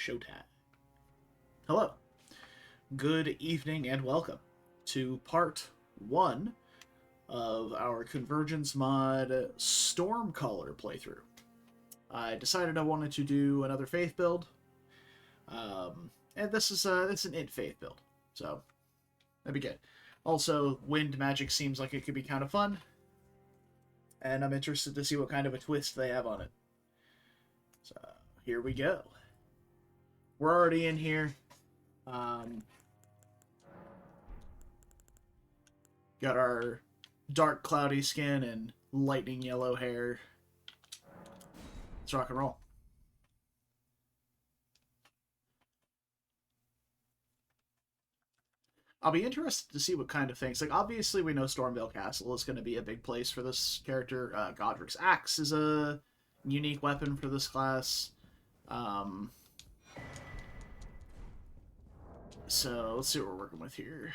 showtime. Hello, good evening, and welcome to part 1 of our Convergence Mod Stormcaller playthrough. I decided I wanted to do another Faith build, and this is it's an Int Faith build, so that'd be good. Also, wind magic seems like it could be kind of fun, and I'm interested to see what kind of a twist they have on it. So, here we go. We're already in here. Got our dark cloudy skin and lightning yellow hair. Let's rock and roll. I'll be interested to see what kind of things. Like, obviously, we know Stormvale Castle is going to be a big place for this character. Godric's Axe is a unique weapon for this class. So, let's see what we're working with here.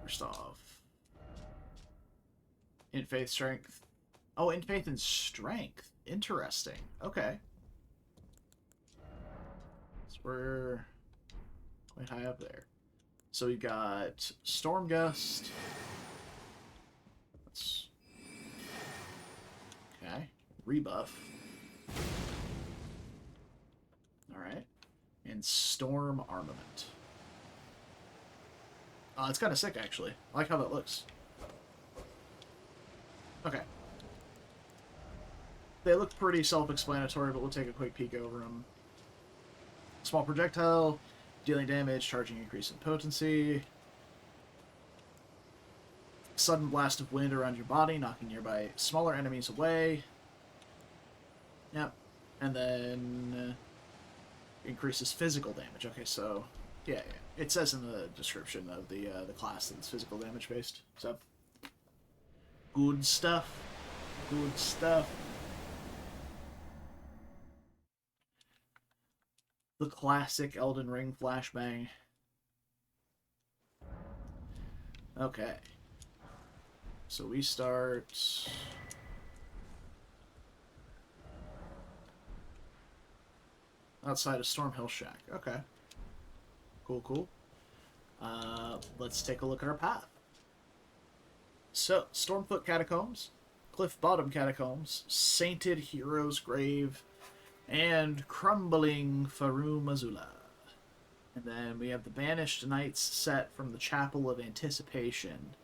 First off, Int Faith Strength. Oh, Int Faith and Strength. Interesting. Okay. So we're quite high up there. So we've got Storm Gust. That's... Okay. Rebuff. Alright. And Storm Armament. It's kind of sick, actually. I like how that looks. Okay. They look pretty self-explanatory, but we'll take a quick peek over them. Small projectile, dealing damage, charging increase in potency. Sudden blast of wind around your body, knocking nearby smaller enemies away. Yep. And then increases physical damage. Okay, so yeah. It says in the description of the class that it's physical damage based. So good stuff. Good stuff. The classic Elden Ring flashbang. Okay. So we start... outside of Stormhill Shack. Okay. Cool, cool. Let's take a look at our path. So, Stormfoot Catacombs, Cliff Bottom Catacombs, Sainted Hero's Grave, and Crumbling Farum Azula. And then we have the Banished Knights set from the Chapel of Anticipation.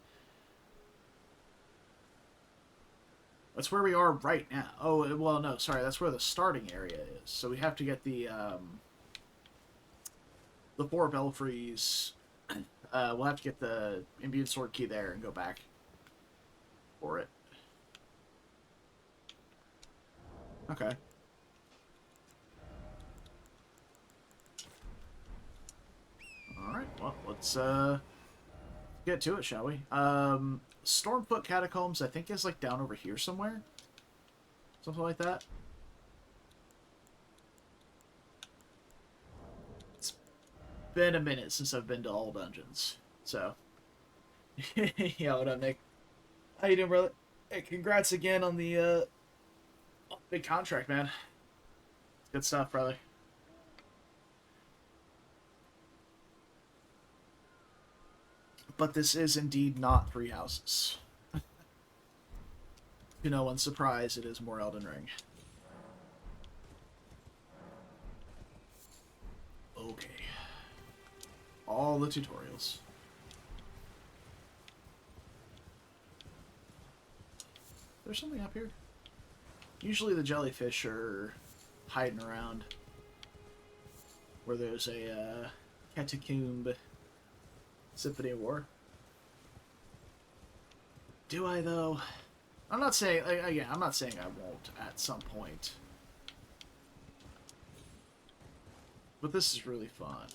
That's where we are right now. Oh, well, no, sorry, that's where the starting area is. So we have to get the 4 Belfries. We'll have to get the Imbued Sword Key there and go back for it. Okay. Alright, well, let's get to it, shall we? Stormfoot Catacombs, I think, is like down over here somewhere. Something like that. It's been a minute since I've been to all dungeons, so. Yeah, what up, Nick? How you doing, brother? Hey, congrats again on the big contract, man. Good stuff, brother. But this is indeed not 3 houses. To no one's surprise, it is more Elden Ring. Okay. All the tutorials. There's something up here. Usually the jellyfish are hiding around where there's a catacomb. Symphony of War. Do I, though? I'm not saying... Again, I'm not saying I won't at some point. But this is really fun.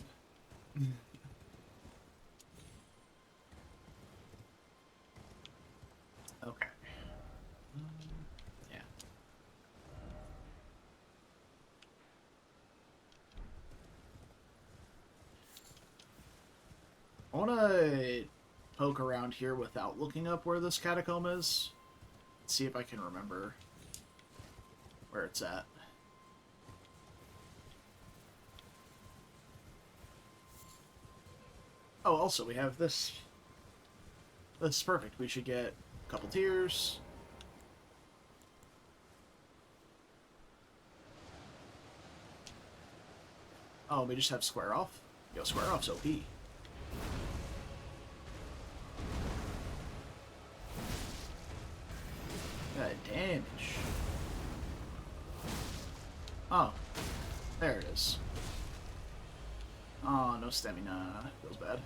Okay. Yeah. I want to poke around here without looking up where this catacomb is. See if I can remember where it's at. Oh, also, we have this. This is perfect. We should get a couple tiers. Oh, we just have square off? Yo, square off's OP. Damage. Oh, there it is. Oh, no stamina. Feels bad.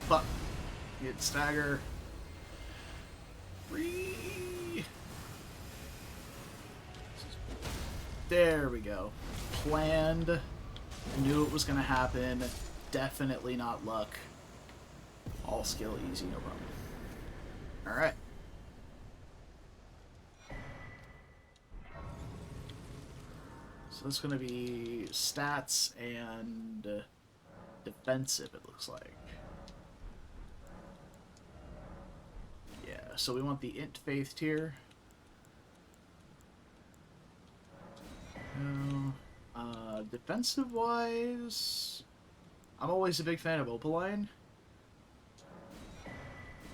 Fuck. Get stagger. There we go. Planned. Knew it was gonna happen. Definitely not luck. All skill, easy, no problem. Alright. So it's gonna be stats and defensive, it looks like. Yeah, so we want the int faith tier. Defensive wise, I'm always a big fan of Opaline.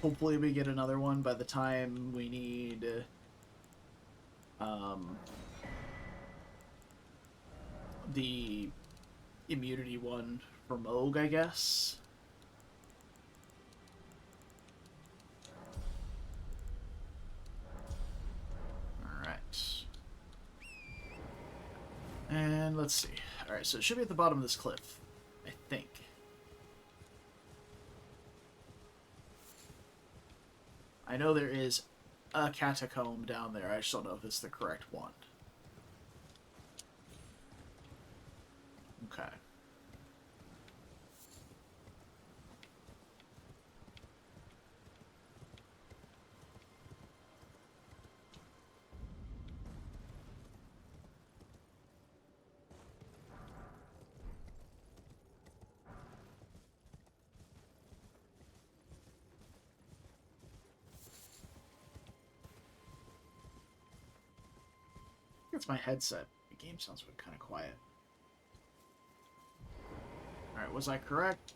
Hopefully we get another one by the time we need the immunity one for Moog, I guess. Alright. And let's see. Alright, so it should be at the bottom of this cliff, I think. I know there is a catacomb down there. I just don't know if it's the correct one. Okay. It's my headset. The game sounds kind of quiet. Alright, was I correct?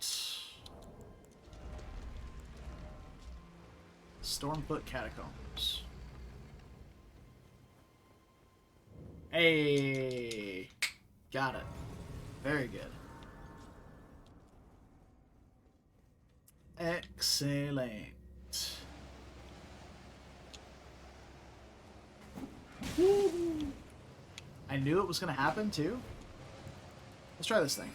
Stormfoot Catacombs. Hey! Got it. Very good. Excellent. Woo! I knew it was going to happen, too. Let's try this thing.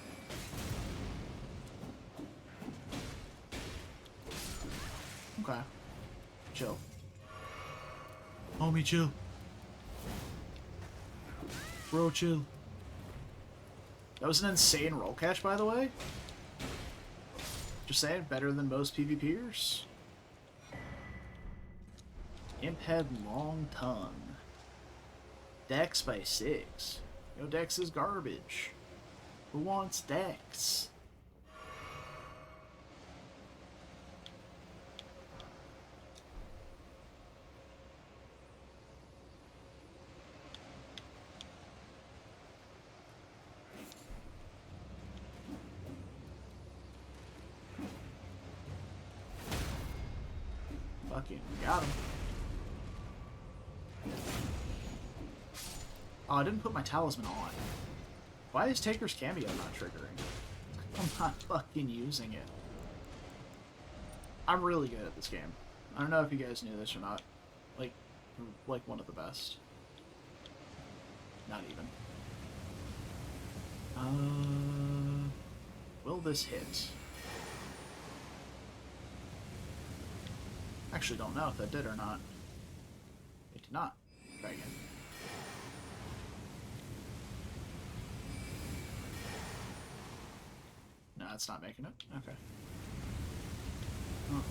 Okay. Chill. Homie, chill. Bro, chill. That was an insane roll catch, by the way. Just saying, better than most PvPers. Imp had long tongue. Dex by 6. Yo, Dex is garbage. Who wants Dex? Fucking got him. Oh, I didn't put my talisman on. Why is Taker's cameo not triggering? I'm not fucking using it. I'm really good at this game. I don't know if you guys knew this or not. Like one of the best. Not even. Will this hit? Actually don't know if that did or not. It did not. Try again. No, it's not making it. Okay. Well,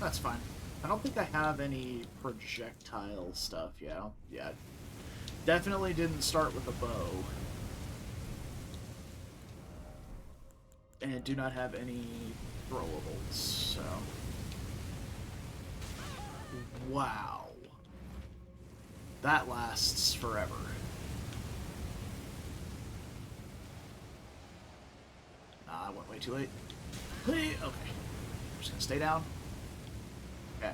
that's fine. I don't think I have any projectile stuff. Yeah. Definitely didn't start with a bow. And do not have any throwables, so... Wow. That lasts forever. Nah, I went way too late. Okay. I'm just gonna stay down. Okay.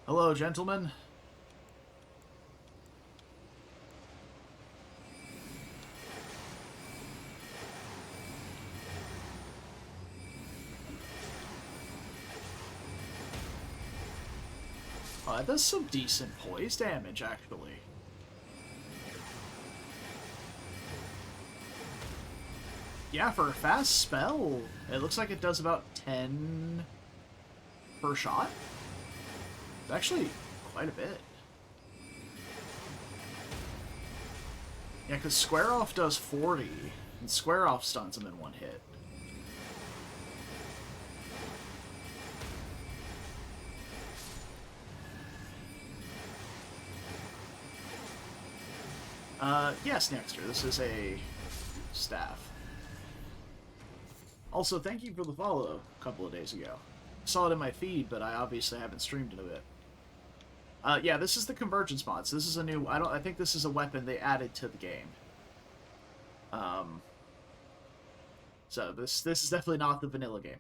Hello, gentlemen. Oh, that does some decent poise damage, actually. Yeah, for a fast spell, it looks like it does about 10 per shot. It's actually quite a bit. Yeah, because Square Off does 40, and Square Off stuns him in one hit. Yes, Nexter, this is a staff. Also, thank you for the follow a couple of days ago. I saw it in my feed, but I obviously haven't streamed in a bit. Yeah, this is the Convergence Mod. So this is a new... I think this is a weapon they added to the game. So this is definitely not the vanilla game.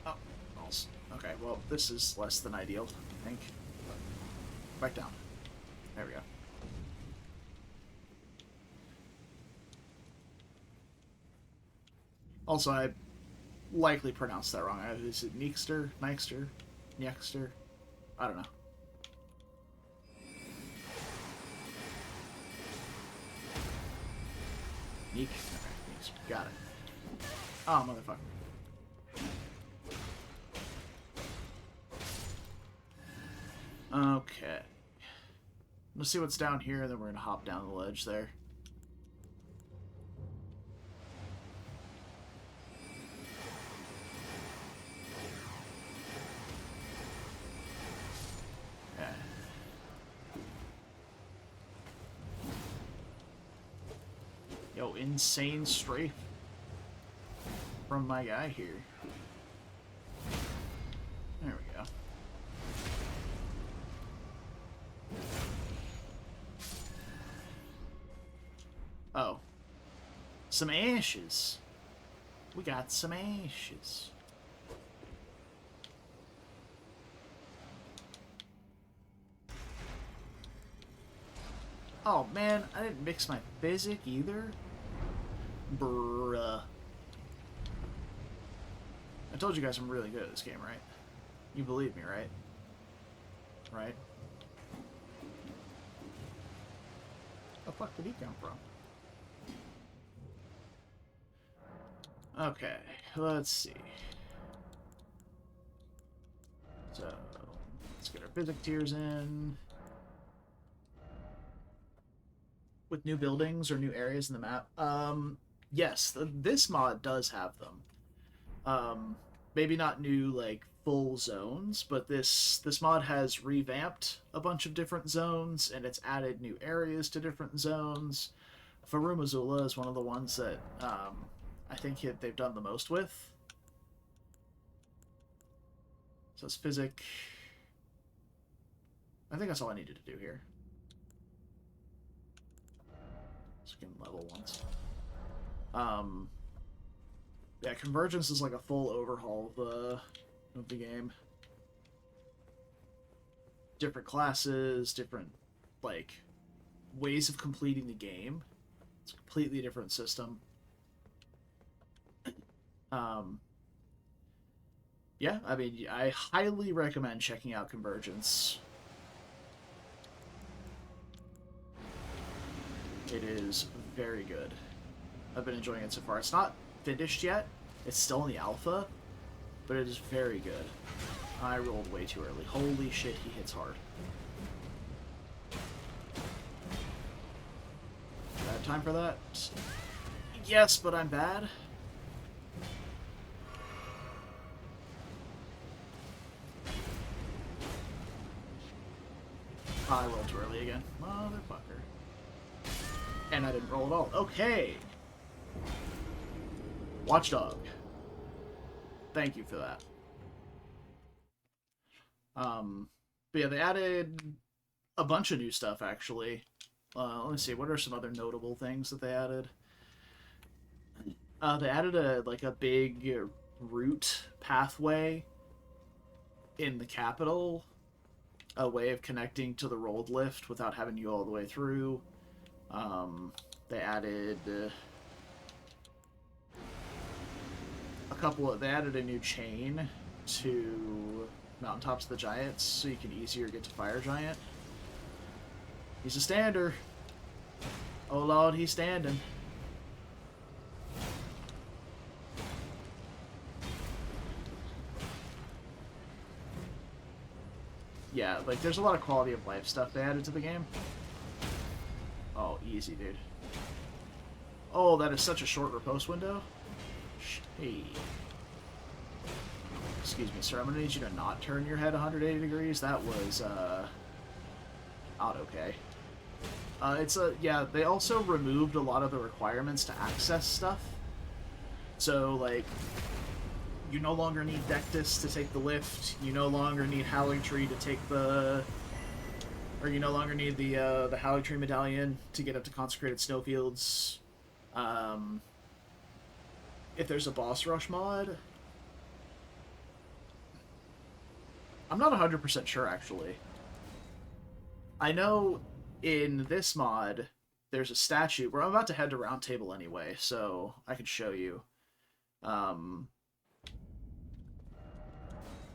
Oh, balls. Okay, well, this is less than ideal, I think. Back down. There we go. Also, I likely pronounced that wrong. Is it Nexter? Nexter? Nexter? I don't know. Neek? Okay, Nexter. Got it. Oh, motherfucker. Okay. Let's see what's down here, and then we're gonna hop down the ledge there. Okay. Yo, insane strafe from my guy here. There we go. Oh. Some ashes. We got some ashes. Oh man, I didn't mix my physic either. Bruh. I told you guys I'm really good at this game, right? You believe me, right? Right? Where the fuck did he come from? Okay, let's see. So, let's get our physic tiers in. With new buildings or new areas in the map? Yes, this mod does have them. Maybe not new, like, full zones, but this mod has revamped a bunch of different zones, and it's added new areas to different zones. Farumazula is one of the ones that, I think they've done the most with. So it's physic. I think that's all I needed to do here. So we can level once. Yeah, Convergence is like a full overhaul of the game. Different classes, different, like, ways of completing the game. It's a completely different system. Yeah, I mean, I highly recommend checking out Convergence. It is very good. I've been enjoying it so far. It's not finished yet. It's still in the alpha, but it is very good. I rolled way too early. Holy shit, he hits hard. Do I have time for that? Yes, but I'm bad. I rolled too early again. Motherfucker. And I didn't roll at all. Okay. Watchdog. Thank you for that. But yeah, they added a bunch of new stuff, actually. Let me see, what are some other notable things that they added? They added a big route pathway in the capital, a way of connecting to the rolled lift without having you all the way through. They added they added a new chain to Mountaintops of the Giants, so you can easier get to Fire Giant. He's a stander. Oh lord, he's standing. Yeah, like, there's a lot of quality of life stuff they added to the game. Oh, easy, dude. Oh, that is such a short riposte window. Hey. Excuse me, sir. I'm gonna need you to not turn your head 180 degrees. That was, not okay. Yeah, they also removed a lot of the requirements to access stuff. So, like, you no longer need Dectus to take the lift. You no longer need Haligtree to take the... Or you no longer need the Haligtree Medallion to get up to Consecrated Snowfields. If there's a boss rush mod... I'm not 100% sure, actually. I know in this mod, there's a statue... Where I'm about to head to Round Table anyway, so I can show you.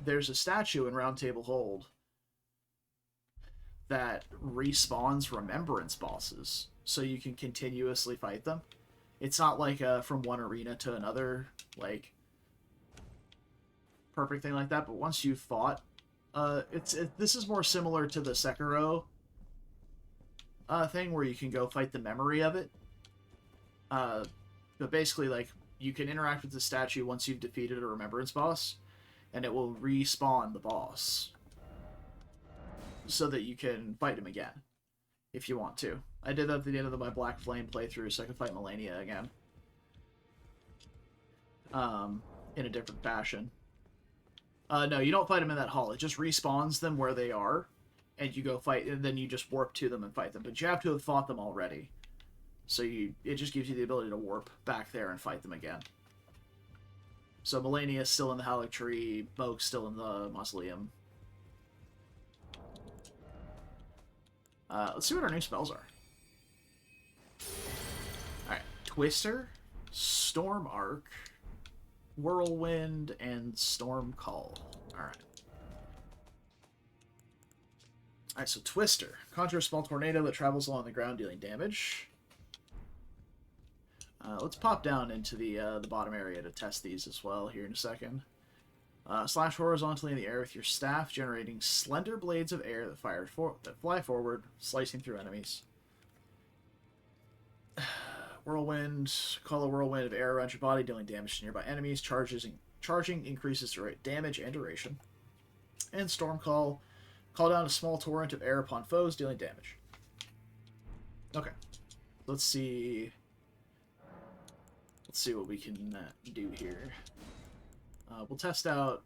There's a statue in Round Table Hold that respawns Remembrance bosses, so you can continuously fight them. It's not like from one arena to another, like, perfect thing like that, but once you've fought, this is more similar to the Sekiro thing, where you can go fight the memory of it. But basically, like, you can interact with the statue once you've defeated a Remembrance boss, and it will respawn the boss, so that you can fight him again, if you want to. I did that at the end of my Black Flame playthrough, so I could fight Melania again. In a different fashion. No, you don't fight them in that hall. It just respawns them where they are, and you go fight, and then you just warp to them and fight them. But you have to have fought them already. So it just gives you the ability to warp back there and fight them again. So Melania is still in the Haligtree, Moke's still in the Mausoleum. Let's see what our new spells are. Alright, Twister, Storm Arc, Whirlwind, and Storm Call. Alright. Alright, so Twister. Conjure a small tornado that travels along the ground, dealing damage. Let's pop down into the bottom area to test these as well here in a second. Slash horizontally in the air with your staff, generating slender blades of air that fly forward, slicing through enemies. Whirlwind. Call a whirlwind of air around your body, dealing damage to nearby enemies. Charging increases damage and duration. And Storm Call. Call down a small torrent of air upon foes, dealing damage. Okay. Let's see what we can do here. We'll test out...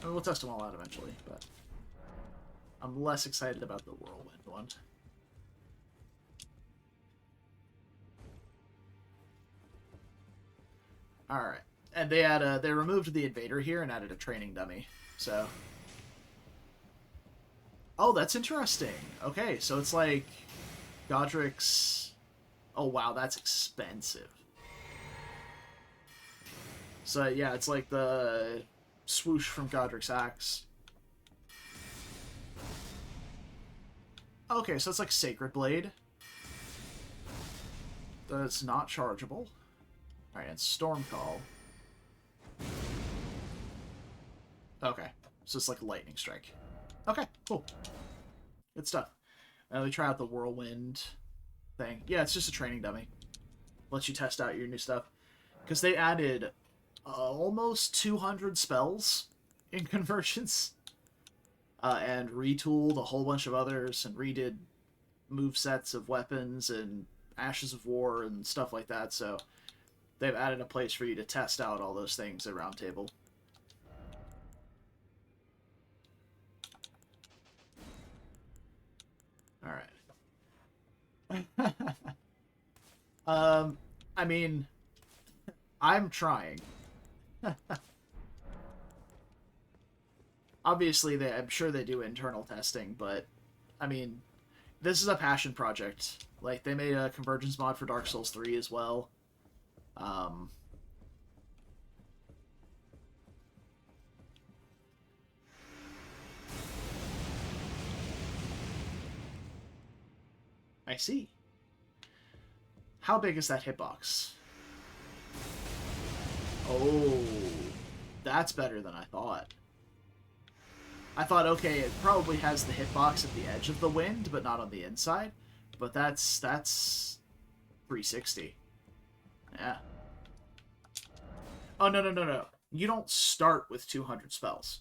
I mean, we'll test them all out eventually, but I'm less excited about the Whirlwind one. Alright. And they removed the Invader here and added a training dummy, so... Oh, that's interesting. Okay, so it's like Godric's... Oh, wow, that's expensive. So, yeah, it's like the swoosh from Godric's axe. Okay, so it's like Sacred Blade. That's not chargeable. Alright, and Storm Call. Okay. So it's like a lightning strike. Okay, cool. Good stuff. They try out the whirlwind thing. Yeah, it's just a training dummy. Lets you test out your new stuff. Because they added almost 200 spells in Convergence. And retooled a whole bunch of others and redid move sets of weapons and Ashes of War and stuff like that. So they've added a place for you to test out all those things at Roundtable. Alright. I mean, I'm trying. Obviously, I'm sure they do internal testing, but, I mean, this is a passion project. Like, they made a Convergence mod for Dark Souls 3 as well. I see. How big is that hitbox? Oh, that's better than I thought. I thought, okay, it probably has the hitbox at the edge of the wind, but not on the inside. But that's 360. Yeah. Oh, no. You don't start with 200 spells.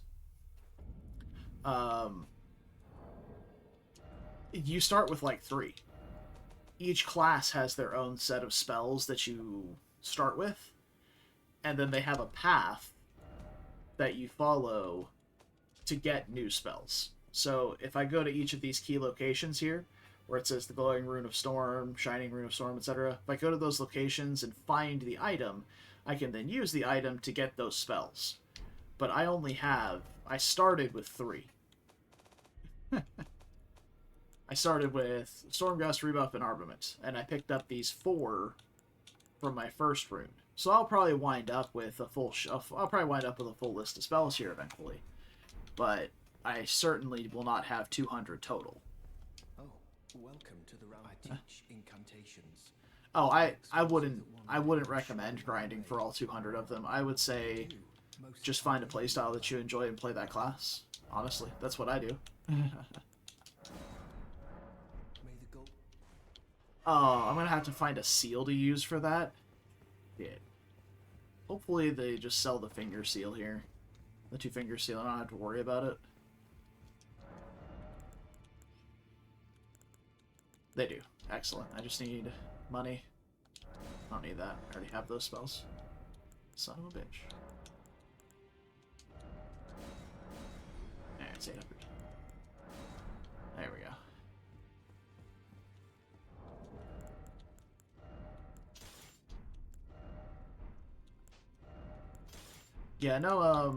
You start with, like, 3. Each class has their own set of spells that you start with, and then they have a path that you follow to get new spells. So if I go to each of these key locations here, where it says the Glowing Rune of Storm, Shining Rune of Storm, etc., if I go to those locations and find the item, I can then use the item to get those spells. But I started with 3. I started with Stormgust, Rebuff, and Armament, and I picked up these 4 from my first rune. So I'll probably wind up with a full list of spells here eventually. But I certainly will not have 200 total. Oh, welcome to the round. I teach incantations. Oh, I wouldn't recommend grinding for all 200 of them. I would say just find a playstyle that you enjoy and play that class. Honestly, that's what I do. Oh, I'm gonna have to find a seal to use for that. Yeah. Hopefully they just sell the finger seal here. The 2-finger seal, I don't have to worry about it. They do. Excellent. I just need money. I don't need that. I already have those spells. Son of a bitch. Alright, it's 800. There we go. Yeah, no,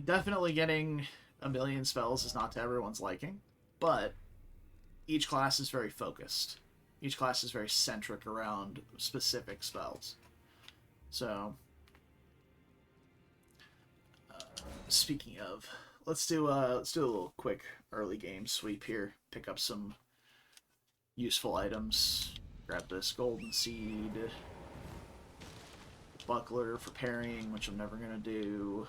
definitely getting a million spells is not to everyone's liking, but each class is very focused. Each class is very centric around specific spells. So, speaking of, let's do a little quick early game sweep here. Pick up some useful items. Grab this golden seed, buckler for parrying, which I'm never gonna do.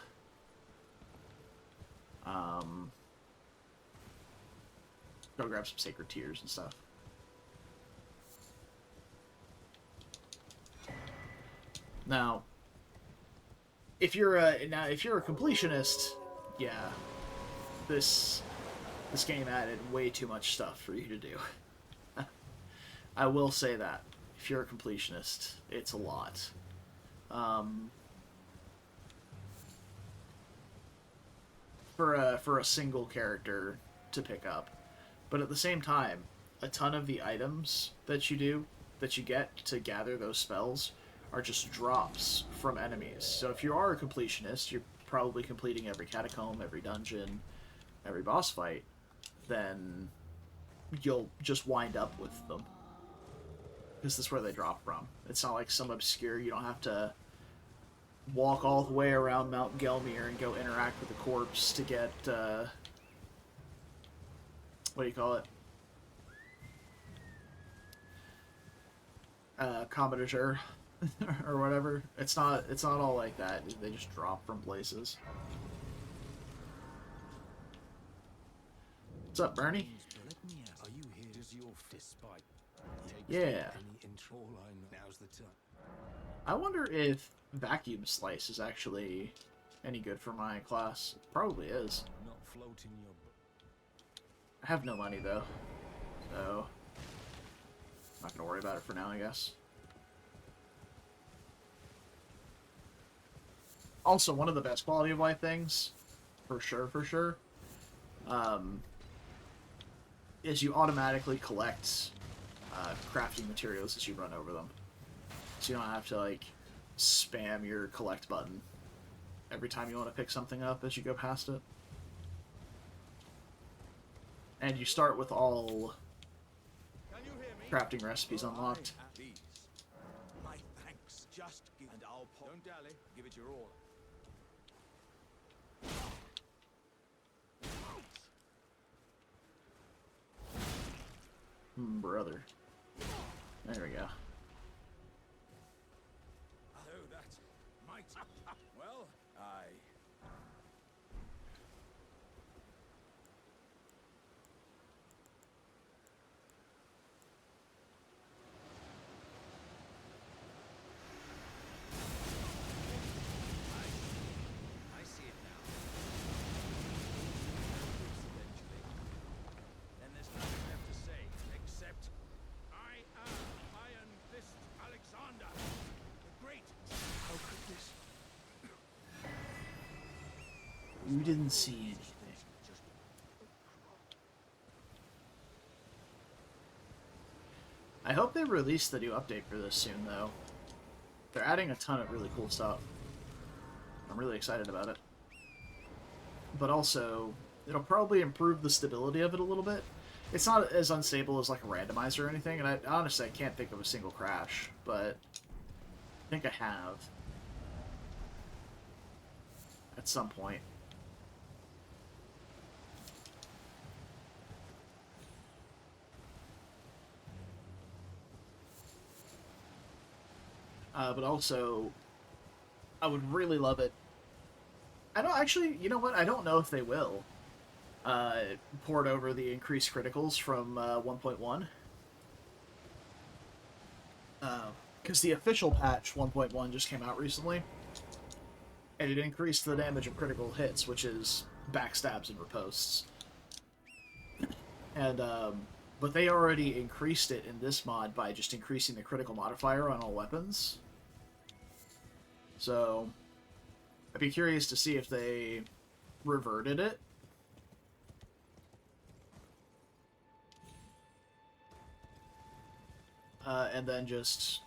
Go grab some sacred tears and stuff. Now, if you're a completionist, yeah, this game added way too much stuff for you to do. I will say that if you're a completionist, it's a lot. For a single character to pick up, but at the same time, a ton of the items that you get to gather those spells are just drops from enemies. So if you are a completionist, you're probably completing every catacomb, every dungeon, every boss fight, then you'll just wind up with them. Because that's where they drop from. It's not like some obscure, you don't have to walk all the way around Mount Gelmir and go interact with the corpse to get, what do you call it? commodore or whatever. It's not all like that. They just drop from places. What's up, Bernie? Let me ask. Are you here? Does your fist bite? Yeah. Any intro? All I know. Now's the time. I wonder if vacuum slice is actually any good for my class. Probably is. Not floating your. I have no money though, so not gonna worry about it for now, I guess. Also, one of the best quality of life things, for sure, is you automatically collect crafting materials as you run over them. So you don't have to, like, spam your collect button every time you want to pick something up as you go past it. And you start with all crafting recipes unlocked. My thanks. Just give. And I'll pop. Don't dally. Give it your all. Brother. There we go. So that's might. Well, I. I see it now. Eventually. Then there's nothing left to say except I am Iron Fist Alexander, the Great. How could this? You didn't see anything. I hope they release the new update for this soon, though. They're adding a ton of really cool stuff. I'm really excited about it. But also, it'll probably improve the stability of it a little bit. It's not as unstable as like a randomizer or anything, and I honestly can't think of a single crash, but I think I have. At some point. But also, I would really love it. I don't actually, you know what? I don't know if they will port over the increased criticals from 1.1. Because the official patch 1.1 just came out recently, and it increased the damage of critical hits, which is backstabs and riposts. And but they already increased it in this mod by just increasing the critical modifier on all weapons. So I'd be curious to see if they reverted it. And then just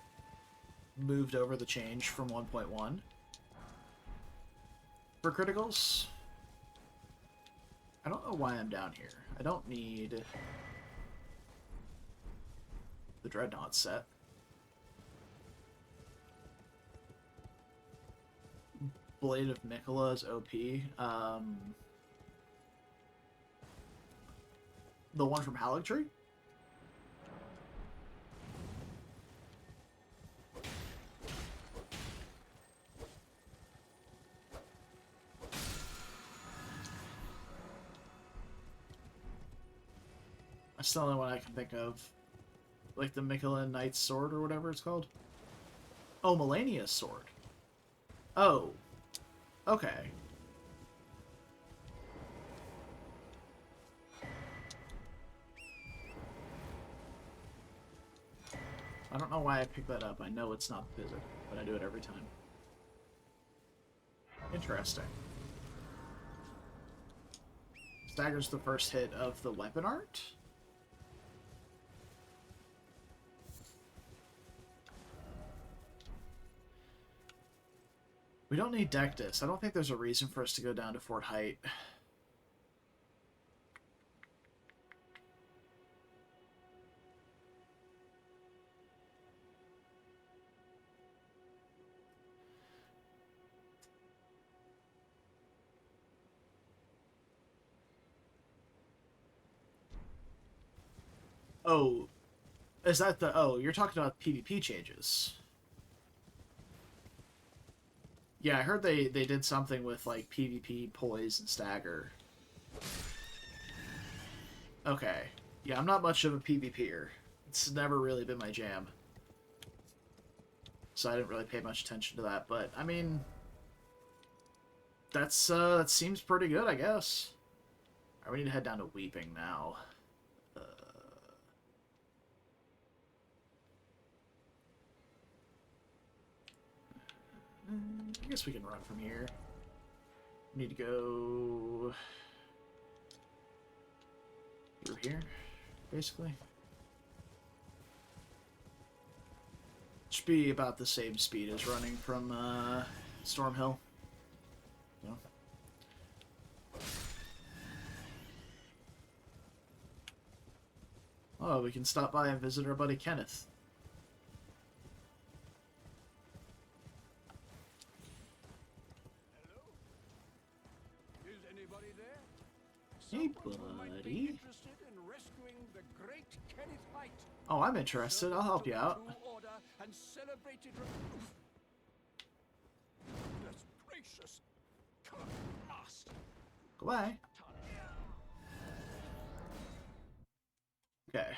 moved over the change from 1.1 for criticals. I don't know why I'm down here. I don't need the Dreadnought set. Blade of Mikola is OP. The one from Haligtree? That's the only one I can think of. Like the Mikola Knight's Sword or whatever it's called. Oh, Melania's Sword. Oh. Okay. I don't know why I picked that up. I know it's not the Physic, but I do it every time. Interesting. Staggers the first hit of the weapon art? We don't need Dectus. I don't think there's a reason for us to go down to Fort Height. Oh, Is that the... Oh, you're talking about PvP changes. Yeah, I heard they did something with, like, PvP, poise, and stagger. Okay. Yeah, I'm not much of a PvPer. It's never really been my jam. So I didn't really pay much attention to that, but, I mean... that seems pretty good, I guess. Alright, we need to head down to Weeping now. I guess we can run from here. Need to go through here, basically. Should be about the same speed as running from Stormhill. No. Oh, we can stop by and visit our buddy Kenneth. Hey, buddy. Oh, I'm interested. I'll help you out. Go away. Okay.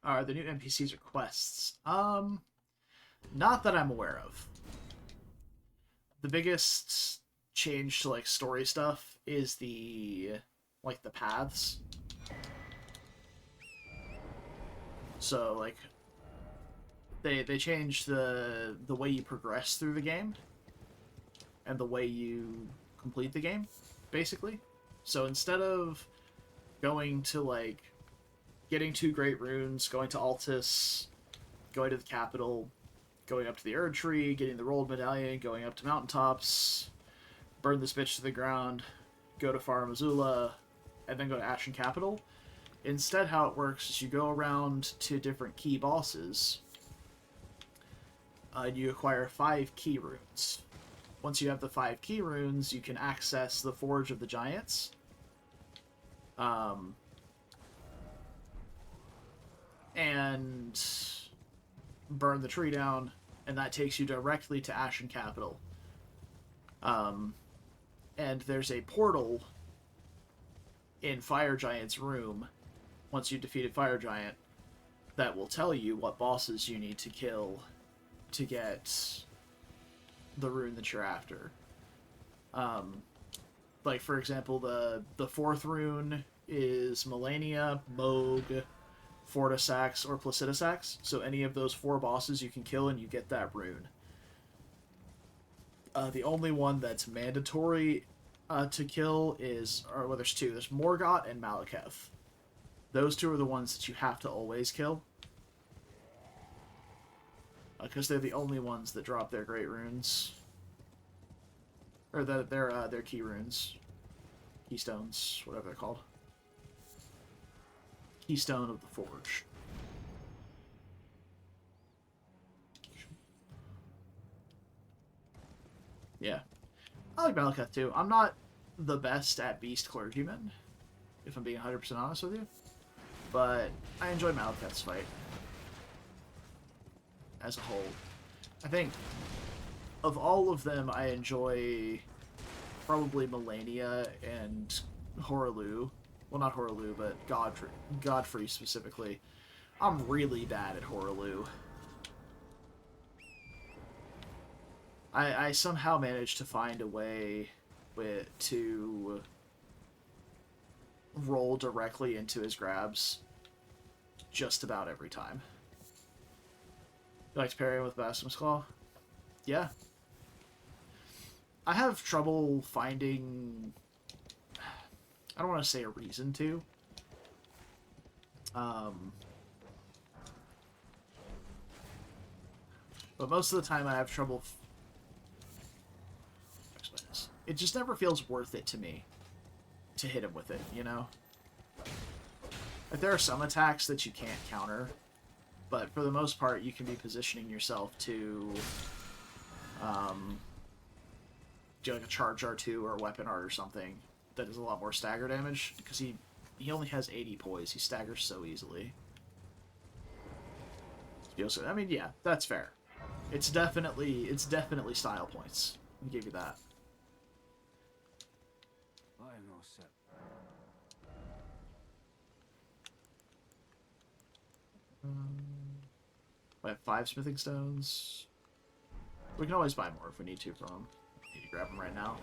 Are the new NPCs or quests? Not that I'm aware of. The biggest change to, like, story stuff is the paths. So, like, they changed the way you progress through the game and the way you complete the game, basically. So instead of going to, like, getting 2 great runes, going to Altus, going to the capital, going up to the Erd Tree, getting the rolled medallion, going up to mountaintops, burn this bitch to the ground, go to Farum Azula, and then go to Ashen Capital. Instead, how it works is you go around to different key bosses, and you acquire 5 key runes. Once you have the 5 key runes, you can access the Forge of the Giants. And burn the tree down, and that takes you directly to Ashen Capital. And there's a portal in Fire Giant's room, once you've defeated Fire Giant, that will tell you what bosses you need to kill to get the rune that you're after. Like, for example, the 4th rune is Melania, Moog, Fortisax, or Placidusax. So any of those 4 bosses you can kill and you get that rune. The only one that's mandatory to kill is... or, well, there's 2. There's Morgott and Malekith. Those 2 are the ones that you have to always kill. Because they're the only ones that drop their great runes. Or their key runes. Keystones, whatever they're called. Keystone of the Forge. Yeah. I like Malekith too. I'm not the best at Beast Clergyman, if I'm being 100% honest with you. But I enjoy Malekith's fight. As a whole. I think of all of them, I enjoy probably Melania and Horaloo. Well, not Horaloo, but Godfrey specifically. I'm really bad at Horaloo. I somehow managed to find a way to roll directly into his grabs just about every time. You like to parry with Blasphemous Claw? Yeah. I have trouble finding... I don't want to say a reason to. But most of the time I have trouble... It just never feels worth it to me to hit him with it, you know? Like, there are some attacks that you can't counter, but for the most part you can be positioning yourself to do like a charge R2 or a weapon art or something that is a lot more stagger damage, because he only has 80 poise. He staggers so easily. I mean, yeah, that's fair. It's definitely style points. I'll give you that. I am all set. I have 5 smithing stones. We can always buy more if we need to from them. Need to grab them right now.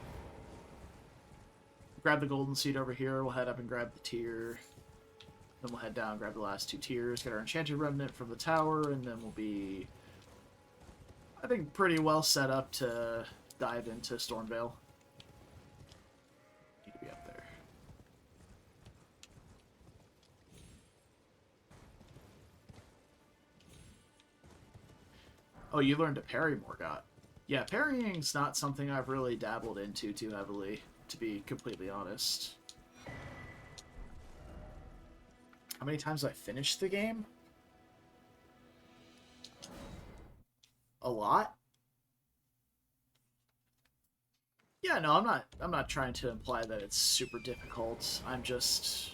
Grab the golden seed over here. We'll head up and grab the tier. Then we'll head down, grab the last 2 tiers, get our enchanted remnant from the tower, and then we'll be, I think, pretty well set up to dive into Stormvale. Need to be up there. Oh, you learned to parry, Morgott. Yeah, parrying's not something I've really dabbled into too heavily, to be completely honest. How many times have I finished the game? A lot? Yeah, no, I'm not trying to imply that it's super difficult. I'm just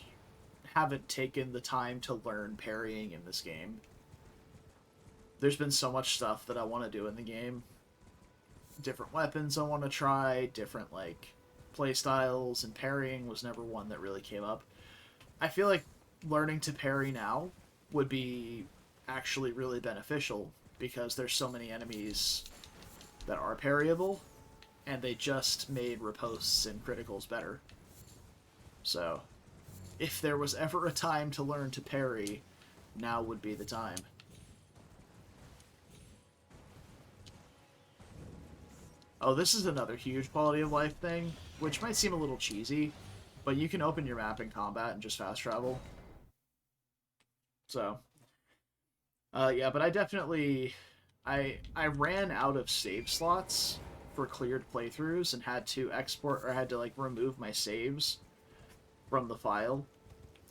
haven't taken the time to learn parrying in this game. There's been so much stuff that I want to do in the game. Different weapons I want to try, different, like, playstyles, and parrying was never one that really came up. I feel like learning to parry now would be actually really beneficial because there's so many enemies that are parryable, and they just made riposts and criticals better. So, if there was ever a time to learn to parry, now would be the time. Oh, this is another huge quality of life thing, which might seem a little cheesy, but you can open your map in combat and just fast travel. So, yeah, but I definitely, I ran out of save slots for cleared playthroughs and had to export, or had to, like, remove my saves from the file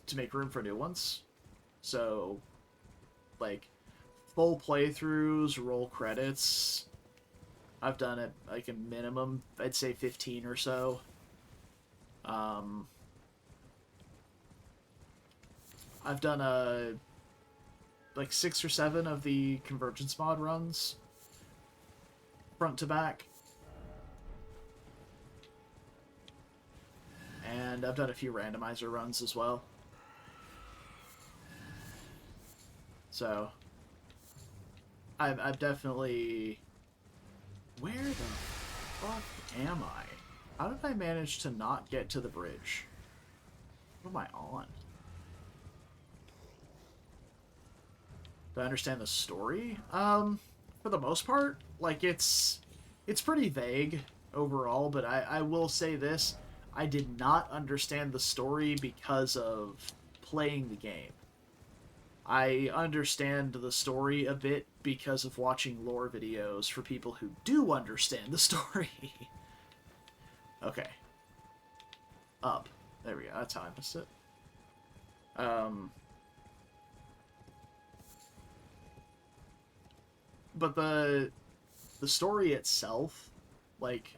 to make room for new ones. So, like, full playthroughs, roll credits, I've done it, like, a minimum, I'd say 15 or so. I've done like 6 or 7 of the Convergence Mod runs, front to back. And I've done a few randomizer runs as well. So, I've definitely... Where the fuck am I? How did I manage to not get to the bridge? What am I on? Do I understand the story? For the most part, like, it's pretty vague overall, but I will say this. I did not understand the story because of playing the game. I understand the story a bit because of watching lore videos for people who do understand the story. Okay. Up. There we go. That's how I missed it. But the story itself, like,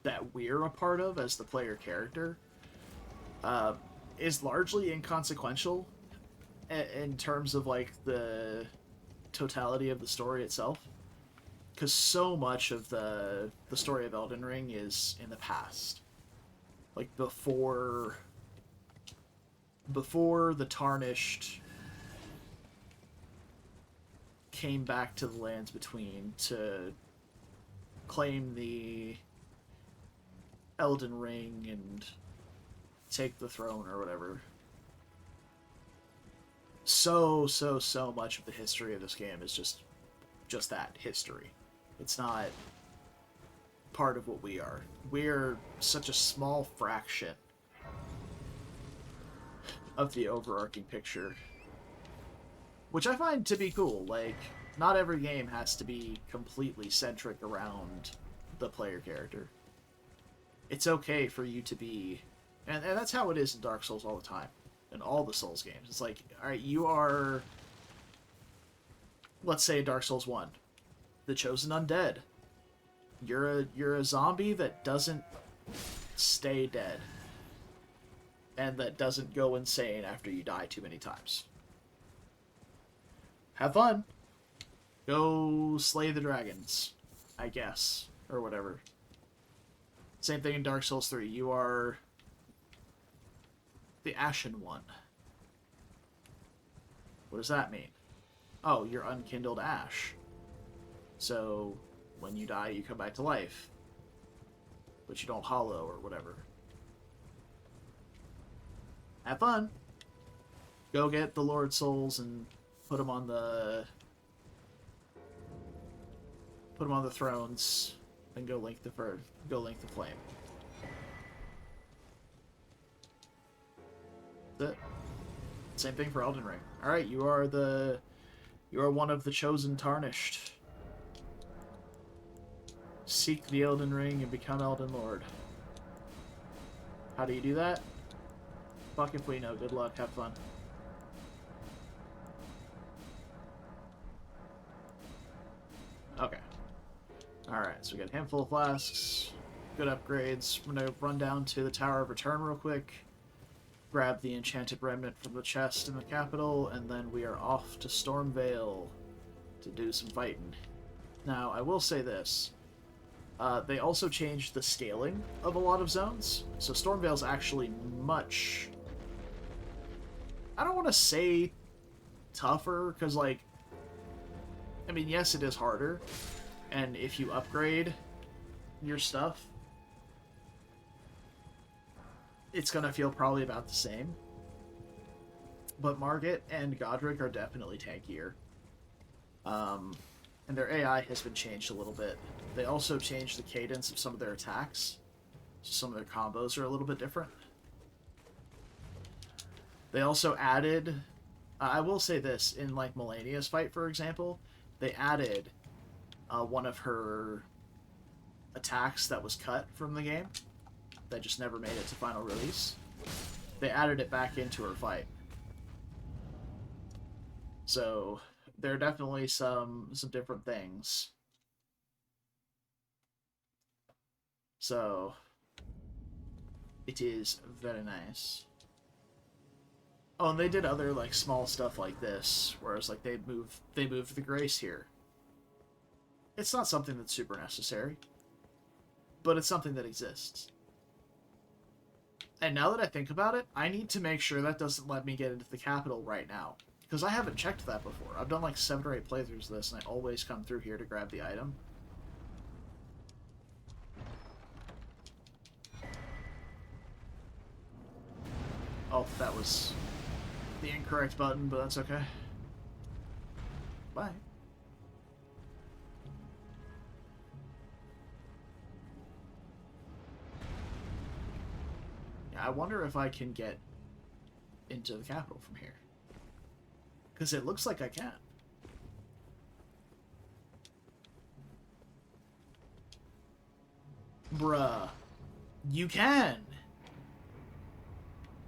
that we're a part of as the player character, is largely inconsequential in terms of, like, the totality of the story itself, because so much of the story of Elden Ring is in the past, like before the Tarnished came back to the Lands Between to claim the Elden Ring and take the throne or whatever. So much of the history of this game is just that history. It's not part of what we are. We're such a small fraction of the overarching picture, which I find to be cool. Like, not every game has to be completely centric around the player character. It's okay for you to be, and that's how it is in Dark Souls all the time. In all the Souls games. It's like, alright, you are, let's say Dark Souls 1, the Chosen Undead. You're a zombie that doesn't stay dead. And that doesn't go insane after you die too many times. have fun. Go slay the dragons, I guess, or whatever. Same thing in Dark Souls 3. You are the Ashen One. What does that mean? Oh, you're unkindled ash. So, when you die, you come back to life. But you don't hollow or whatever. Have fun. Go get the Lord Souls and put them on the thrones, then go link the flame. That's it. Same thing for Elden Ring. All right, you are one of the chosen tarnished. Seek the Elden Ring and become Elden Lord. How do you do that? Fuck if we know. Good luck. Have fun. Okay. Alright, so we got a handful of flasks. Good upgrades. I'm gonna run down to the Tower of Return real quick. Grab the Enchanted Remnant from the chest in the capital, and then we are off to Stormvale to do some fighting. Now, I will say this. They also changed the scaling of a lot of zones. So Stormvale's actually much... I don't want to say tougher, because, like... I mean, yes, it is harder. And if you upgrade your stuff, it's going to feel probably about the same. But Margit and Godric are definitely tankier. And their AI has been changed a little bit. They also changed the cadence of some of their attacks. So some of their combos are a little bit different. They also added... I will say this, in like Melania's fight, for example, they added one of her attacks that was cut from the game, that just never made it to final release. They added it back into her fight. So there are definitely some different things. So it is very nice. Oh, and they did other like small stuff like this, whereas like they moved the grace here. It's not something that's super necessary, but it's something that exists. And now that I think about it, I need to make sure that doesn't let me get into the capital right now. Because I haven't checked that before. I've done like 7 or 8 playthroughs of this, and I always come through here to grab the item. Oh, that was the incorrect button, but that's okay. Bye. Yeah, I wonder if I can get into the capital from here. Because it looks like I can. Bruh. You can!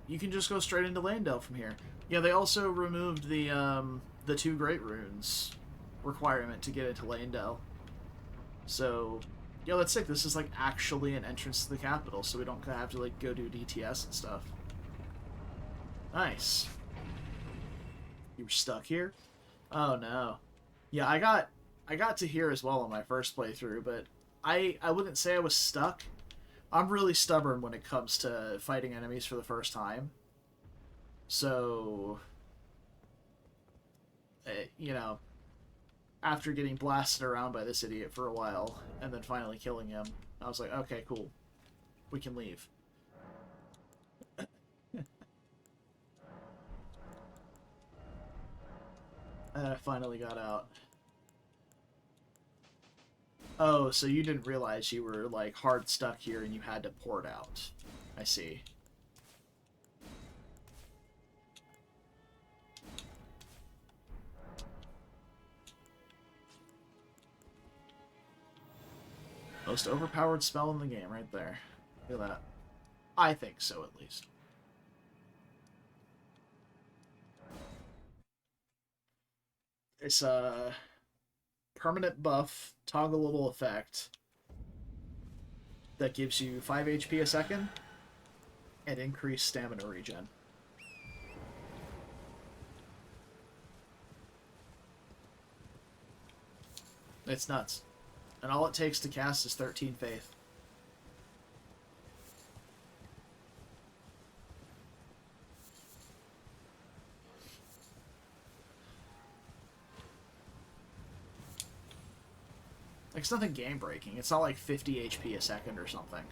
You can just go straight into Landell from here. Yeah, they also removed the 2 Great Runes requirement to get into Landell. So, yeah, that's sick. This is, like, actually an entrance to the capital, so we don't have to, like, go do DTS and stuff. Nice. You were stuck here? Oh, no. Yeah, I got to here as well on my first playthrough, but I wouldn't say I was stuck. I'm really stubborn when it comes to fighting enemies for the first time. So, you know, after getting blasted around by this idiot for a while, and then finally killing him, I was like, okay, cool. We can leave. And I finally got out. Oh, so you didn't realize you were, like, hard stuck here and you had to port out. I see. Most overpowered spell in the game, right there. Look at that. I think so, at least. It's a permanent buff, toggleable effect that gives you 5 HP a second and increased stamina regen. It's nuts. And all it takes to cast is 13 Faith. Like, it's nothing game-breaking. It's not like 50 HP a second or something.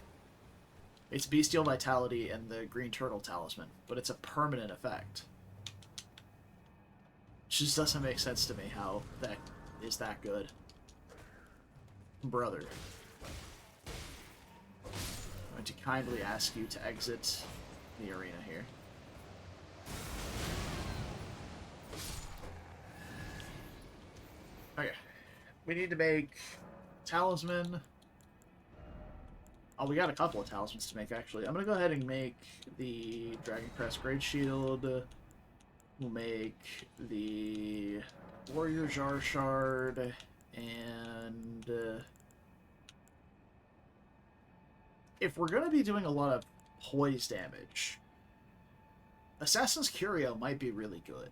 It's Bestial Vitality and the Green Turtle Talisman, but it's a permanent effect. It just doesn't make sense to me how that is that good. Brother. I'm going to kindly ask you to exit the arena here. Okay. We need to make talisman. Oh, we got a couple of talismans to make, actually. I'm going to go ahead and make the Dragon Crest Great Shield. We'll make the Warrior Jar Shard, and if we're going to be doing a lot of poise damage, Assassin's Curio might be really good.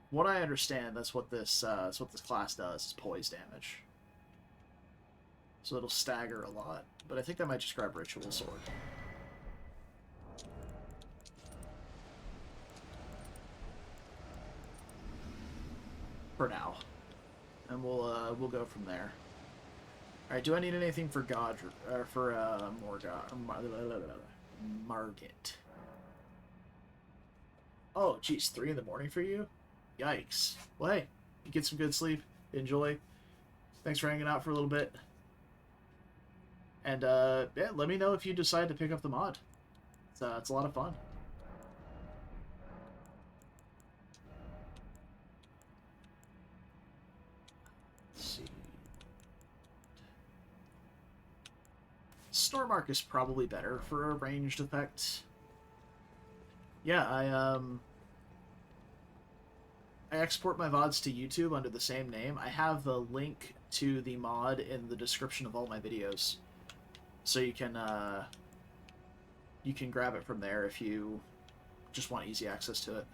What I understand, that's what this class does, is poise damage. So it'll stagger a lot, but I think that might just grab Ritual Sword. For now. And we'll go from there. Alright, do I need anything for God, or for Margit? Oh, geez, 3 in the morning for you? Yikes. Well, hey, you get some good sleep. Enjoy. Thanks for hanging out for a little bit. And, yeah, let me know if you decide to pick up the mod. It's a lot of fun. Let's see. Storm Arc is probably better for a ranged effect. Yeah, I export my VODs to YouTube under the same name. I have the link to the mod in the description of all my videos. So you can grab it from there if you just want easy access to it.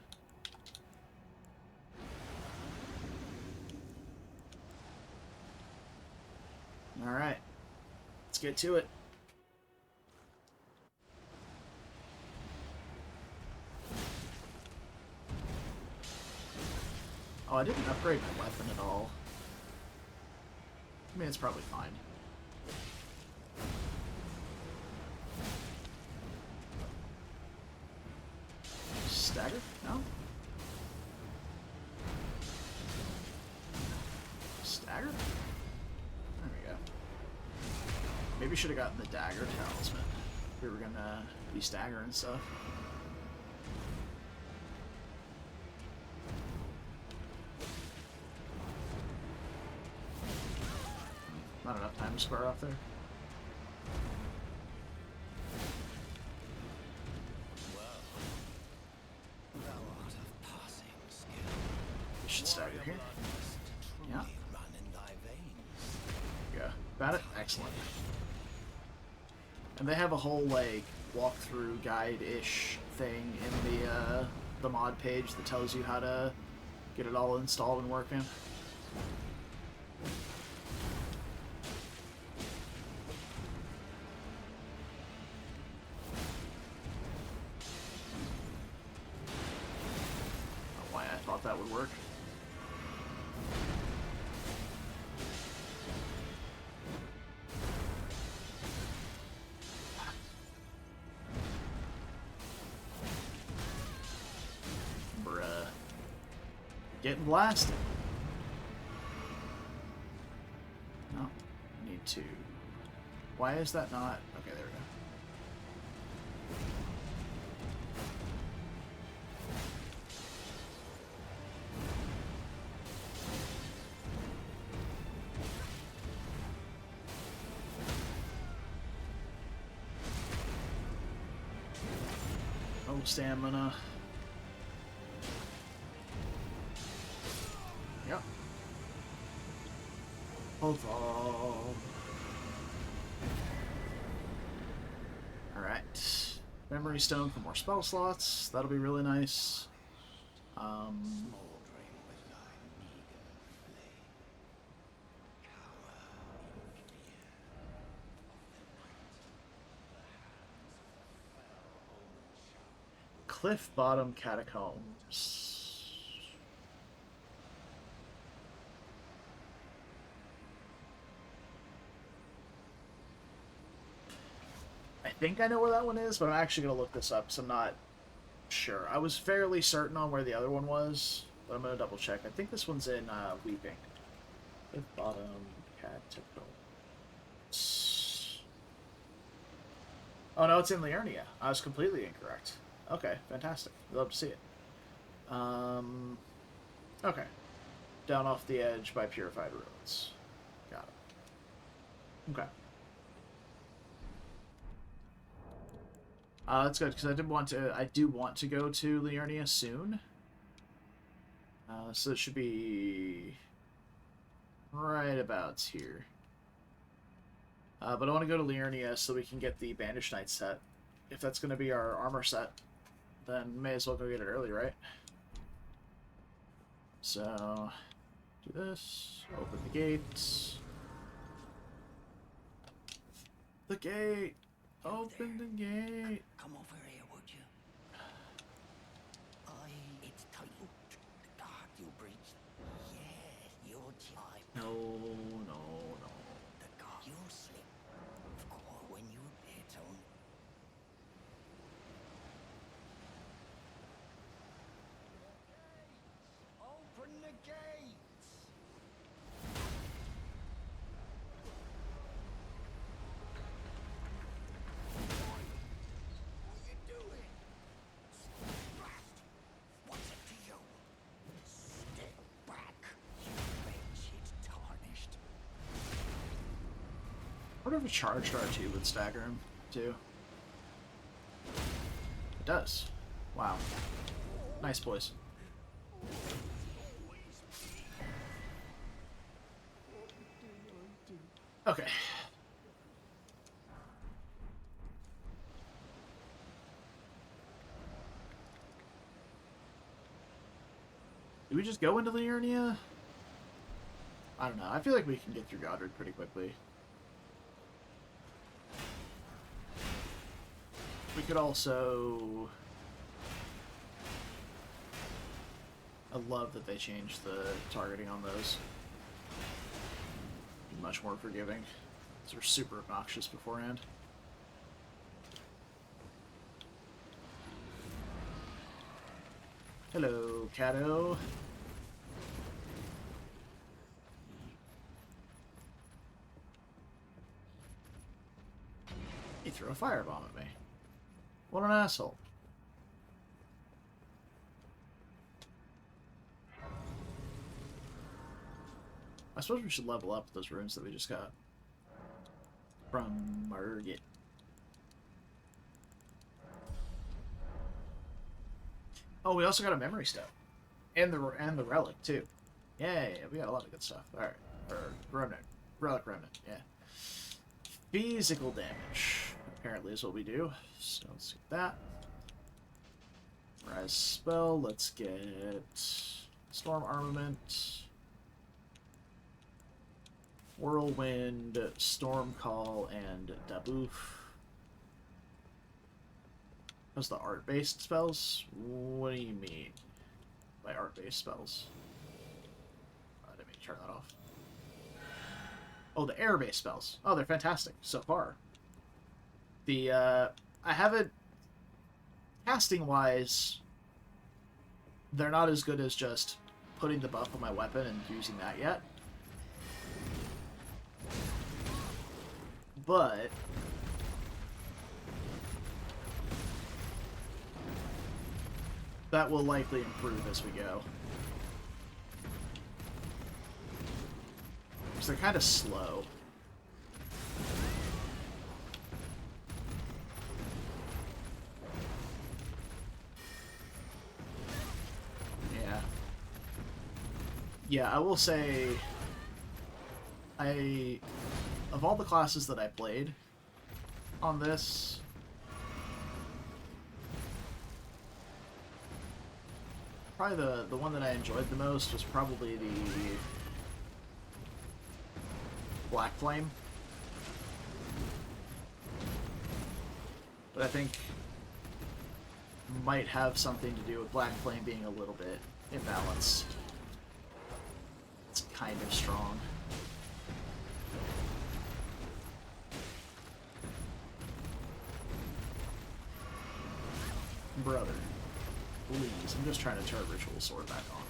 Alright. Let's get to it. Oh, I didn't upgrade my weapon at all. I mean, it's probably fine. Stagger? No? Stagger? There we go. Maybe should have gotten the dagger talisman. We were gonna be staggering stuff. Not enough time to square off there. You should stagger here. Yeah. Yeah. Got it? Excellent. And they have a whole, like, walkthrough guide-ish thing in the mod page that tells you how to get it all installed and working. Why I thought that would work. Getting blasted. No, I need to. Why is that not? Okay, there we go. Oh, stamina. Yep. Overall. Alright. Memory Stone for more spell slots. That'll be really nice. Cliff Bottom Catacombs. I think I know where that one is, but I'm actually going to look this up because I'm not sure. I was fairly certain on where the other one was, but I'm going to double check. I think this one's in Weeping. Cliff Bottom Catacombs. Oh no, it's in Liurnia. I was completely incorrect. Okay, fantastic. Love to see it. Okay. Down off the edge by Purified Ruins. Got it. Okay. That's good, because I do want to go to Liurnia soon. So it should be right about here. But I want to go to Liurnia so we can get the Banished Knight set. If that's going to be our armor set, then may as well go get it early, right? So, do this, open the gates. The gate! Open the gate! Come over here, would you? It's titled The God You Breached. Yeah, your time. No. The God you slip. Of course, when you appear, Tony. Open the gates! What are you doing? Blast! What's it to you? Step back, you wretched tarnished. I wonder if a charged R2 would stagger him, too. It does. Wow. Nice, boys. Okay. Do we just go into Liurnia? I don't know. I feel like we can get through Godric pretty quickly. We could also... I love that they changed the targeting on those. Be much more forgiving. These were super obnoxious beforehand. Hello, Cato. He threw a firebomb at me. What an asshole. I suppose we should level up those runes that we just got from Margit. Oh, we also got a memory stone, and the relic too. Yeah, we got a lot of good stuff. All right, or remnant, relic remnant. Yeah, physical damage apparently is what we do. So let's get that. Rise spell. Let's get storm armament. Whirlwind, Storm Call, and Daboof. Those the art-based spells? What do you mean by art-based spells? I didn't mean to turn that off. Oh, the air-based spells. Oh, they're fantastic so far. The, I haven't... Casting-wise, they're not as good as just putting the buff on my weapon and using that yet. But that will likely improve as we go. Because they're kind of slow. Yeah. Yeah, I will say... Of all the classes that I played on this, probably the one that I enjoyed the most was probably the Black Flame. But I think might have something to do with Black Flame being a little bit imbalanced. It's kind of strong. Brother, please, I'm just trying to turn Ritual Sword back on.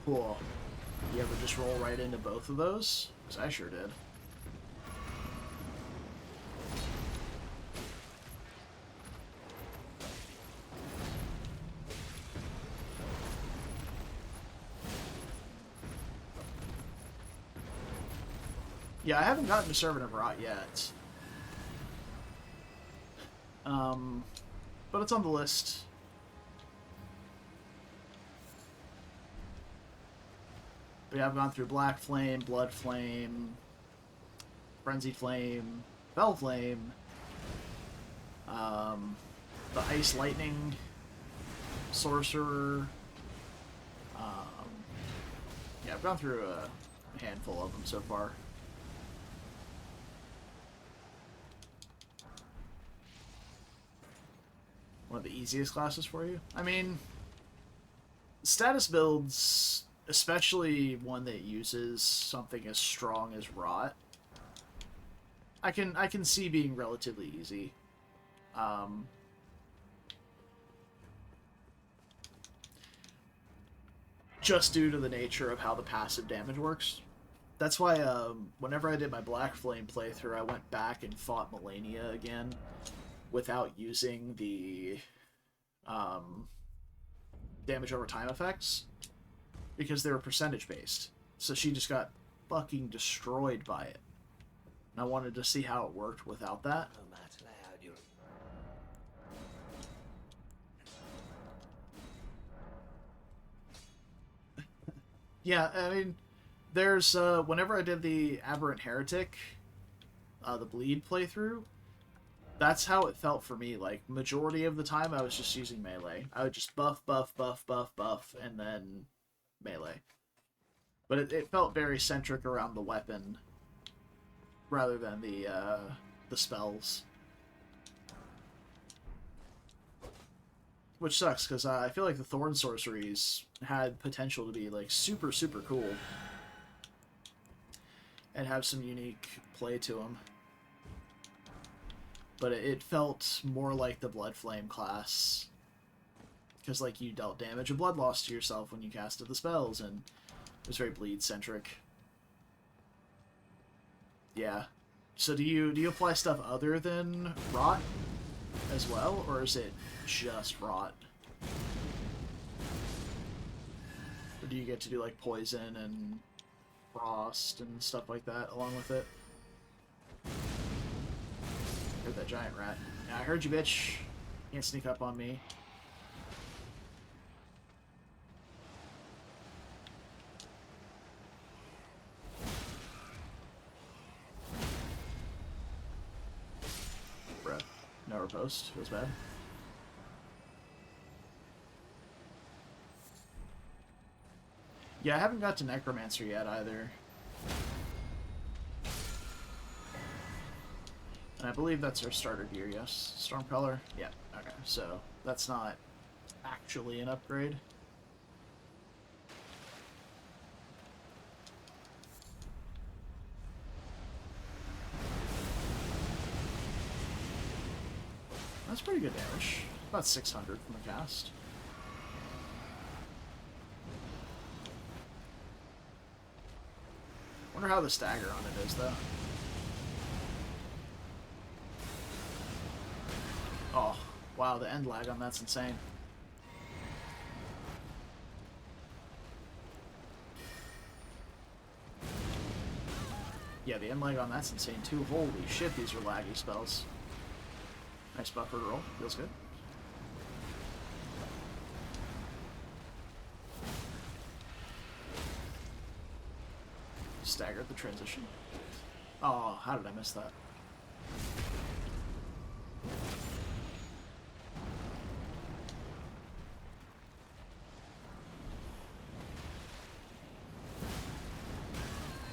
Cool. You ever just roll right into both of those? Because I sure did. Yeah, I haven't gotten to Servant of Rot yet. But it's on the list. But yeah, I've gone through Black Flame, Blood Flame, Frenzy Flame, Fell Flame, the Ice Lightning Sorcerer. Yeah, I've gone through a handful of them so far. One of the easiest classes for you? I mean, status builds, especially one that uses something as strong as Rot, I can see being relatively easy. Just due to the nature of how the passive damage works. That's why whenever I did my Black Flame playthrough, I went back and fought Melania again without using the damage over time effects, because they were percentage based. So she just got fucking destroyed by it. And I wanted to see how it worked without that. Yeah, I mean, there's, whenever I did the Aberrant Heretic, the Bleed playthrough, that's how it felt for me. Like, majority of the time, I was just using melee. I would just buff, buff, buff, buff, buff, and then melee. But it felt very centric around the weapon, rather than the spells. Which sucks, because I feel like the Thorn Sorceries had potential to be, like, super, super cool. And have some unique play to them. But it felt more like the Blood Flame class. Because, like, you dealt damage and blood loss to yourself when you casted the spells, and it was very bleed-centric. Yeah. So do you apply stuff other than Rot as well, or is it just Rot? Or do you get to do, like, Poison and Frost and stuff like that along with it? Heard that giant rat. Yeah, I heard you, bitch. Can't sneak up on me. Bruh. No riposte. Feels bad. Yeah, I haven't got to Necromancer yet either. And I believe that's our starter gear, yes? Stormcaller? Yeah, okay. So, that's not actually an upgrade. That's pretty good damage. About 600 from the cast. Wonder how the stagger on it is, though. Oh, wow, the end lag on that's insane. Yeah, the end lag on that's insane too. Holy shit, these are laggy spells. Nice buffer roll. Feels good. Staggered the transition. Oh, how did I miss that?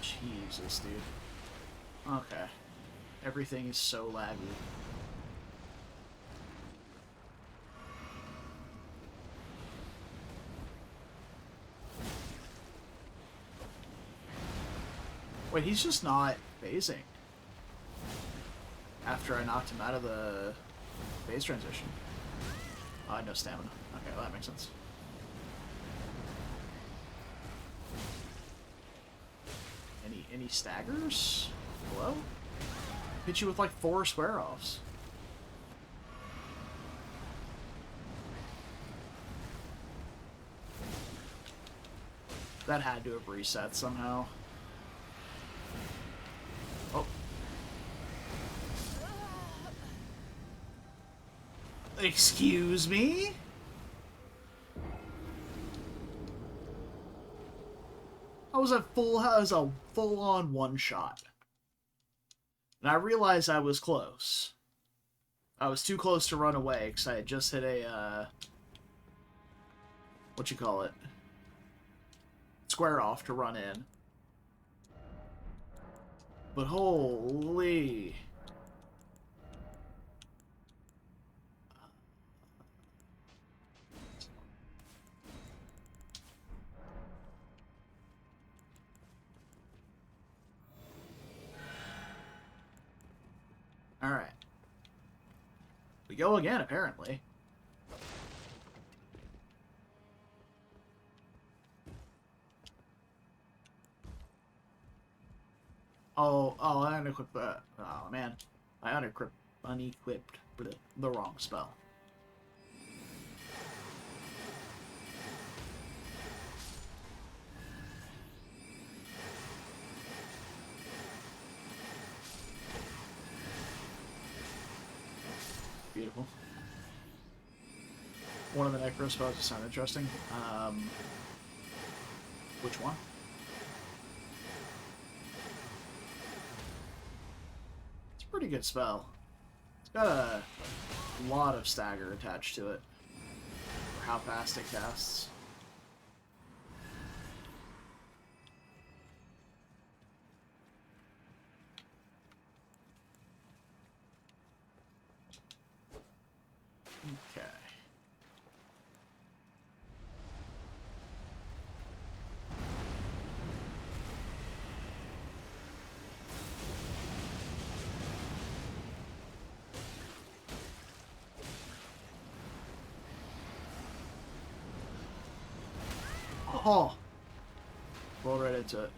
Jesus, dude. Okay. Everything is so laggy. Wait, he's just not phasing. After I knocked him out of the phase transition. Oh, I had no stamina. Okay, well, that makes sense. Any staggers? Hello? Hit you with like 4 square offs. That had to have reset somehow. Oh. Excuse me? That was a full-on one-shot. And I realized I was close. I was too close to run away, because I had just hit a, what you call it? Square off to run in. But holy... Alright. We go again, apparently. Oh, I unequipped that. Oh, man. I unequipped the wrong spell. Beautiful. One of the necro spells just sound interesting. Which one? It's a pretty good spell. It's got a lot of stagger attached to it. For how fast it casts. Okay. Oh! Roll right into it.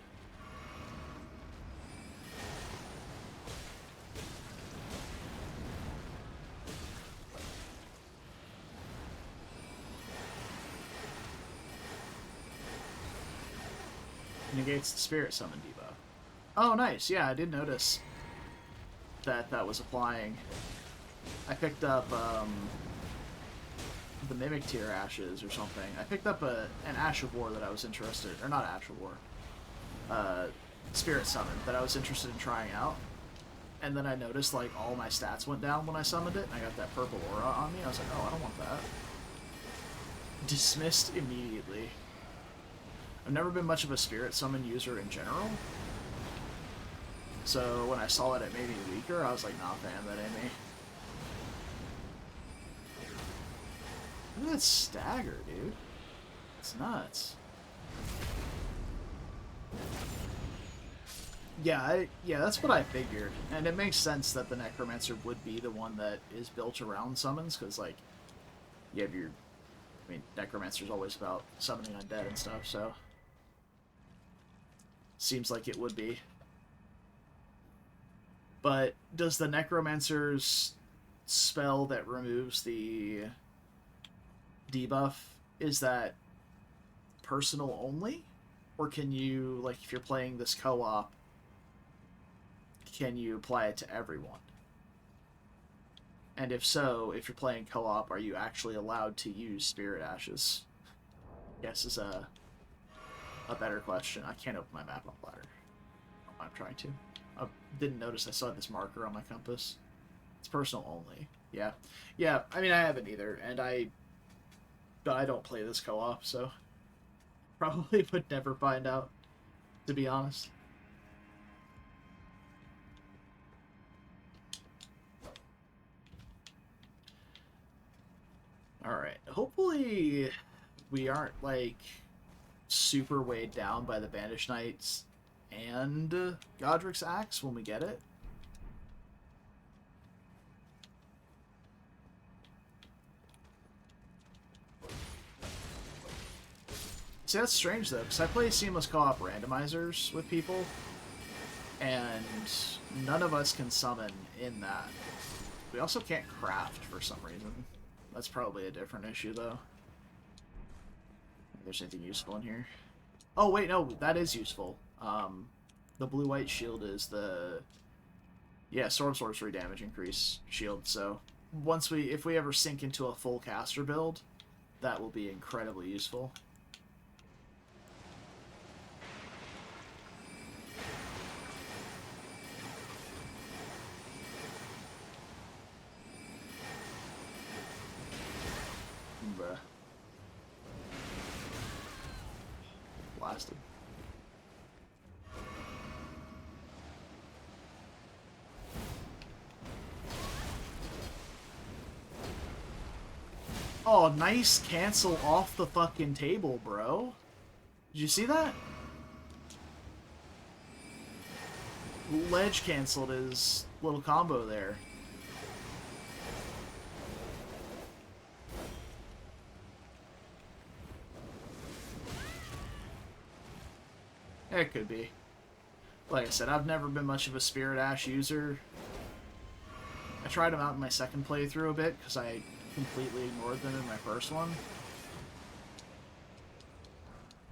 Negates the spirit summon debuff. Oh, nice. Yeah, I did notice that was applying. I picked up the Mimic Tier Ashes or something. I picked up an Ash of War that I was interested, or not Ash of War, Spirit Summon that I was interested in trying out. And then I noticed like all my stats went down when I summoned it, and I got that purple aura on me. I was like, oh, I don't want that. Dismissed immediately. I've never been much of a Spirit Summon user in general. So when I saw that it made me weaker, I was like, nah, fam, that ain't me. Look at that stagger, dude. It's nuts. Yeah, that's what I figured. And it makes sense that the Necromancer would be the one that is built around summons, because, like, you have your... I mean, Necromancer's always about summoning undead and stuff, so... Seems like it would be. But does the Necromancer's spell that removes the debuff, is that personal only? Or can you, like, if you're playing this co-op, can you apply it to everyone? And if so, if you're playing co-op, are you actually allowed to use Spirit Ashes? I guess is a better question. I can't open my map on ladder. I'm trying to. I didn't notice I saw this marker on my compass. It's personal only. Yeah. Yeah, I mean, I haven't either, and I don't play this co-op, so probably would never find out, to be honest. Alright. Hopefully we aren't, like, super weighed down by the Banished Knights and Godric's Axe when we get it. See, that's strange, though, because I play Seamless Co-op randomizers with people, and none of us can summon in that. We also can't craft for some reason. That's probably a different issue, though. If there's anything useful in here. Oh, wait, no, that is useful. The blue-white shield is the... Yeah, Storm Sorcery damage increase shield, so... If we ever sink into a full caster build, that will be incredibly useful. Bruh. Blasted. Oh, nice cancel off the fucking table, bro. Did you see that? Ledge canceled his little combo there. It could be. Like I said, I've never been much of a Spirit Ash user. I tried them out in my second playthrough a bit, because I completely ignored them in my first one.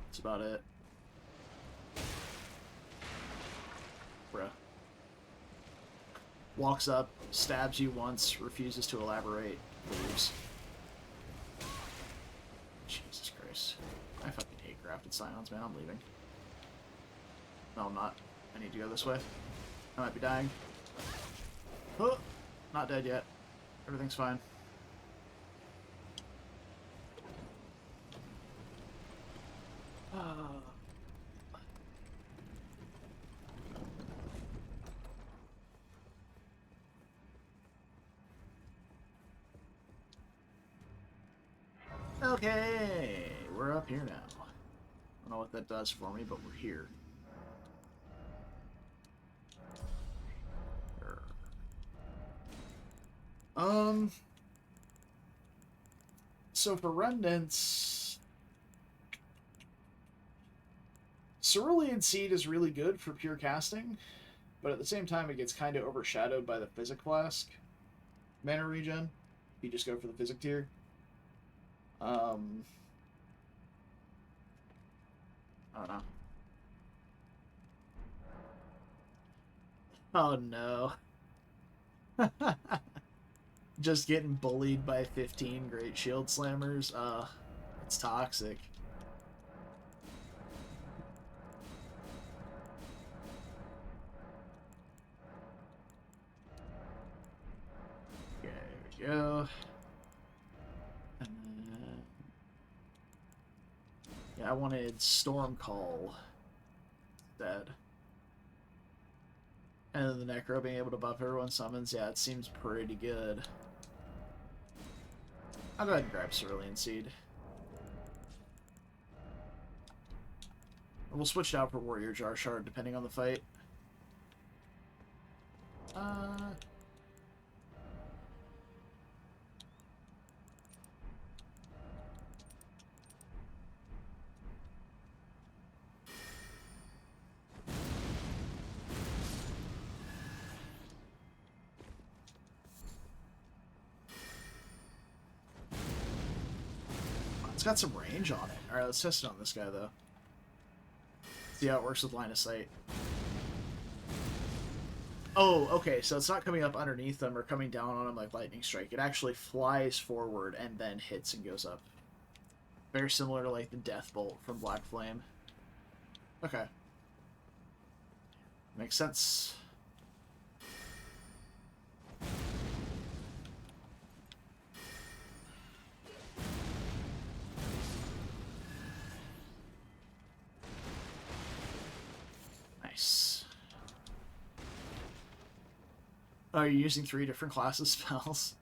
That's about it. Bruh. Walks up, stabs you once, refuses to elaborate, leaves. Jesus Christ. I fucking hate Grafted Scions, man. I'm leaving. No, I'm not. I need to go this way. I might be dying. Oh, not dead yet. Everything's fine. Okay, we're up here now. I don't know what that does for me, but we're here. So for Remnants, Cerulean Seed is really good for pure casting, but at the same time it gets kind of overshadowed by the Physic Flask mana regen, if you just go for the Physic tier. I don't know. Oh no. Just getting bullied by 15 Great Shield Slammers. It's toxic. Okay, there we go. Yeah, I wanted Stormcall instead. And then the Necro being able to buff everyone's summons, yeah, it seems pretty good. I'll go ahead and grab Cerulean Seed. We'll switch it out for Warrior Jar Shard depending on the fight. It's got some range on it. Alright, let's test it on this guy, though. See how it works with line of sight. Oh, okay, so it's not coming up underneath them or coming down on them like Lightning Strike. It actually flies forward and then hits and goes up. Very similar to, like, the Death Bolt from Black Flame. Okay. Makes sense. Nice. Oh, you're using 3 different classes spells?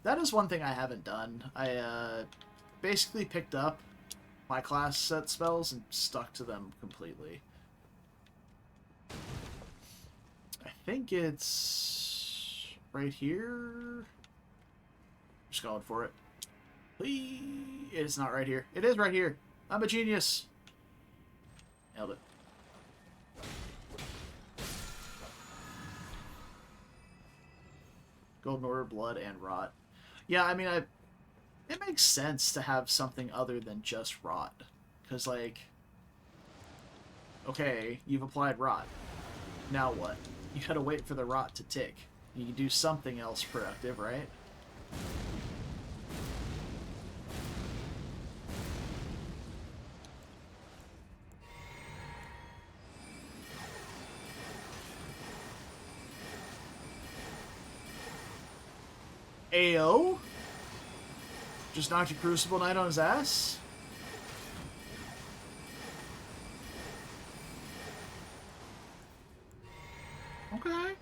That is one thing I haven't done. I basically picked up my class set spells and stuck to them completely. I think it's right here. Just going for it. It's not right here. It is right here. I'm a genius. Nailed it. Golden Order, Blood, and Rot. Yeah, I mean, it makes sense to have something other than just Rot. Because, like, okay, you've applied Rot. Now what? You gotta wait for the Rot to tick. You can do something else productive, right? AO? Just knocked a Crucible Knight on his ass? Okay.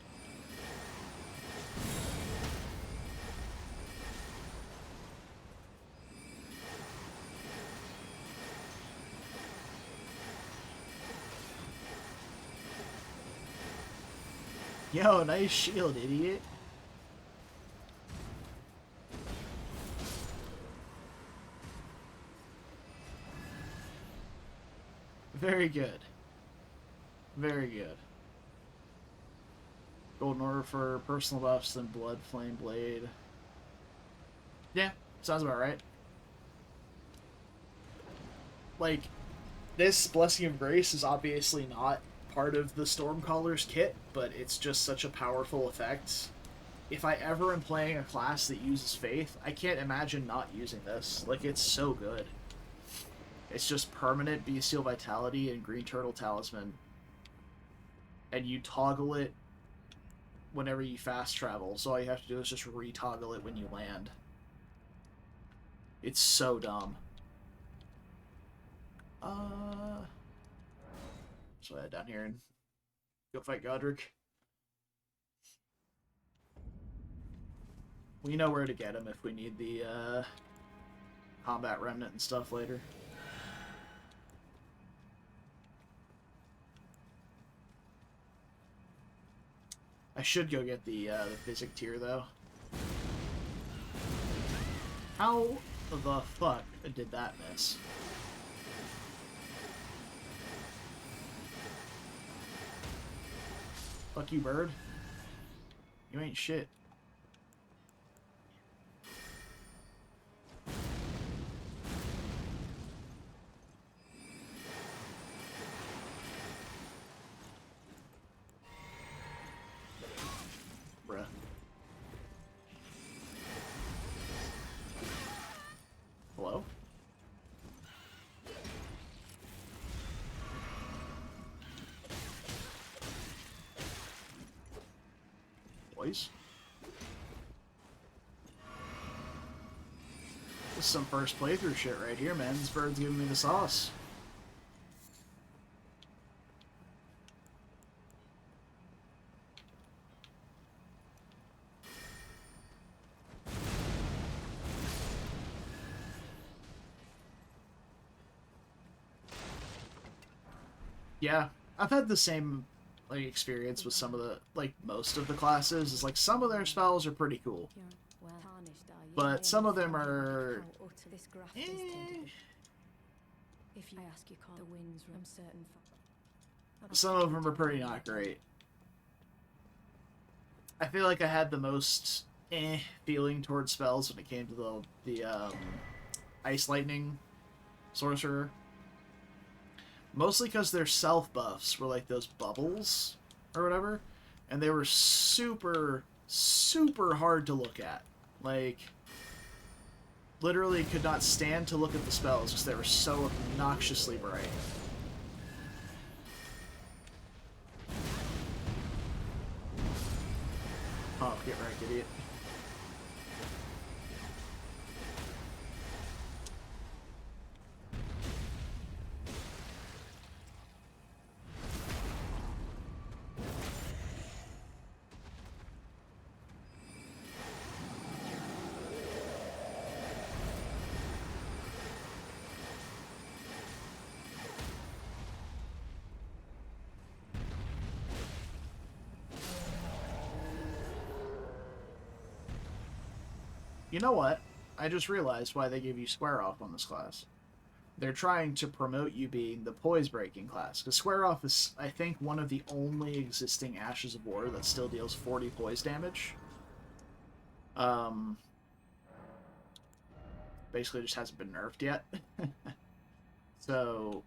Yo, nice shield, idiot. Very good. Very good. Golden Order for personal buffs, then Blood, Flame, Blade. Yeah, sounds about right. Like, this Blessing of Grace is obviously not part of the Stormcaller's kit, but it's just such a powerful effect. If I ever am playing a class that uses Faith, I can't imagine not using this. Like, it's so good. It's just permanent Bestial Vitality and Green Turtle Talisman. And you toggle it whenever you fast travel, so all you have to do is just re-toggle it when you land. It's so dumb. So head down here and go fight Godric. We know where to get him if we need the combat remnant and stuff later. I should go get the Physic tier though. How the fuck did that miss? Fuck you, bird. You ain't shit. Bruh. Hello? Boys? This is some first playthrough shit right here, man. This bird's giving me the sauce. Yeah, I've had the same like experience with some of the most of the classes. Is like some of their spells are pretty cool, but some of them are. Eh. Some of them are pretty not great. I feel like I had the most feeling towards spells when it came to the Ice Lightning Sorcerer. Mostly because their self buffs were like those bubbles or whatever, and they were super, super hard to look at. Like, literally could not stand to look at the spells because they were so obnoxiously bright. Oh, get wrecked, idiot. You know what? I just realized why they gave you square off on this class. They're trying to promote you being the poise breaking class. Because square off is, I think, one of the only existing Ashes of War that still deals 40 poise damage. Basically just hasn't been nerfed yet. So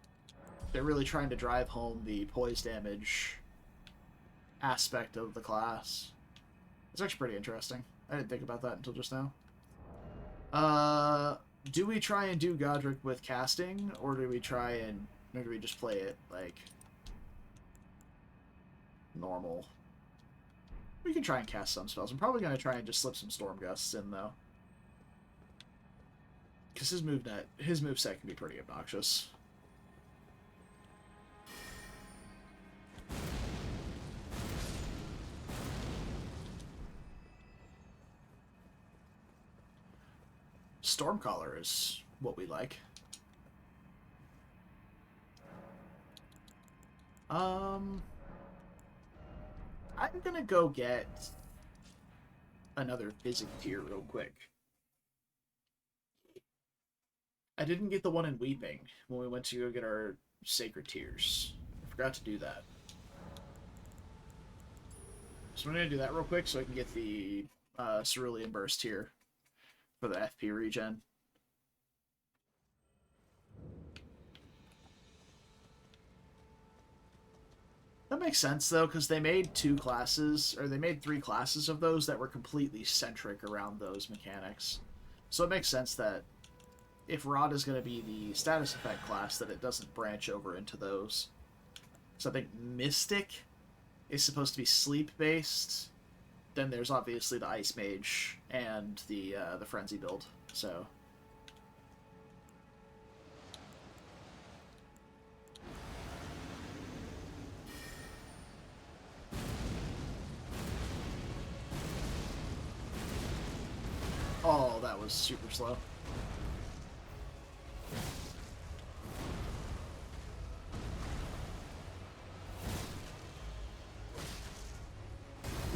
they're really trying to drive home the poise damage aspect of the class. It's actually pretty interesting. I didn't think about that until just now. Do we try and do Godric with casting, or do we just play it like normal? We can try and cast some spells. I'm probably gonna try and just slip some Storm Gusts in though, because his moveset can be pretty obnoxious. Stormcaller is what we like. I'm gonna go get another physic tier real quick. I didn't get the one in Weeping when we went to go get our sacred tears. I forgot to do that. So I'm gonna do that real quick so I can get the Cerulean Burst here for the FP regen. That makes sense though, because they made three classes of those that were completely centric around those mechanics. So it makes sense that if Rod is going to be the status effect class, that it doesn't branch over into those. So I think Mystic is supposed to be sleep based. Then there's obviously the Ice Mage and the Frenzy build. So oh, that was super slow.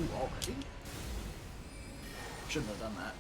Ooh, already? Shouldn't have done that.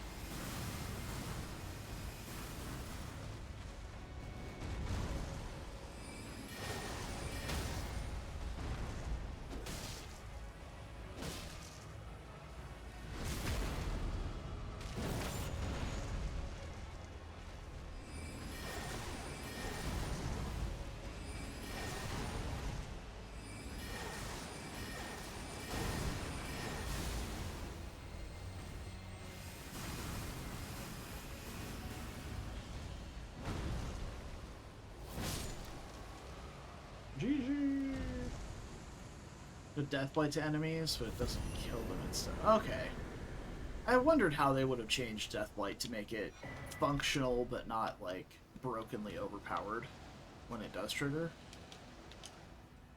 GG! The Deathblight to enemies, but it doesn't kill them and stuff. Okay. I wondered how they would have changed Deathblight to make it functional, but not, like, brokenly overpowered when it does trigger.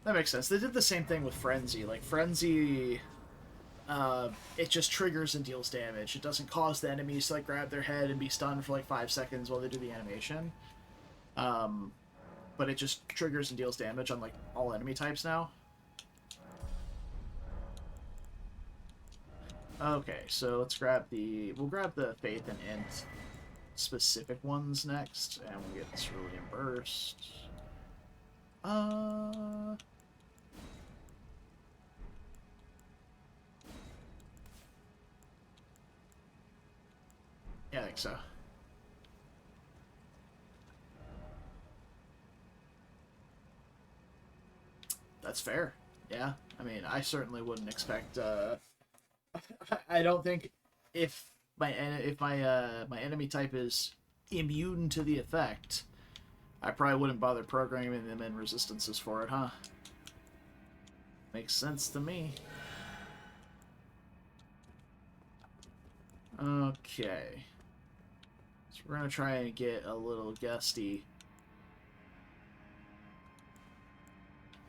That makes sense. They did the same thing with Frenzy. Like, Frenzy, it just triggers and deals damage. It doesn't cause the enemies to, like, grab their head and be stunned for, like, 5 seconds while they do the animation. But it just triggers and deals damage on, like, all enemy types now. Okay, so let's grab we'll grab the Faith and Int specific ones next, and we'll get the Cerulean Burst. Yeah, I think so. That's fair. Yeah, I mean, I certainly wouldn't expect. I don't think if my enemy type is immune to the effect, I probably wouldn't bother programming them in resistances for it, huh? Makes sense to me. Okay. So we're gonna try and get a little gusty.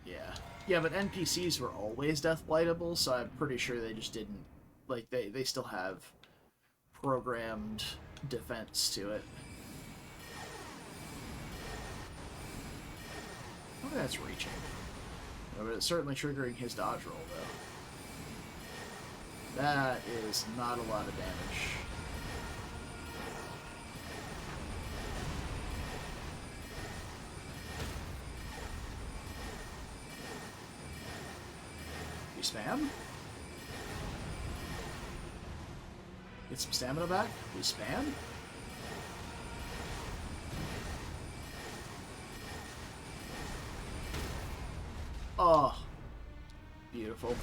Yeah. Yeah, but NPCs were always deathblightable, so I'm pretty sure they just didn't... Like, they still have programmed defense to it. Oh, that's reaching. But it's certainly triggering his dodge roll, though. That is not a lot of damage. spam. Get some stamina back. We spam. Oh, beautiful.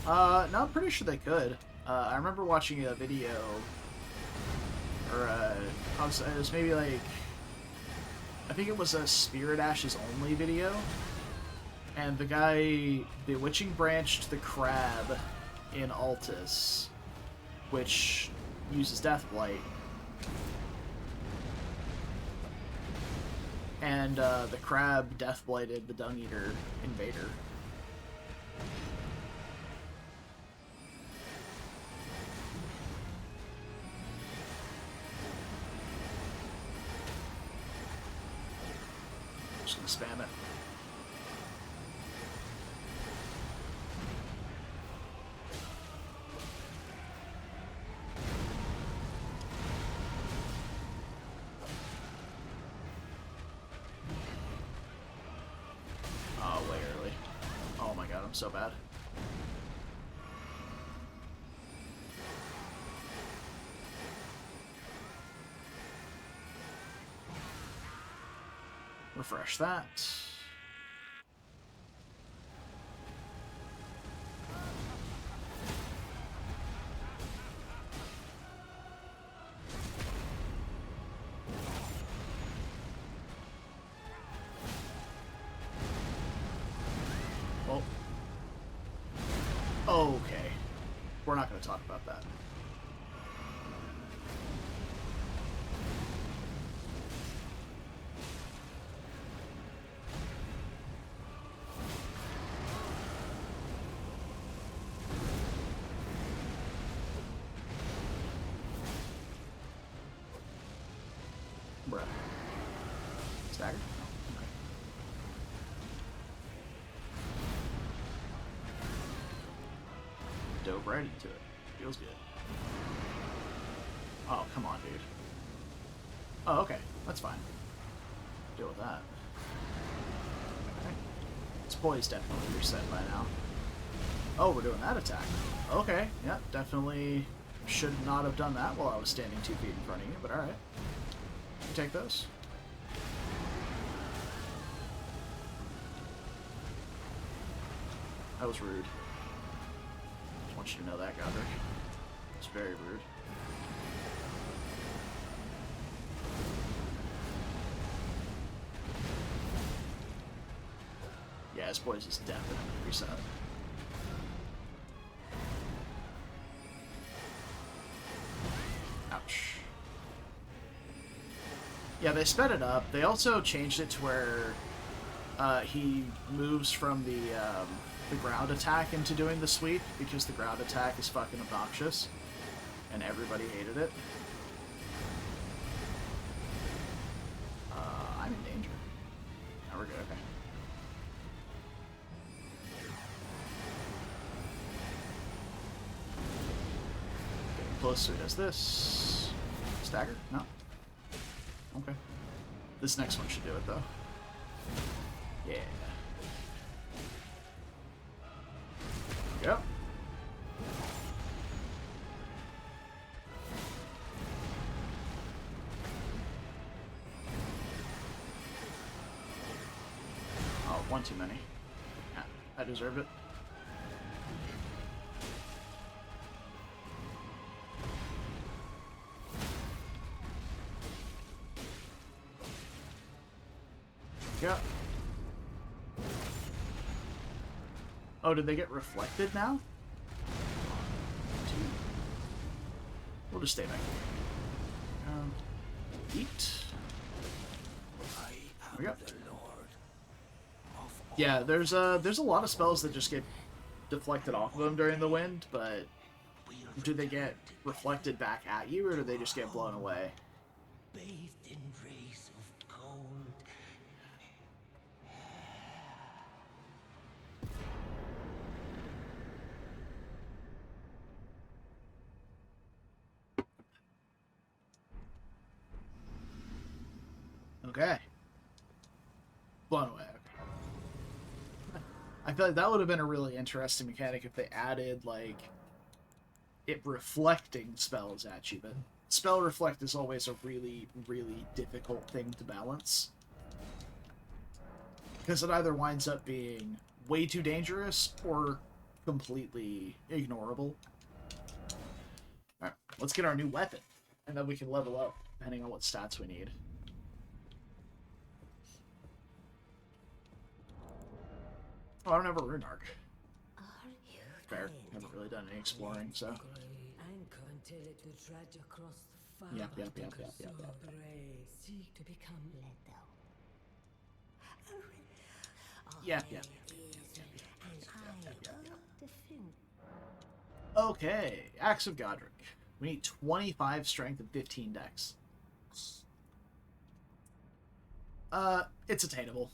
No, I'm pretty sure they could. I remember watching a video, or it was maybe like, I think it was a Spirit Ashes only video, and the guy Bewitching Branched the crab in Altus, which uses Death Blight, and the crab Death Blighted the Dung Eater Invader. Just gonna spam it. Oh, way early. Oh my god, I'm so bad. Refresh that. Well, okay. We're not going to talk about that. Bruh. Stagger? Oh, okay. Dove right into it. Feels good. Oh, come on, dude. Oh, okay. That's fine. Deal with that. Okay. This boy's definitely reset by now. Oh, we're doing that attack. Okay, yeah, definitely should not have done that while I was standing 2 feet in front of you, but alright. You take those. That was rude. Just want you to know that, Godric. It's very rude. Yeah, this boy's is definitely reset. Ouch. Yeah, they sped it up. They also changed it to where he moves from the ground attack into doing the sweep, because the ground attack is fucking obnoxious, and everybody hated it. I'm in danger. Now we're good, okay. Getting closer, does this. Stagger? No. Okay. This next one should do it, though. Yeah. Yep. Oh, one too many. Yeah, I deserve it. Yep. Oh, did they get reflected now? We'll just stay back here. Eat. There we go. Yeah, there's a lot of spells that just get deflected off of them during the wind, but do they get reflected back at you, or do they just get blown away? Bathed in rays of cold. Okay. Blown away. Okay. I feel like that would have been a really interesting mechanic if they added, like, it reflecting spells at you, but spell reflect is always a really, really difficult thing to balance. Because it either winds up being way too dangerous or completely ignorable. Alright, let's get our new weapon, and then we can level up, depending on what stats we need. Oh, I don't have a rune arc. Fair. Haven't really done any exploring, so. Yep. Seek to become Yep. Okay, Axe of Godric. We need 25 strength and 15 dex. It's attainable.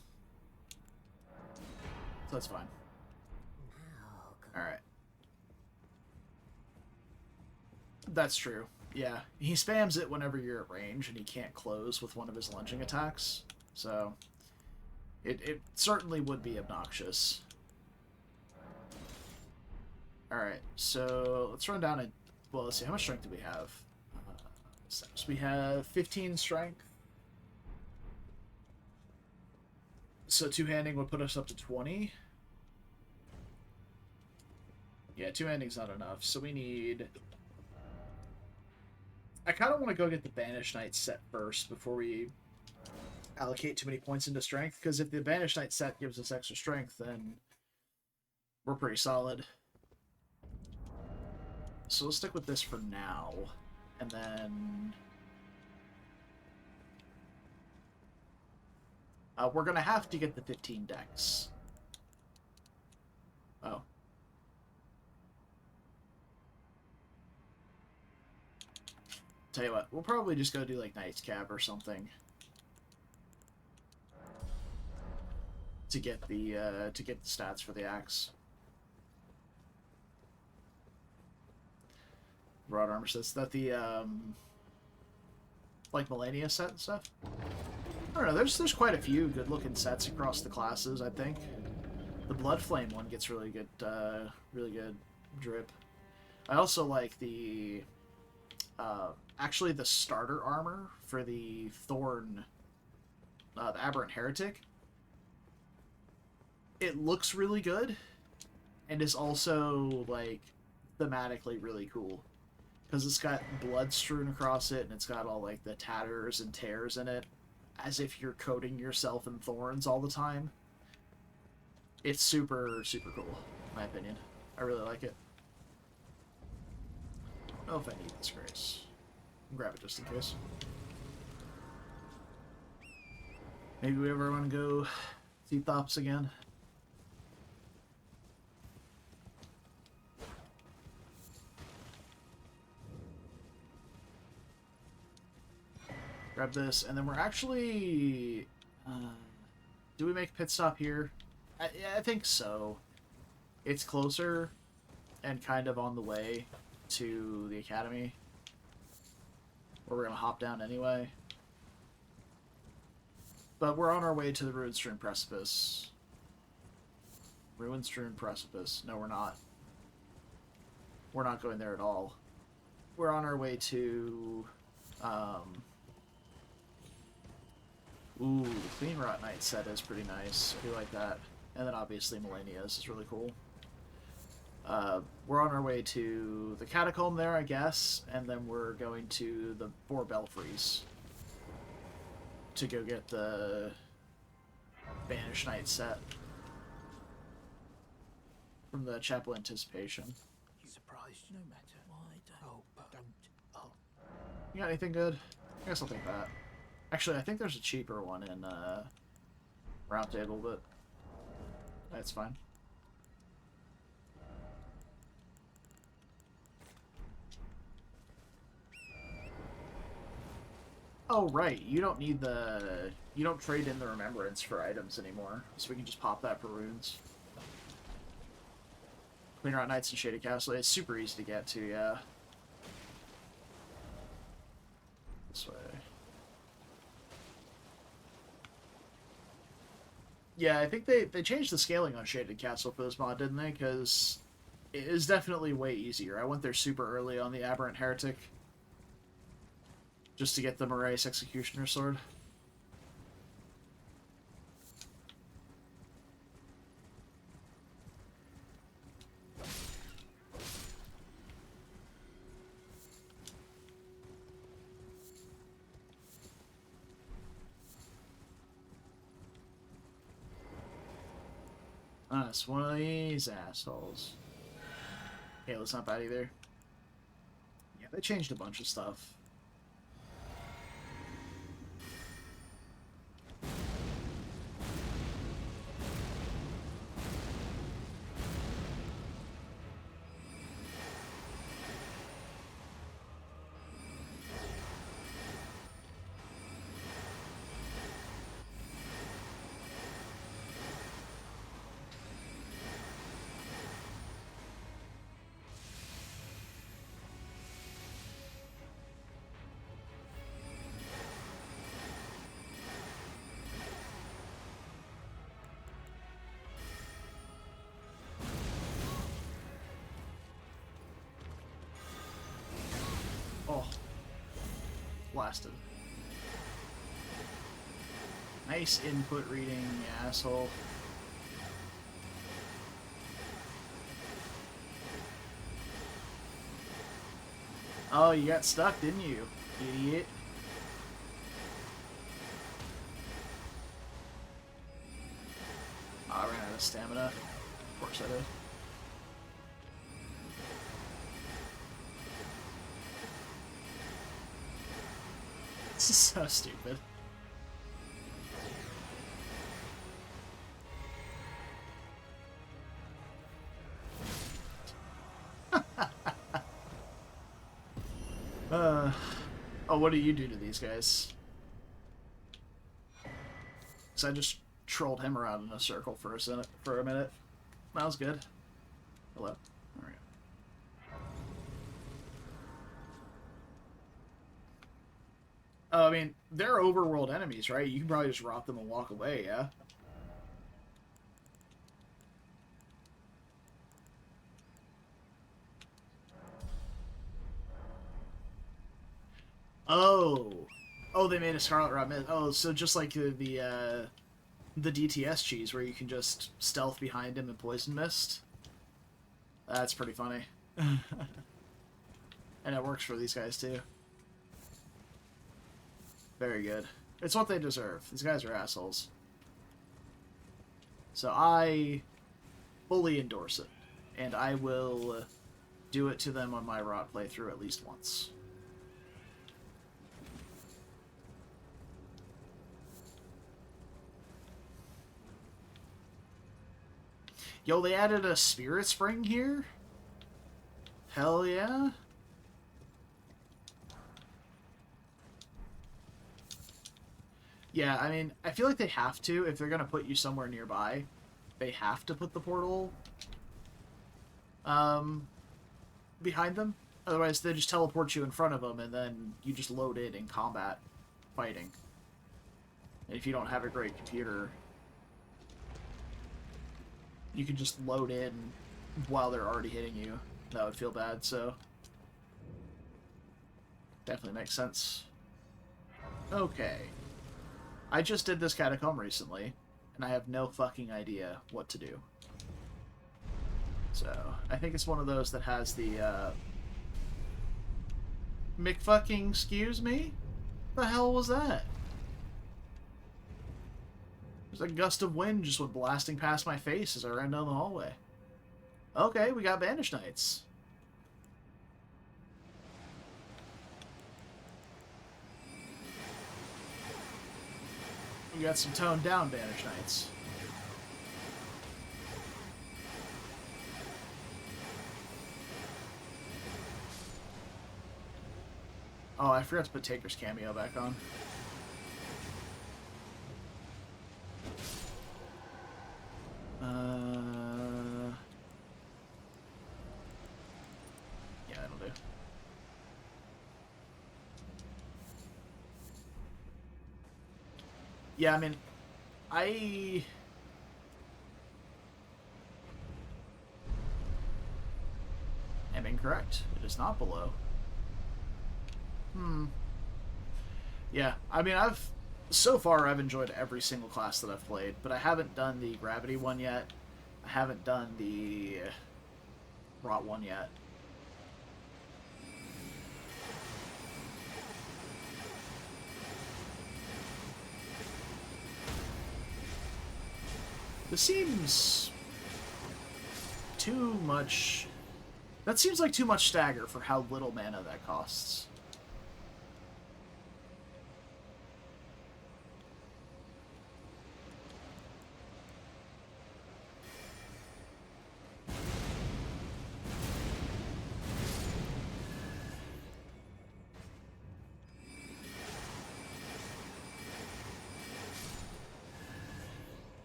So that's fine. Alright. That's true. Yeah. He spams it whenever you're at range, and he can't close with one of his lunging attacks. So, it certainly would be obnoxious. Alright, so let's run down and... Well, let's see. How much strength do we have? So we have 15 strength. So two-handing would put us up to 20. Yeah, two-handing's not enough. So we need... I kind of want to go get the Banished Knight set first before we allocate too many points into strength, because if the Banished Knight set gives us extra strength, then we're pretty solid. So we'll stick with this for now, and then... we're going to have to get the 15 dex. Oh. Tell you what, we'll probably just go do, like, Knight's Cab or something. To get the stats for the axe. Broad armor sets. Is that the, like, Millennia set and stuff? I don't know, there's quite a few good-looking sets across the classes, I think. The Bloodflame one gets really good drip. I also like the, actually the starter armor for the Thorn, the Aberrant Heretic. It looks really good, and is also, like, thematically really cool. Because it's got blood strewn across it, and it's got all, like, the tatters and tears in it, as if you're coating yourself in thorns all the time. It's super, super cool, in my opinion. I really like it. I don't know if I need this grace. I'll grab it just in case. Maybe we ever want to go see Thops again. Grab this, and then we're actually... do we make a pit stop here? I think so. It's closer and kind of on the way to the academy, where we're going to hop down anyway. But we're on our way to the Ruin-strewn Precipice. Ruin-strewn Precipice. No, we're not. We're not going there at all. We're on our way to... Ooh, the Clean Rot Knight set is pretty nice. I do like that. And then obviously Millennia's is really cool. We're on our way to the Catacomb there, I guess, and then we're going to the 4 Belfries to go get the Banished Knight set from the Chapel Anticipation. Surprised no matter. Why don't? You got anything good? I guess I'll take that. Actually, I think there's a cheaper one in Round Table, but that's fine. Oh, right. You don't need the... You don't trade in the Remembrance for items anymore, so we can just pop that for runes. Clean Rot Knights and Shaded Castle. It's super easy to get to, yeah. This way. Yeah, I think they changed the scaling on Shaded Castle for this mod, didn't they? Because it is definitely way easier. I went there super early on the Aberrant Heretic just to get the Moraes Executioner Sword. Ah, it's one of these assholes. Okay, that's not bad either. Yeah, they changed a bunch of stuff. Oh. Blasted. Nice input reading, you asshole. Oh, you got stuck, didn't you, idiot? Oh, I ran out of stamina. Of course I did. This is so stupid. Oh, what do you do to these guys? So I just trolled him around in a circle for a minute. That was good. Hello. Alright. Oh, I mean, they're overworld enemies, right? You can probably just rot them and walk away, yeah? Oh. Oh, they made a Scarlet Rot Mist. Oh, so just like the DTS cheese where you can just stealth behind him and poison mist. That's pretty funny. And it works for these guys too. Very good. It's what they deserve. These guys are assholes. So I fully endorse it. And I will do it to them on my Rot playthrough at least once. Yo, they added a Spirit Spring here? Hell yeah. Yeah, I mean, I feel like they have to. If they're going to put you somewhere nearby, they have to put the portal behind them. Otherwise, they just teleport you in front of them, and then you just load in combat fighting. And if you don't have a great computer, you can just load in while they're already hitting you. That would feel bad, so definitely makes sense. Okay. I just did this catacomb recently, and I have no fucking idea what to do. So, I think it's one of those that has the, McFucking excuse me? The hell was that? There's a gust of wind just went blasting past my face as I ran down the hallway. Okay, we got Banished Knights. We got some toned down Banished Knights. Oh, I forgot to put Taker's cameo back on. Yeah, that'll do. Yeah, I mean, I incorrect. It is not below. Yeah, I mean, so far I've enjoyed every single class that I've played, but I haven't done the gravity one yet. I haven't done the rot one yet. This seems too much. That seems like too much stagger for how little mana that costs.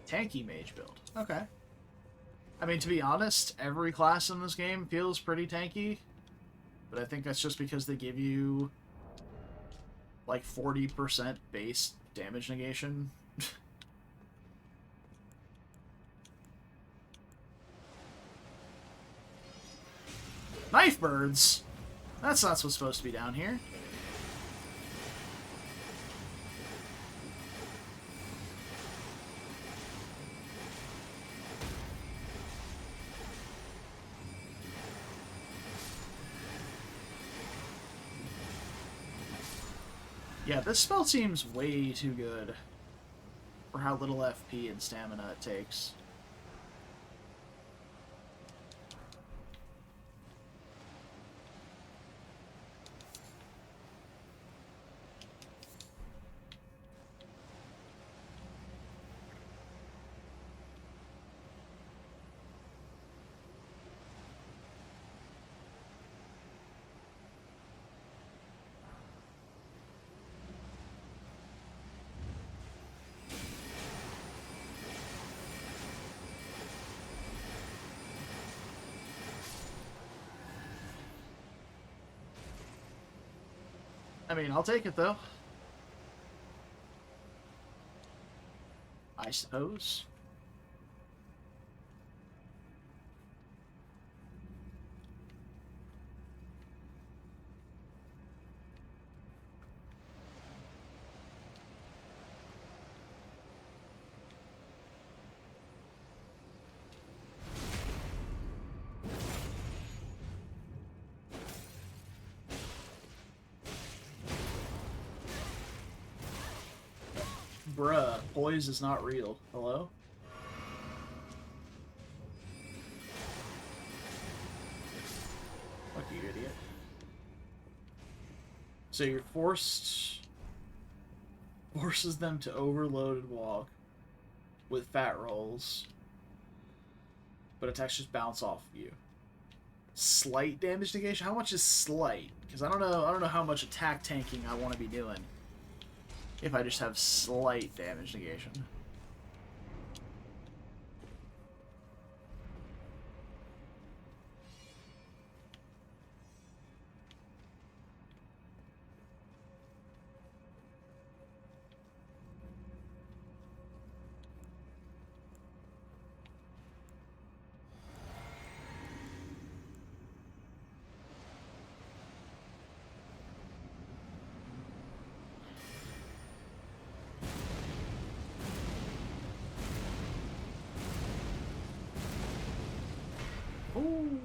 Tanky mage build. Okay. I mean, to be honest, every class in this game feels pretty tanky. But I think that's just because they give you like 40% base damage negation. Knife birds? That's not what's supposed to be down here. Yeah, this spell seems way too good for how little FP and stamina it takes. I mean, I'll take it, though. I suppose. Bruh, poise is not real. Hello? Fuck you, idiot. So you're forces them to overloaded walk with fat rolls, but attacks just bounce off of you. Slight damage negation? How much is slight? Because I don't know how much attack tanking I want to be doing if I just have slight damage negation. Ooh.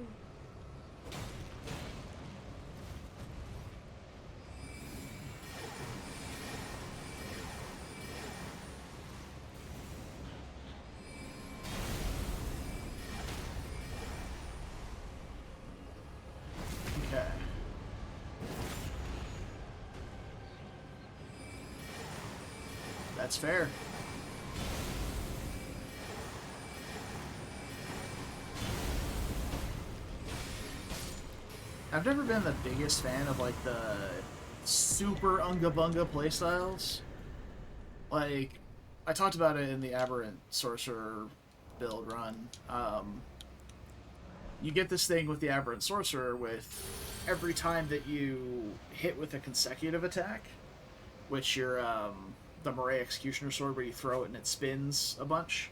Okay. That's fair. I've never been the biggest fan of, like, the super unga-bunga playstyles. Like, I talked about it in the Aberrant Sorcerer build run. You get this thing with the Aberrant Sorcerer with every time that you hit with a consecutive attack, which you're, the Moray Executioner Sword where you throw it and it spins a bunch.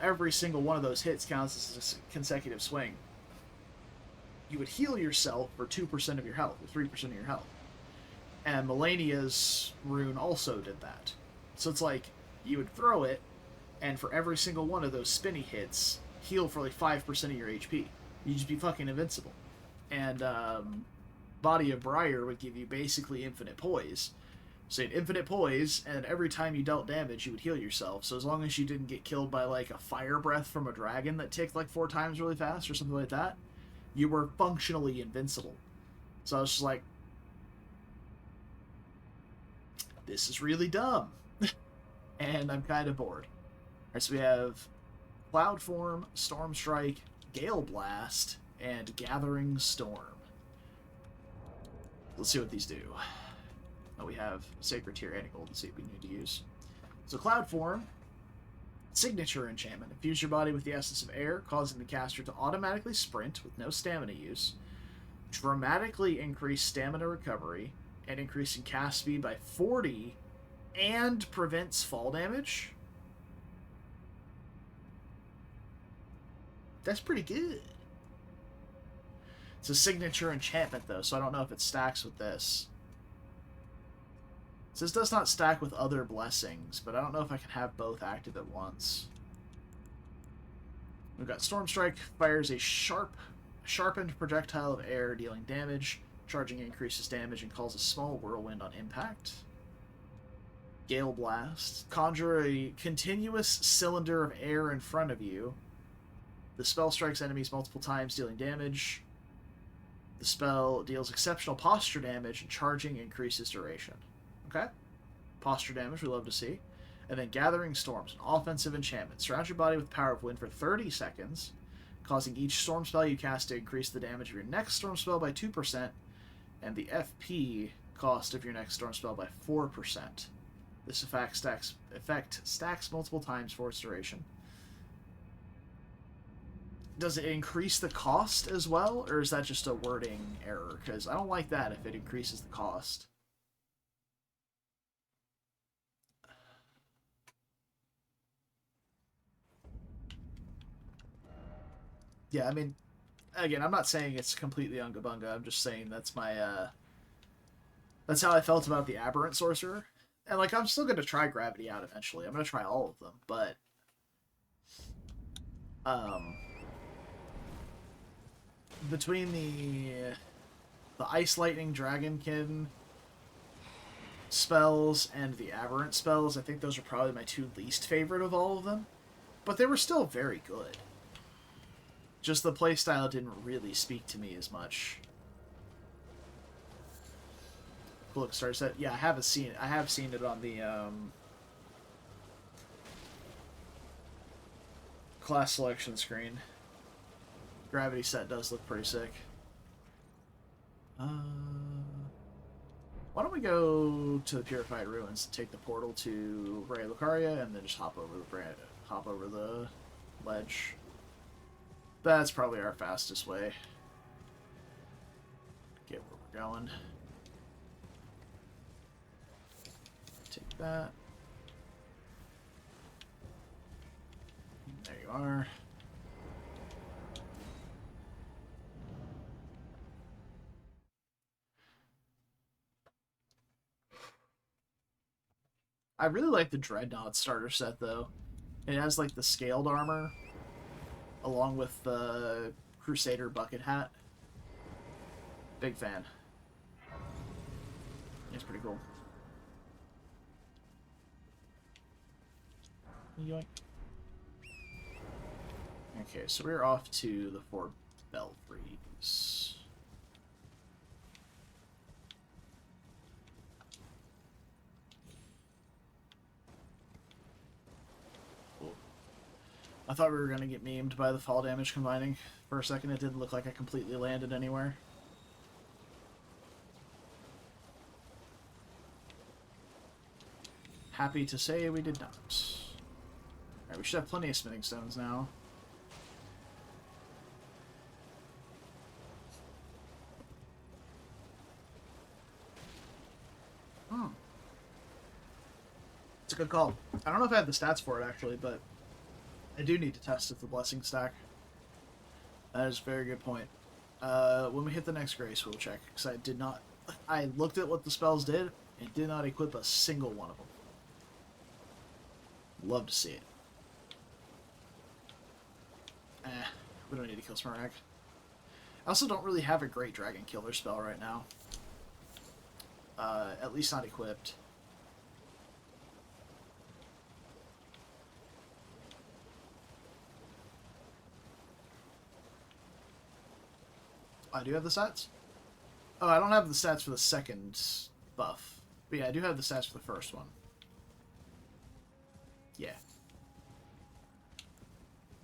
Every single one of those hits counts as a consecutive swing. you would heal yourself for 2% of your health, or 3% of your health. And Melania's rune also did that. So it's like, you would throw it, and for every single one of those spinny hits, heal for like 5% of your HP. You'd just be fucking invincible. And Body of Briar would give you basically infinite poise. So you had infinite poise, and every time you dealt damage, you would heal yourself. So as long as you didn't get killed by like a fire breath from a dragon that ticked like 4 times really fast or something like that, you were functionally invincible. So I was just like, this is really dumb. And I'm kind of bored. Alright, so we have Cloud Form, Storm Strike, Gale Blast, and Gathering Storm. Let's see what these do. Oh, we have Sacred Tear and a Golden Seed we need to use. So Cloud Form, signature enchantment. Infuse your body with the essence of air, causing the caster to automatically sprint with no stamina use. Dramatically increase stamina recovery, and increasing cast speed by 40, and prevents fall damage. That's pretty good. It's a signature enchantment, though, so I don't know if it stacks with this. It says does not stack with other blessings, but I don't know if I can have both active at once. We've got Storm Strike, fires a sharpened projectile of air, dealing damage. Charging increases damage and calls a small whirlwind on impact. Gale Blast. Conjure a continuous cylinder of air in front of you. The spell strikes enemies multiple times, dealing damage. The spell deals exceptional posture damage, and charging increases duration. Okay? Posture damage, we love to see. And then Gathering Storms, an offensive enchantment. Surround your body with Power of Wind for 30 seconds, causing each storm spell you cast to increase the damage of your next storm spell by 2%, and the FP cost of your next storm spell by 4%. This effect stacks multiple times for its duration. Does it increase the cost as well, or is that just a wording error? Because I don't like that if it increases the cost. Yeah, I mean, again, I'm not saying it's completely unga bunga. I'm just saying that's my that's how I felt about the Aberrant Sorcerer. And like, I'm still gonna try Gravity out eventually. I'm gonna try all of them, but between the Ice Lightning Dragonkin spells and the Aberrant spells, I think those are probably my 2 least favorite of all of them. But they were still very good. Just the playstyle didn't really speak to me as much. Look, star set. Yeah, I have seen it on the class selection screen. Gravity set does look pretty sick. Why don't we go to the Purified Ruins and take the portal to Ray Lucaria and then just hop over the ledge. That's probably our fastest way. Get where we're going. Take that. There you are. I really like the Dreadnought starter set, though. It has, like, the scaled armor, along with the Crusader bucket hat. Big fan. It's pretty cool. Yoink. Okay, so we're off to the 4 Belfries. Cool. I thought we were going to get memed by the fall damage combining. For a second, it didn't look like I completely landed anywhere. Happy to say we did not. Alright, we should have plenty of smithing stones now. It's a good call. I don't know if I have the stats for it, actually, but I do need to test if the blessing stack. That is a very good point. When we hit the next grace, we'll check, because I did not... I looked at what the spells did, and did not equip a single one of them. Love to see it. We don't need to kill Smaragd. I also don't really have a great Dragon Killer spell right now. At least not equipped. I do have the stats? Oh, I don't have the stats for the second buff. But yeah, I do have the stats for the first one. Yeah.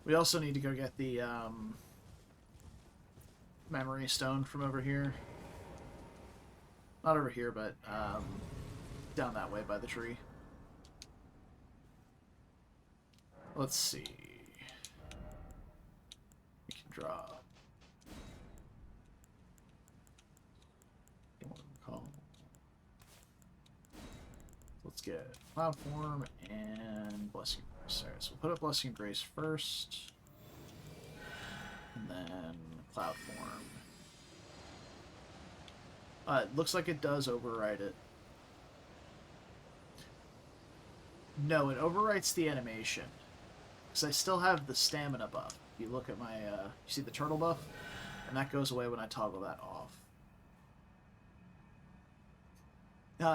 We also need to go get the memory stone from over here. Not over here, but down that way by the tree. Let's see. We can draw. Let's get Cloud Form and Blessing Grace. Alright, so we'll put up Blessing Grace first. And then Cloud Form. It looks like it does override it. No, it overwrites the animation. Because I still have the stamina buff. If you look at my, you see the turtle buff? And that goes away when I toggle that off.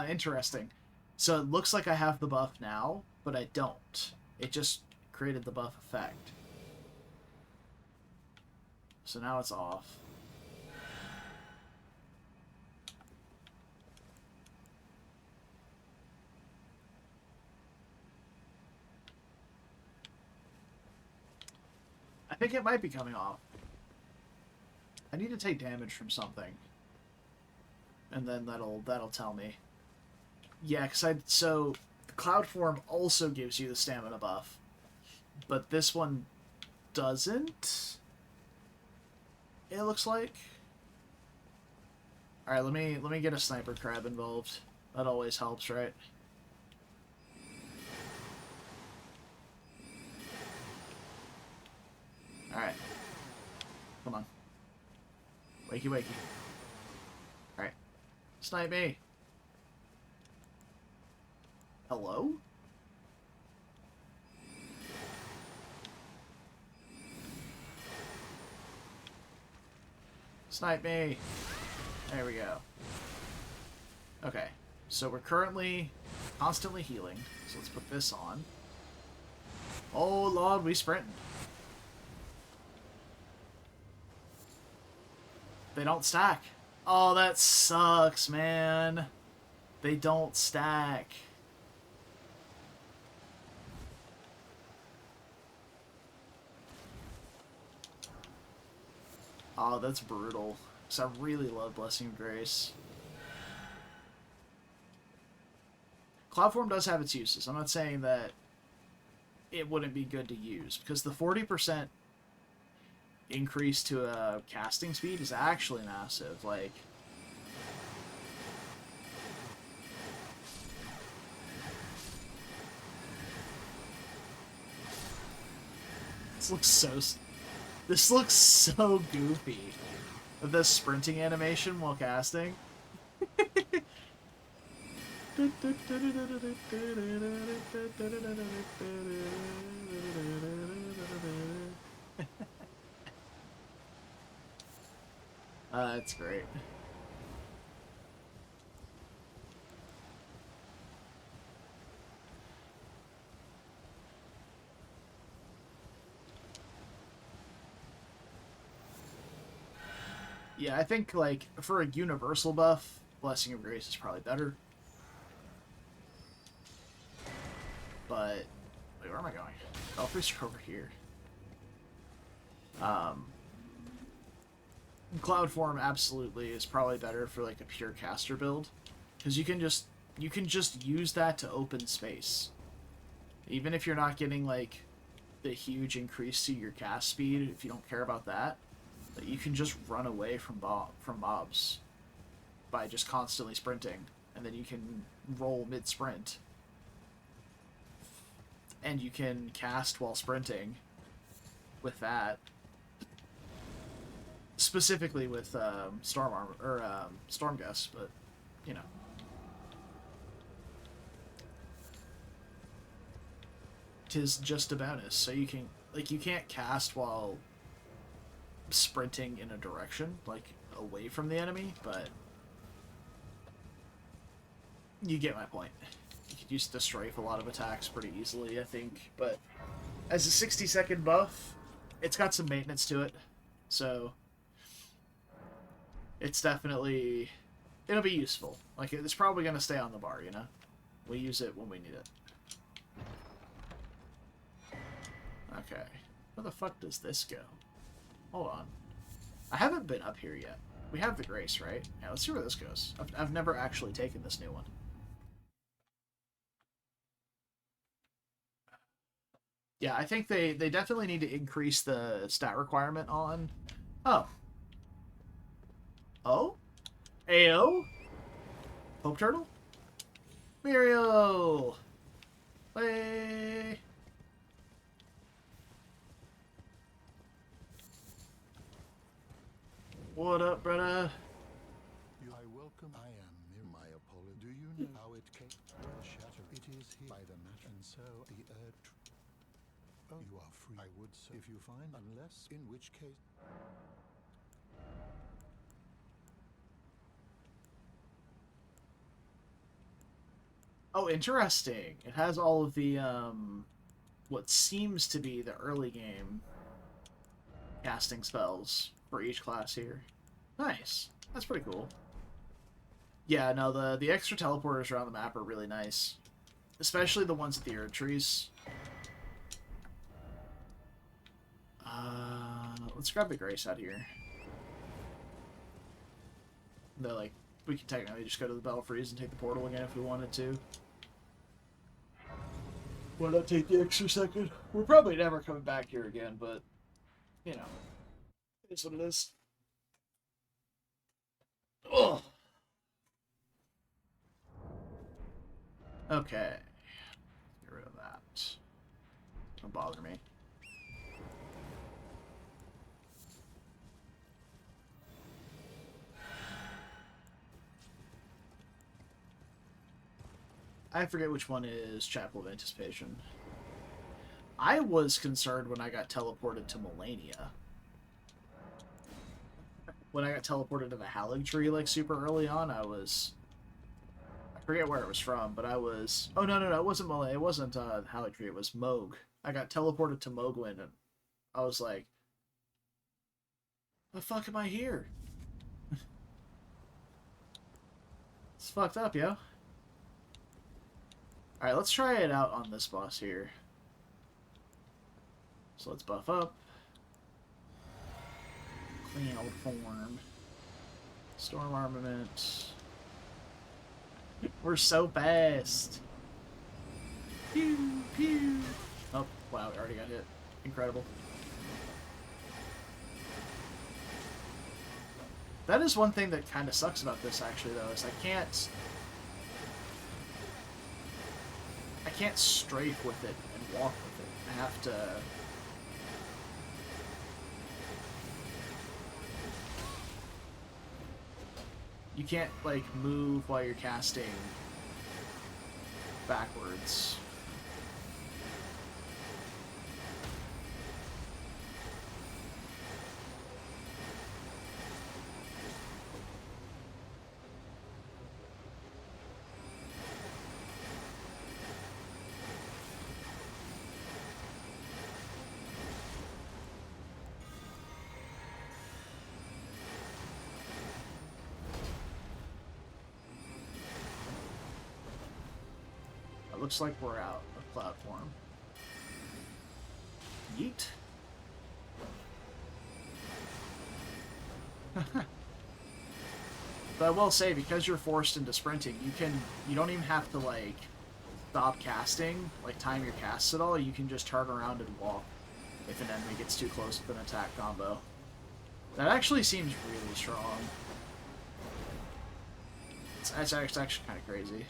Interesting. So it looks like I have the buff now, but I don't. It just created the buff effect. So now it's off. I think it might be coming off. I need to take damage from something. And then that'll tell me. Yeah, so the Cloud Form also gives you the stamina buff, but this one doesn't. It looks like. All right, let me get a sniper crab involved. That always helps, right? All right, come on, wakey wakey. All right, snipe me. Hello? Snipe me! There we go. Okay, so we're currently constantly healing, so let's put this on. Oh lord, we sprinting. They don't stack. Oh, that sucks, man. They don't stack. Oh, that's brutal. Because I really love Blessing of Grace. Cloud Form does have its uses. I'm not saying that it wouldn't be good to use. Because the 40% increase to a casting speed is actually massive. Like... This looks so goofy. The sprinting animation while casting. That's great. Yeah, I think, like, for a universal buff, Blessing of Grace is probably better. But, wait, where am I going? Belfries are over here. Cloud Form absolutely is probably better for, like, a pure caster build. Because you can just use that to open space. Even if you're not getting, like, the huge increase to your cast speed, if you don't care about that. That you can just run away from mobs by just constantly sprinting, and then you can roll mid-sprint, and you can cast while sprinting with that. specifically with storm armor or storm gusts, but you know. Tis just a bonus, so you can you can't cast while sprinting in a direction, like away from the enemy, but you get my point. You could use the strafe a lot of attacks pretty easily, I think, but as a 60-second buff, it's got some maintenance to it, so it's definitely, it'll be useful. Like, it's probably going to stay on the bar, you know? We use it when we need it. Okay. Where the fuck does this go? Hold on. I haven't been up here yet. We have the Grace, right? Yeah, let's see where this goes. I've never actually taken this new one. Yeah, I think they definitely need to increase the stat requirement on... Oh. Oh? Ayo? Hope Turtle? Muriel! Hey! What up, brother? I welcome. I am near my Apollo. Do you know how it came? The shatter. It is here by the match, and so the earth. Oh, you are free. I would say if you find, unless in which case. Oh, interesting. It has all of the what seems to be the early game casting spells for each class here. Nice. That's pretty cool. Yeah, no, the extra teleporters around the map are really nice. Especially the ones at the Erd trees. Let's grab the Grace out here. They're like, we can technically just go to the Battle Freeze and take the portal again if we wanted to. Why not take the extra second? We're probably never coming back here again, but, you know, it is what it is. Ugh. Okay. Get rid of that. Don't bother me. I forget which one is Chapel of Anticipation. I was concerned when I got teleported to Melania. When I got teleported to the Halig Tree, like, super early on, I forget where it was from, but I was... Oh, no, it wasn't Melania. It wasn't Halig Tree. It was Moog. I got teleported to Mogwin, and I was like, the fuck am I here? It's fucked up, yo. Alright, let's try it out on this boss here. So let's buff up. Cloud form. Storm armament. We're so fast. Pew, pew. Oh, wow, we already got hit. Incredible. That is one thing that kind of sucks about this, actually, though, is I can't strafe with it and walk with it. I have to... You can't, like, move while you're casting backwards. Looks like we're out of cloud form. Yeet. But I will say, because you're forced into sprinting, you don't even have to, like, stop casting, like time your casts at all. You can just turn around and walk if an enemy gets too close with an attack combo. That actually seems really strong. It's actually kind of crazy.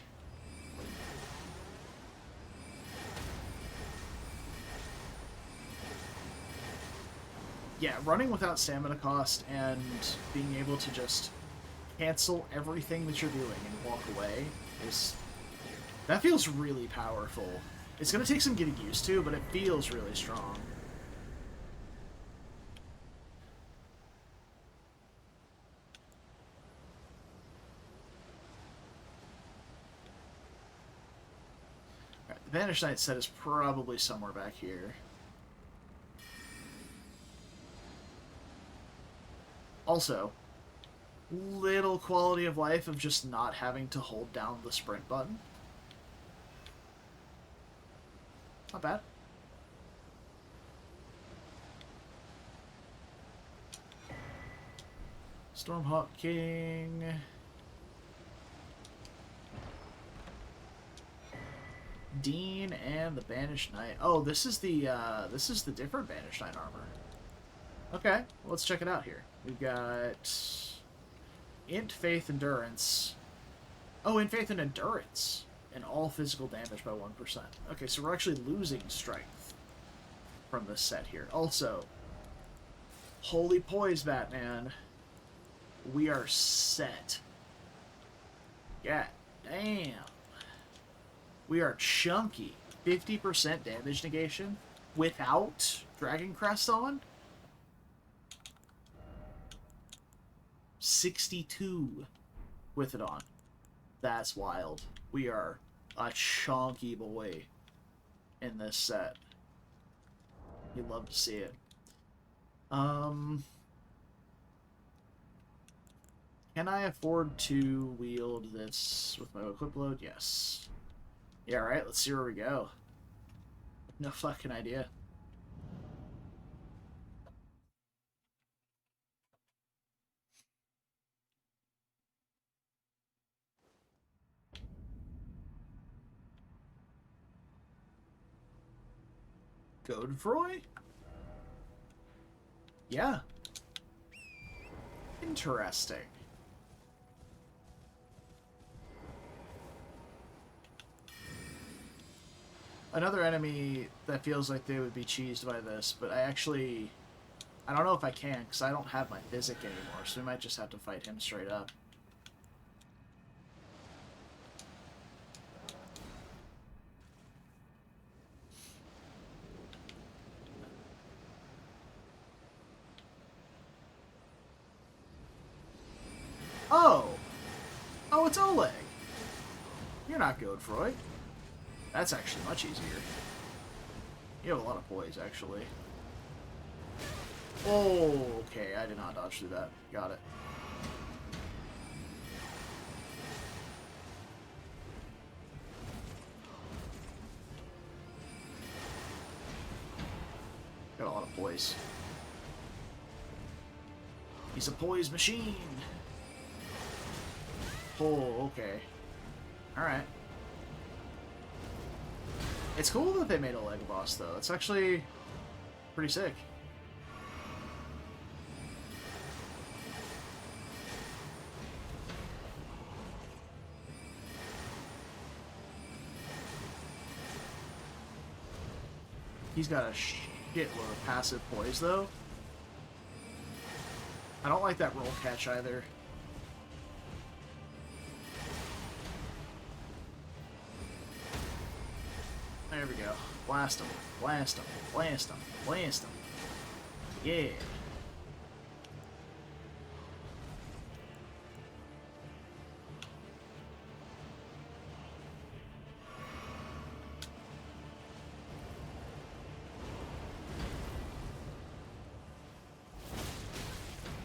yeah, running without stamina cost and being able to just cancel everything that you're doing and walk away is... that feels really powerful. It's going to take some getting used to, but it feels really strong. Alright, the Banished Knight set is probably somewhere back here. Also, little quality of life of just not having to hold down the sprint button. Not bad. Stormhawk King. Dean and the Banished Knight. Oh, this is the different Banished Knight armor. Okay, well, let's check it out here. We've got Int, Faith, Endurance. Oh, Int, Faith, and Endurance. And all physical damage by 1%. Okay, so we're actually losing strength from this set here. Also, holy poise, Batman. We are set. God damn. We are chunky. 50% damage negation without Dragon Crest on. 62 with it on. That's wild. We are a chunky boy in this set. You'd love to see it. Can I afford to wield this with my equip load? Yes. Yeah, right, let's see where we go. No fucking idea. Godefroy? Yeah. Interesting. Another enemy that feels like they would be cheesed by this, but I don't know if I can, because I don't have my Physic anymore, so we might just have to fight him straight up. Oh! Oh, it's Oleg! You're not Godefroy. That's actually much easier. You have a lot of poise, actually. Oh, okay, I did not dodge through that. Got it. Got a lot of poise. He's a poise machine! Oh, okay. Alright. It's cool that they made a leg boss, though. It's actually pretty sick. He's got a shitload of passive poise, though. I don't like that roll catch, either. There we go. Blast him. Blast him. Blast him. Blast him. Yeah.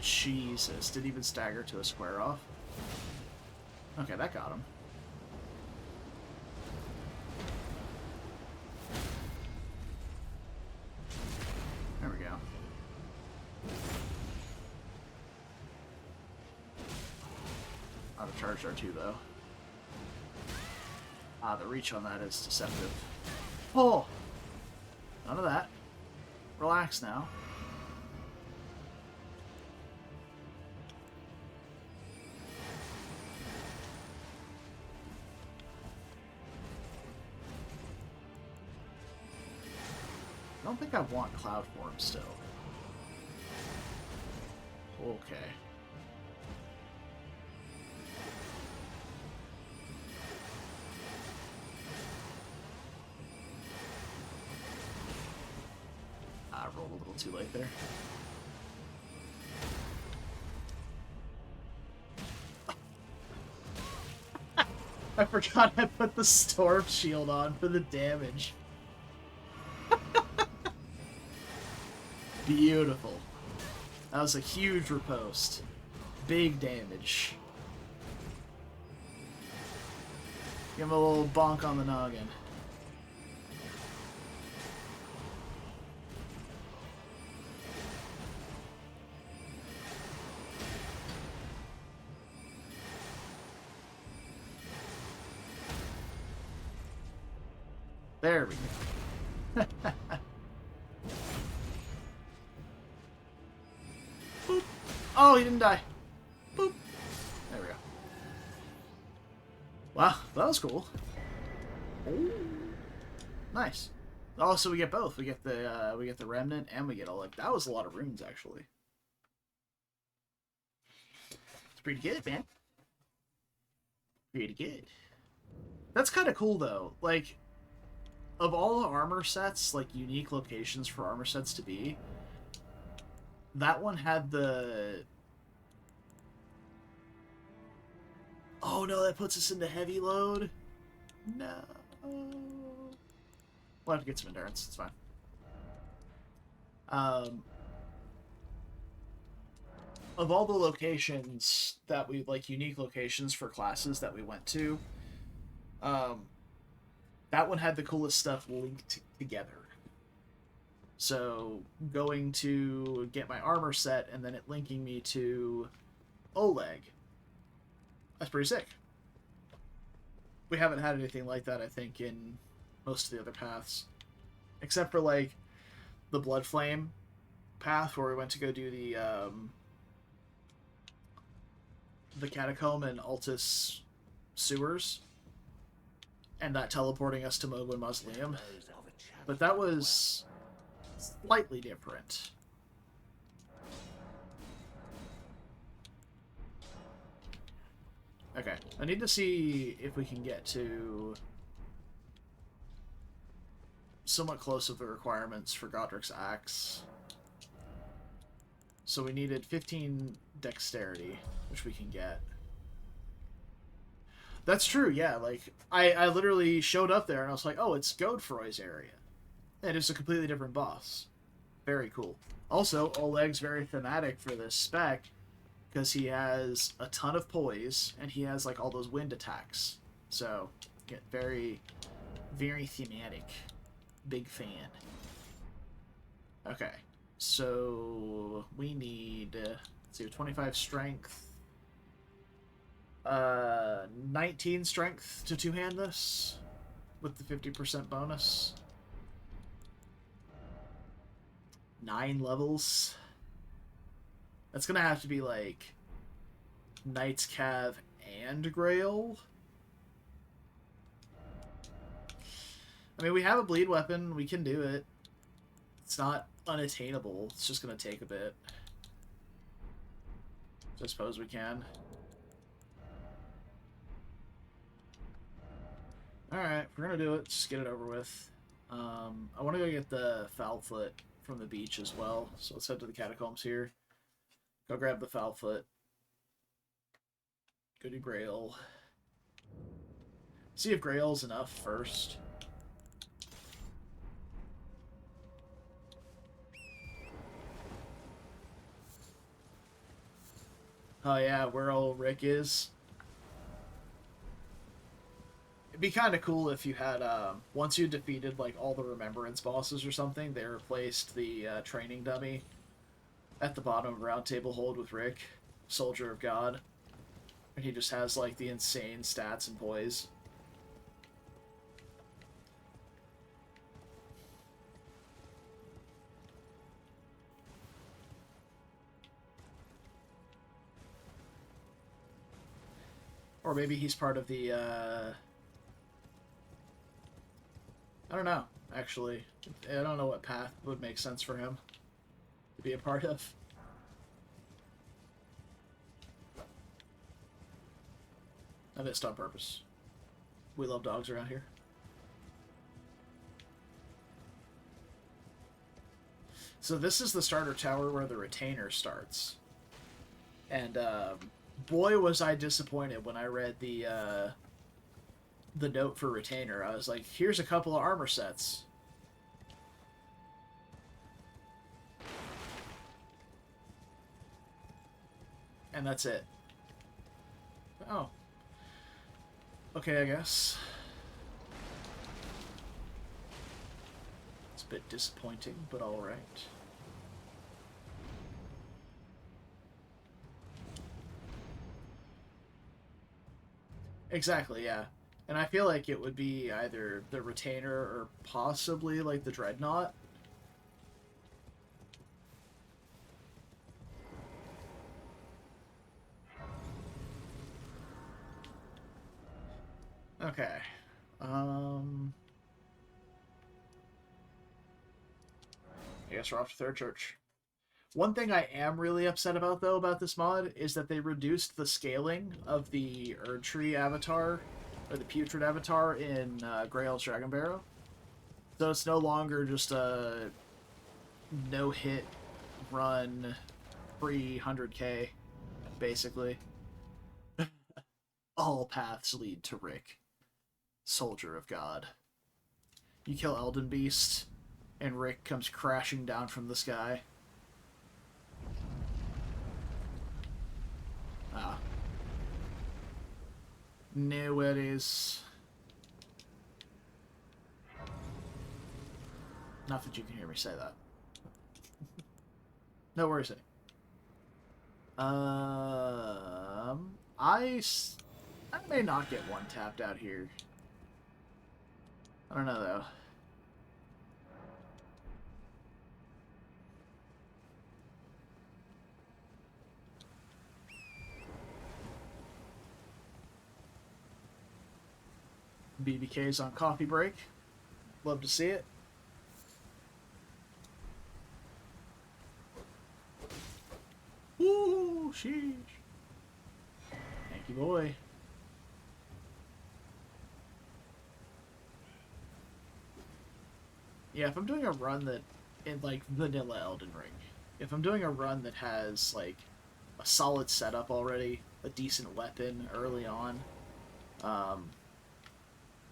Jesus. Didn't even stagger to a square off. Okay, that got him. There we go. Out of charge R2 though. Ah, the reach on that is deceptive. Oh! None of that. Relax now. I don't think I want Cloud Form still. okay. I rolled a little too late there. I forgot I put the storm shield on for the damage. Beautiful. That was a huge riposte. Big damage. Give him a little bonk on the noggin. There we go. Boop. Oh, he didn't die. Boop. There we go. Wow, that was cool. Nice. Oh, so we get both. We get the remnant and we get all, like, that was a lot of runes actually. It's pretty good, man. Pretty good. That's kind of cool though. Like, of all the armor sets, like unique locations for armor sets to be, that one had the... Oh no, that puts us into heavy load? No. We'll have to get some endurance, it's fine. Of all the locations that we, like, unique locations for classes that we went to, that one had the coolest stuff linked together. So, going to get my armor set and then it linking me to Oleg. That's pretty sick. We haven't had anything like that, I think, in most of the other paths. Except for, like, the Blood Flame path where we went to go do the Catacomb and Altus sewers. And that teleporting us to Mogwin Mausoleum. But that was slightly different. Okay, I need to see if we can get to somewhat close of the requirements for Godric's Axe. So we needed 15 dexterity, which we can get. That's true, yeah. Like, I literally showed up there and I was like, oh, it's Godefroy's area. And it's a completely different boss. Very cool. Also, Oleg's very thematic for this spec because he has a ton of poise and he has, like, all those wind attacks. So, yeah, very, very thematic. Big fan. Okay. So, we need, let's see, 25 strength. 19 strength to two-hand this with the 50% bonus. 9 levels. That's gonna have to be like Knight's Cav and Grail. I mean, we have a bleed weapon. We can do it. It's not unattainable. It's just gonna take a bit. So I suppose we can. Alright, if we're gonna do it, just get it over with. I want to go get the foul foot from the beach as well, so let's head to the catacombs here. Go grab the foul foot. Go to Grail. See if Grail's enough first. Oh yeah, where old Rick is. It'd be kind of cool if you had, once you defeated, like, all the Remembrance bosses or something, they replaced the training dummy at the bottom of Round Table Hold with Rick, Soldier of God. And he just has, like, the insane stats and poise. Or maybe he's part of the, I don't know, actually. I don't know what path would make sense for him to be a part of. I missed on purpose. We love dogs around here. So this is the starter tower where the retainer starts. And boy was I disappointed when I read the note for retainer. I was like, here's a couple of armor sets. And that's it. Oh. Okay, I guess. It's a bit disappointing, but alright. Exactly, yeah. And I feel like it would be either the retainer or possibly like the dreadnought. Okay. I guess we're off to Third Church. One thing I am really upset about, though, about this mod is that they reduced the scaling of the Erdtree avatar, or the Putrid avatar, in Grail's Dragon Barrow. So it's no longer just a no-hit run, free 100k, basically. All paths lead to Rick, Soldier of God. You kill Elden Beast, and Rick comes crashing down from the sky. Ah. No worries. Not that you can hear me say that. No worries. I may not get one tapped out here. I don't know, though. BBK's on coffee break. Love to see it. Ooh, sheesh. Thank you, boy. Yeah, if I'm doing a run that, in like vanilla Elden Ring, if I'm doing a run that has like a solid setup already, a decent weapon early on,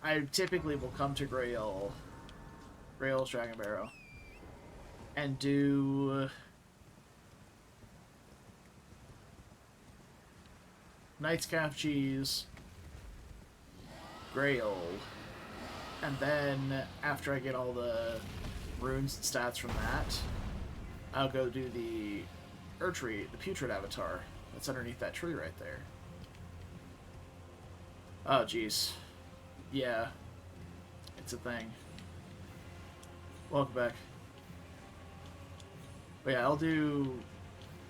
I typically will come to Grail's Dragon Barrow and do Knight's Calf Cheese, Grail, and then after I get all the runes and stats from that, I'll go do the Erdtree, the Putrid Avatar. That's underneath that tree right there. Oh, jeez. Yeah. It's a thing. Welcome back. But yeah, I'll do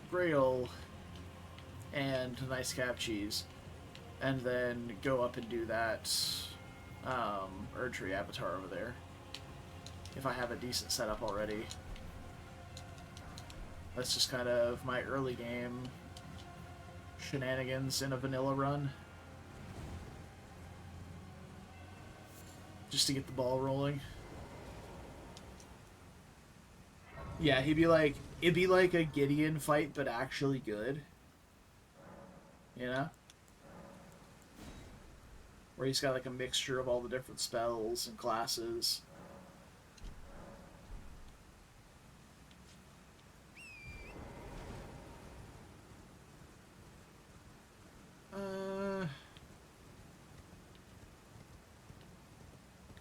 Grail and Nice Cap Cheese, and then go up and do that Erdtree Avatar over there. If I have a decent setup already. That's just kind of my early game shenanigans in a vanilla run. Just to get the ball rolling. Yeah, it'd be like a Gideon fight, but actually good. You know? Where he's got like a mixture of all the different spells and classes.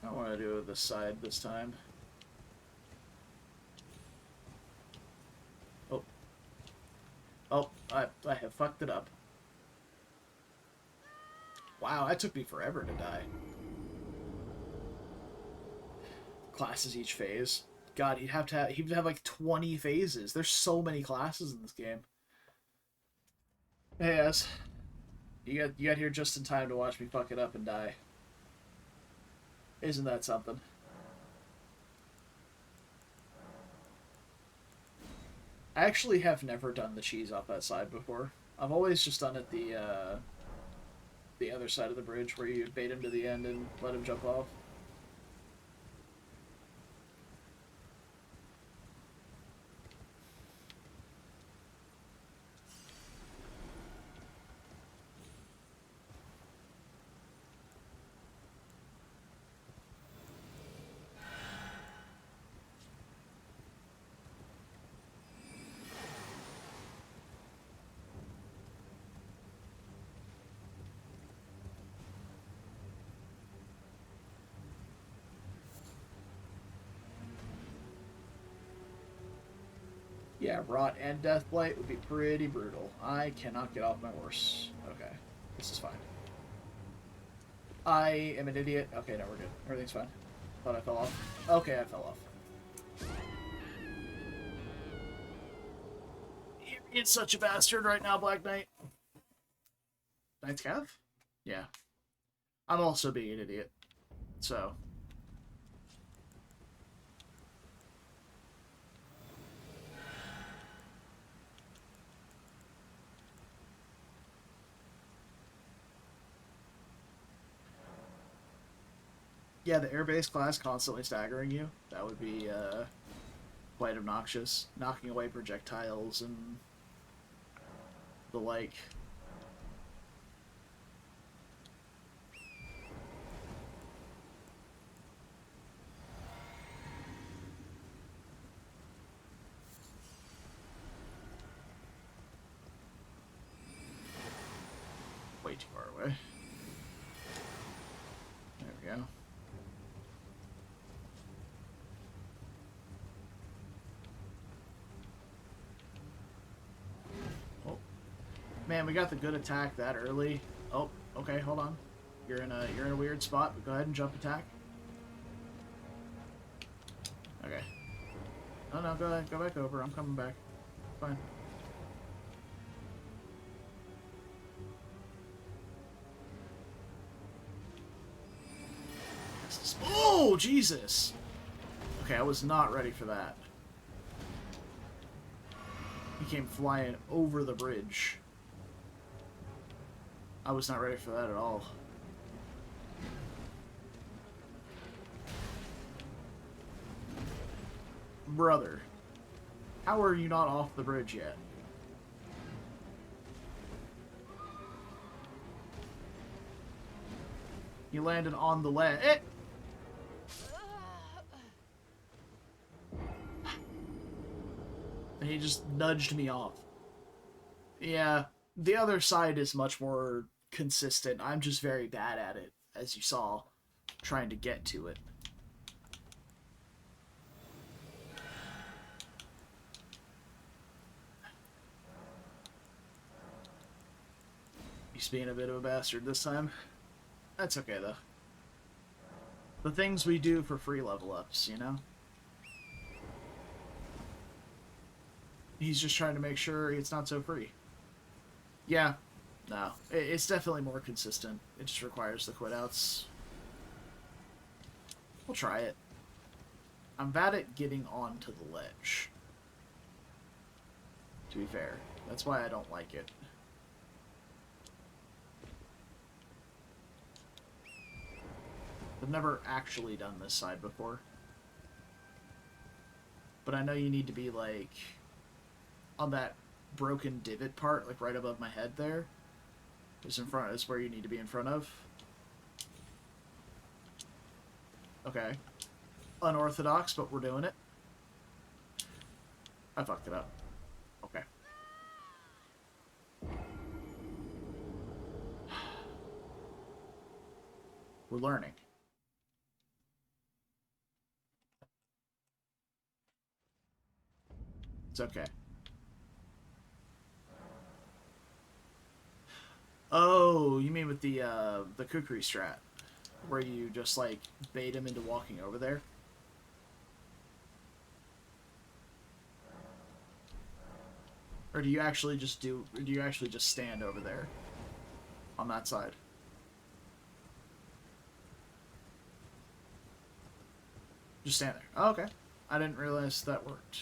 I want to do this side this time. Oh, I have fucked it up. Wow, that took me forever to die. Classes each phase. God, he'd have like 20 phases. There's so many classes in this game. Hey, Az. You got here just in time to watch me fuck it up and die. Isn't that something? I actually have never done the cheese off that side before. I've always just done it the the other side of the bridge where you bait him to the end and let him jump off. Yeah, Rot and Deathblight would be pretty brutal. I cannot get off my horse. Okay, this is fine. I am an idiot. Okay, no, we're good. Everything's fine. Thought I fell off. Okay, I fell off. It's such a bastard right now, Black Knight. Knight's Cav? Yeah. I'm also being an idiot. So... yeah, the airbase class constantly staggering you. That would be quite obnoxious. Knocking away projectiles and the like. Way too far away. There we go. Man, we got the good attack that early. Oh, okay, hold on. You're in a weird spot, but go ahead and jump attack. Okay. No, no, go ahead, go back over. I'm coming back. Fine. Oh, Jesus! Okay, I was not ready for that. He came flying over the bridge. I was not ready for that at all. Brother, how are you not off the bridge yet? You landed on the ledge. Eh! And he just nudged me off. Yeah, the other side is much more consistent. I'm just very bad at it, as you saw, trying to get to it. He's being a bit of a bastard this time. That's okay, though. The things we do for free level ups, you know? He's just trying to make sure it's not so free. Yeah. No. It's definitely more consistent. It just requires the quit outs. We'll try it. I'm bad at getting onto the ledge. To be fair. That's why I don't like it. I've never actually done this side before. But I know you need to be, like, on that broken divot part, like right above my head there. Is in front, is where you need to be in front of. Okay. Unorthodox, but we're doing it. I fucked it up. Okay. We're learning. It's okay. Oh, you mean with the kukri strat, where you just like bait him into walking over there? Or do you actually just stand over there on that side? Just stand there. Oh, okay. I didn't realize that worked.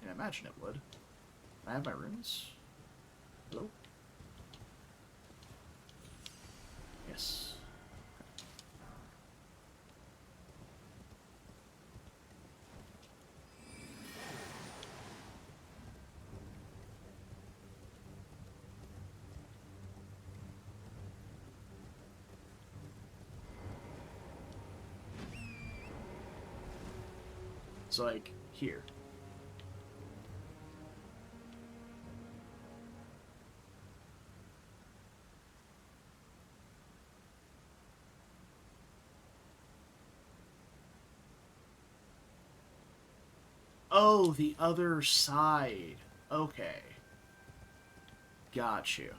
I imagine it would. I have my runes. Hello? So, like, here. Oh, the other side. Okay. Got you.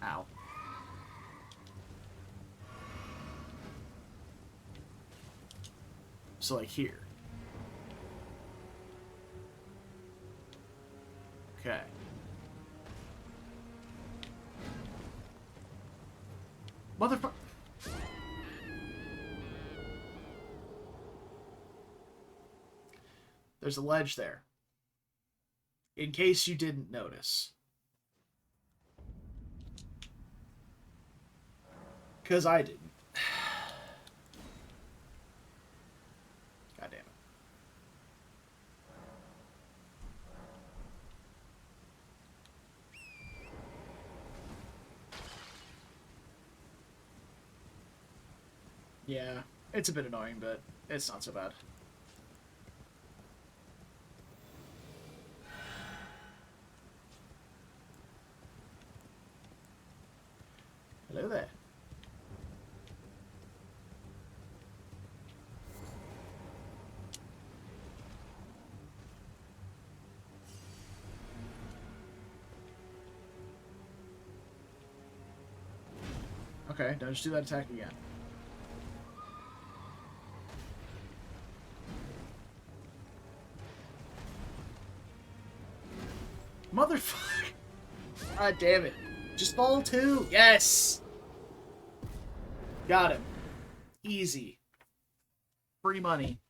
Ow. So, like, here. Okay. Motherfucker. There's a ledge there. In case you didn't notice. Because I didn't. God damn it. Yeah, it's a bit annoying, but it's not so bad. Hello there. Okay, now just do that attack again. Motherfucker! God damn it. Just fall too! Yes! Got him. Easy. Free money.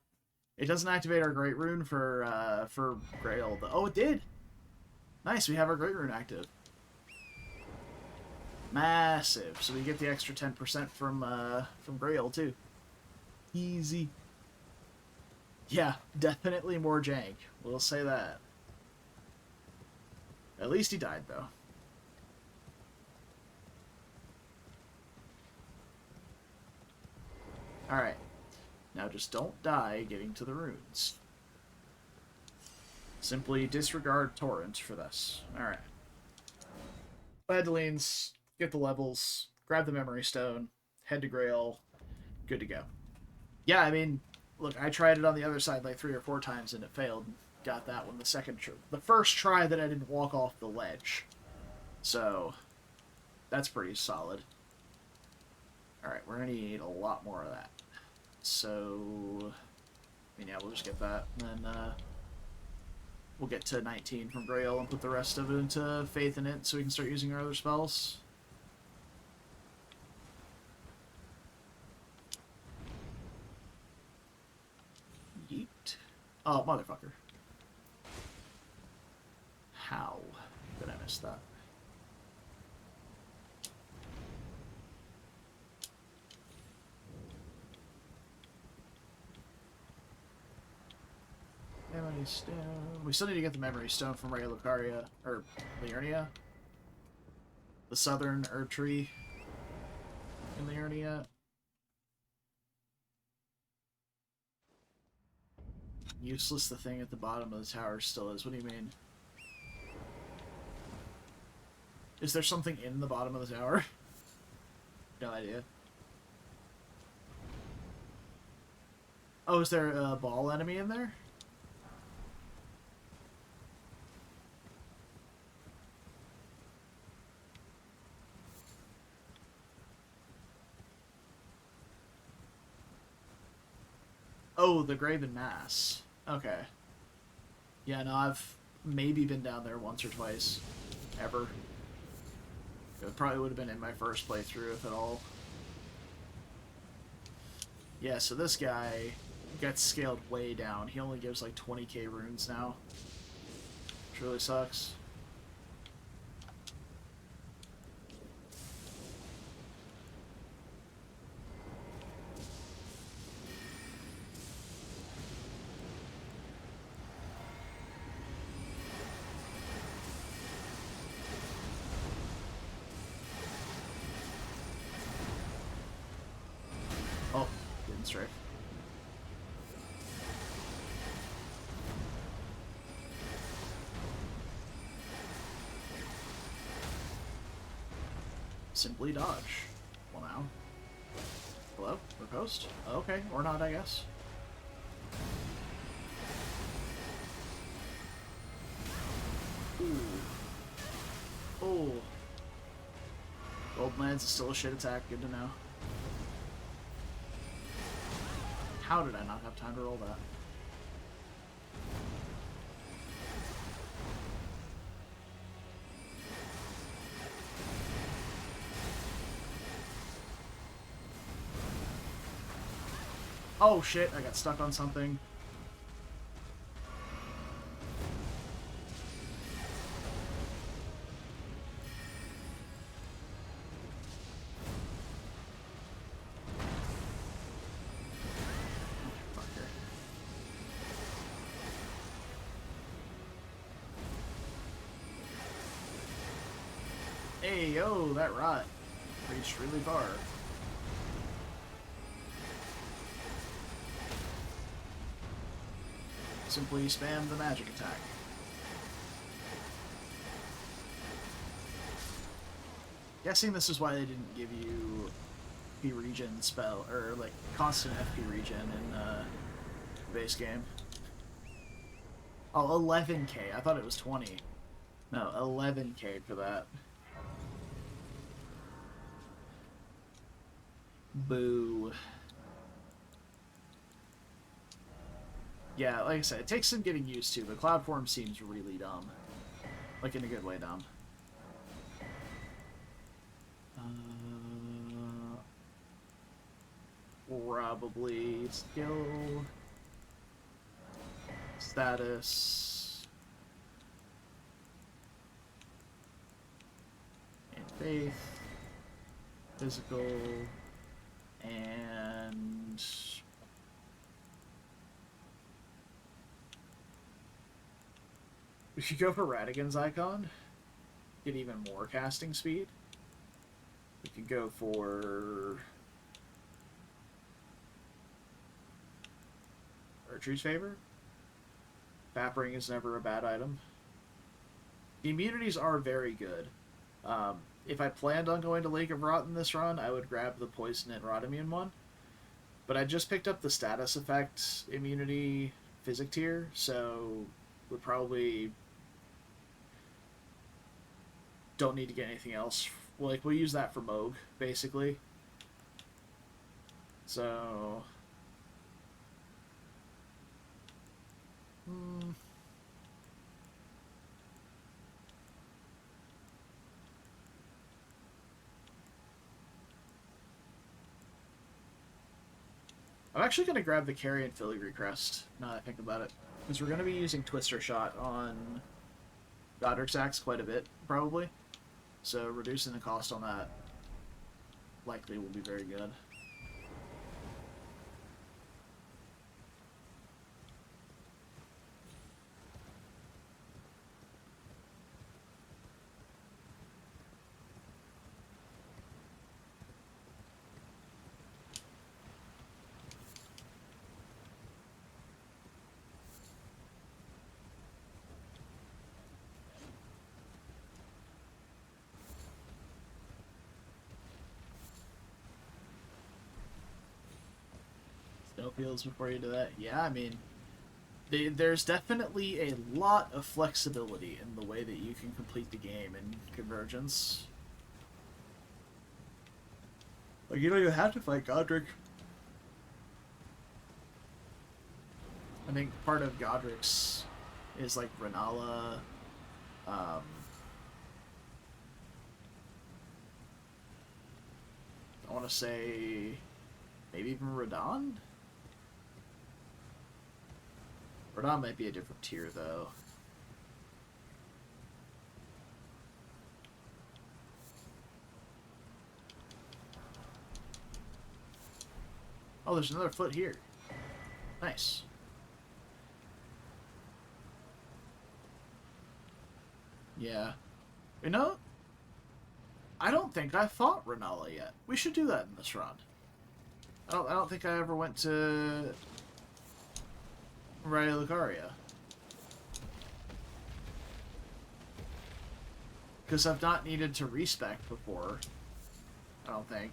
It doesn't activate our Great Rune for Grail. Oh, it did! Nice, we have our Great Rune active. Massive. So we get the extra 10% from Grail, too. Easy. Yeah, definitely more jank. We'll say that. At least he died, though. Alright. Now just don't die getting to the runes. Simply disregard Torrent for this. Alright. Badlands, get the levels, grab the Memory Stone, head to Grail, good to go. Yeah, I mean, look, I tried it on the other side like 3 or 4 times and it failed. Got that one the first try that I didn't walk off the ledge. So, that's pretty solid. Alright, we're going to need a lot more of that. So, I mean, yeah, we'll just get that, and then we'll get to 19 from Grail and put the rest of it into Faith in it so we can start using our other spells. Yeet. Oh, motherfucker. How did I miss that? Memory Stone. We still need to get the Memory Stone from Ray Lucaria, or Liurnia. The southern Erd Tree in Liurnia. Useless the thing at the bottom of the tower still is. What do you mean? Is there something in the bottom of the tower? No idea. Oh, is there a ball enemy in there? Oh, the Graven Mass. Okay. Yeah, no, I've maybe been down there once or twice. Ever. It probably would have been in my first playthrough, if at all. Yeah, so this guy gets scaled way down. He only gives like 20k runes now. Which really sucks. Oh, didn't strafe. simply dodge. Well now. Hello? Riposte? Okay, or not, I guess. Ooh. Oh. Gold Lance is still a shit attack, good to know. How did I not have time to roll that? Oh shit, I got stuck on something. Fucker. Hey, yo, that rot reached really far. Simply spam the magic attack. Guessing this is why they didn't give you FP regen spell, or like constant FP regen in the base game. Oh, 11k. I thought it was 20. No, 11k for that. Boo. Yeah, like I said, it takes some getting used to, but Cloud Form seems really dumb. Like, in a good way dumb. Probably skill... status... and faith... physical... and... we should go for Radigan's Icon. Get even more casting speed. We could go for... Archery's Favor. Vapring is never a bad item. The immunities are very good. If I planned on going to Lake of Rot in this run, I would grab the Poison and Rot Immune one. But I just picked up the status effect immunity physic tier, so would probably don't need to get anything else. Like, we'll use that for Moog, basically. So... I'm actually going to grab the Carrion Filigree Crest, now that I think about it. Because we're going to be using Twister Shot on Godric's Axe quite a bit, probably. So reducing the cost on that likely will be very good. Snowfields before you do that. Yeah, I mean, there's definitely a lot of flexibility in the way that you can complete the game in Convergence. Like, you don't even have to fight Godric. I think part of Godric's is like Renala, I want to say maybe even Radon? Radon might be a different tier, though. Oh, there's another foot here. Nice. Yeah. You know, I don't think I fought Renala yet. We should do that in this run. I don't think I ever went to Raya Lucaria. Because I've not needed to respec before. I don't think.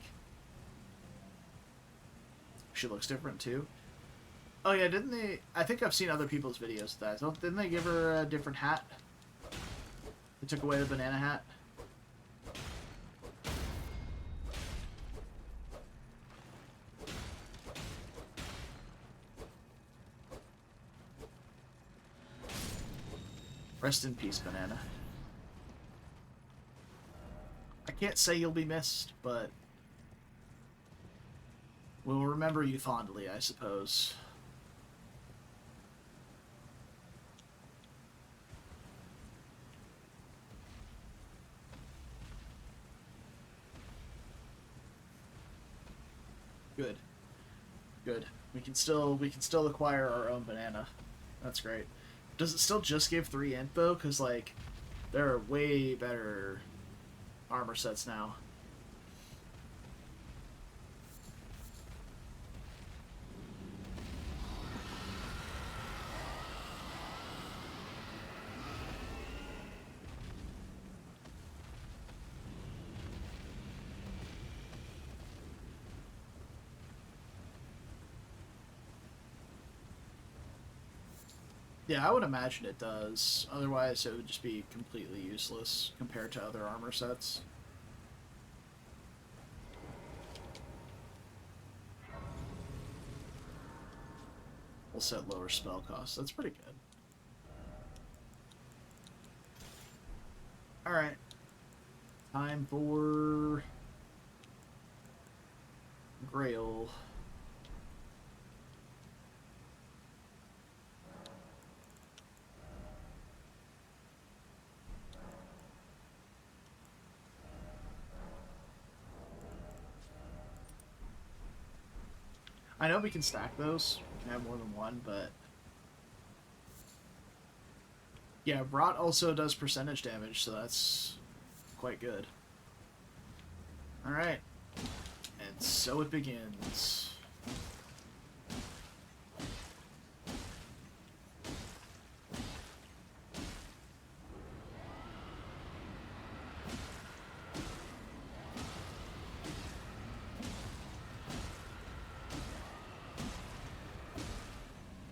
She looks different too. Oh yeah, didn't they? I think I've seen other people's videos of that. Didn't they give her a different hat? They took away the banana hat. Rest in peace, banana. I can't say you'll be missed, but we'll remember you fondly, I suppose. Good. Good. We can still acquire our own banana. That's great. Does it still just give 3 int though? Because like there are way better armor sets now. Yeah, I would imagine it does. Otherwise, it would just be completely useless compared to other armor sets. We'll set lower spell cost. That's pretty good. Alright. Time for Grail. I know we can stack those. We can have more than one, but... Yeah, Rot also does percentage damage, so that's quite good. Alright. And so it begins.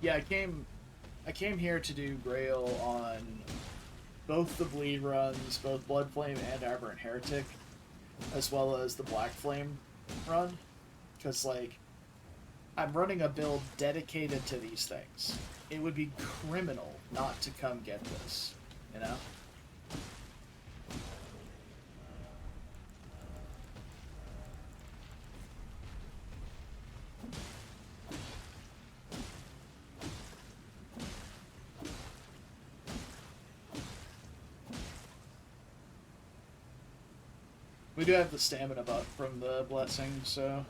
Yeah, I came here to do Grail on both the Bleed runs, both Blood Flame and Aberrant Heretic, as well as the Black Flame run, because, like, I'm running a build dedicated to these things. It would be criminal not to come get this, you know? We do have the stamina buff from the blessing, so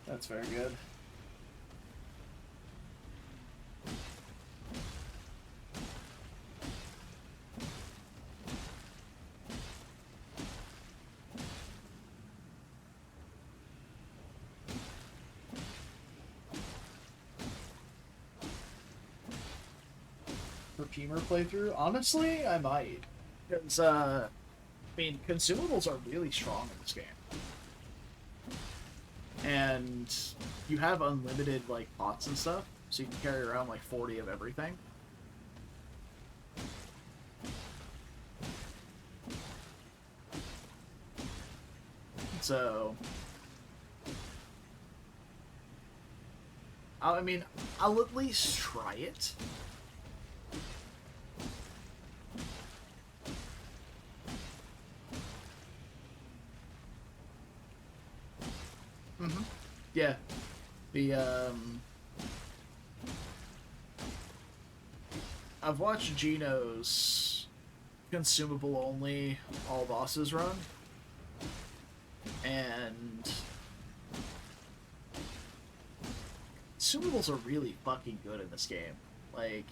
that's very good. Repeamer playthrough? Honestly, I might. Because, I mean, consumables are really strong in this game. And you have unlimited, like, pots and stuff, so you can carry around, like, 40 of everything. So... I mean, I'll at least try it. Mm-hmm. Yeah. I've watched Gino's consumable only all bosses run, and consumables are really fucking good in this game. Like,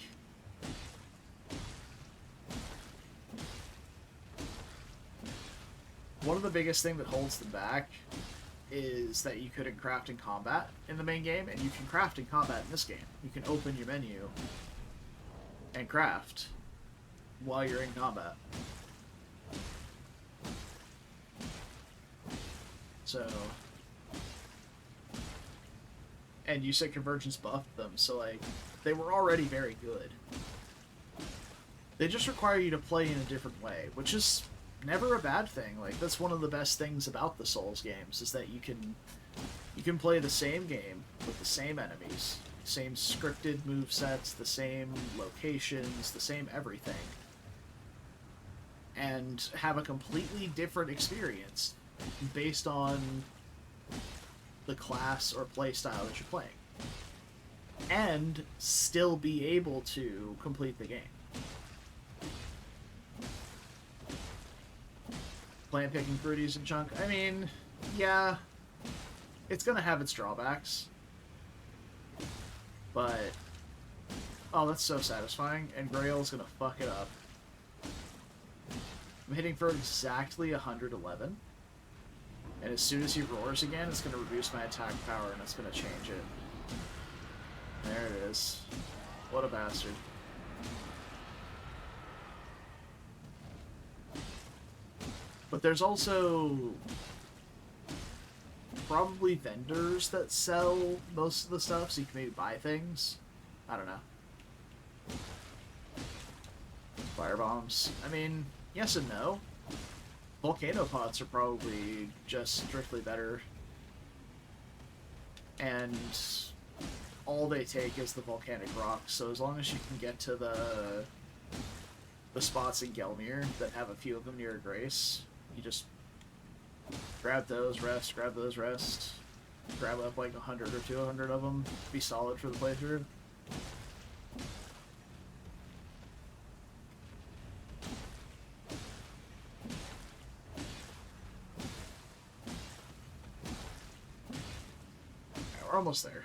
one of the biggest things that holds them back is that you couldn't craft in combat in the main game, and you can craft in combat in this game. You can open your menu and craft while you're in combat. So, and you said Convergence buffed them, so like they were already very good. They just require you to play in a different way, which is never a bad thing. Like that's one of the best things about the Souls games is that you can play the same game with the same enemies, same scripted movesets, the same locations, the same everything, and have a completely different experience based on the class or playstyle that you're playing, and still be able to complete the game. Plant picking fruities and chunk. I mean, yeah, it's gonna have its drawbacks, but oh, that's so satisfying. And Grail's gonna fuck it up. I'm hitting for exactly 111, and as soon as he roars again, it's gonna reduce my attack power, and it's gonna change it. There it is. What a bastard. But there's also probably vendors that sell most of the stuff, so you can maybe buy things. I don't know. Firebombs. I mean, yes and no. Volcano pots are probably just strictly better. And all they take is the volcanic rocks, so as long as you can get to the spots in Gelmir that have a few of them near Grace, you just grab those, rest, grab those, rest, grab up like 100 or 200 of them, be solid for the playthrough. We're almost there.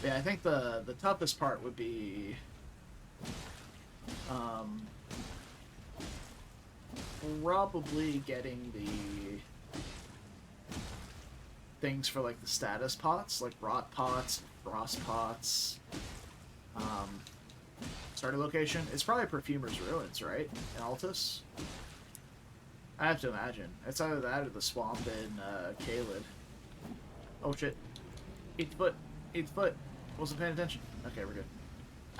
Yeah, I think the toughest part would be probably getting the things for like the status pots, like rot pots, frost pots. Starting location, it's probably Perfumer's Ruins, right? In Altus? I have to imagine. It's either that or the swamp in Caelid. Oh shit. 8th foot. 8th foot. Wasn't paying attention. Okay, we're good.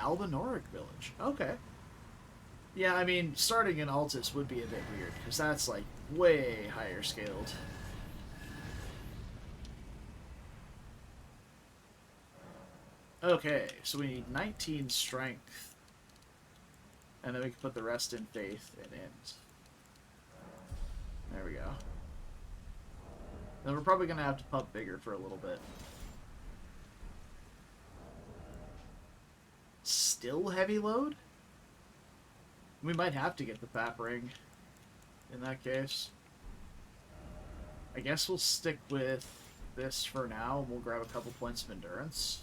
Albanoric Village. Okay. Yeah, I mean, starting in Altus would be a bit weird, because that's, like, way higher scaled. Okay, so we need 19 strength. And then we can put the rest in faith and int. There we go. Then we're probably going to have to pump bigger for a little bit. Still heavy load? We might have to get the Fap Ring in that case. I guess we'll stick with this for now, and we'll grab a couple points of endurance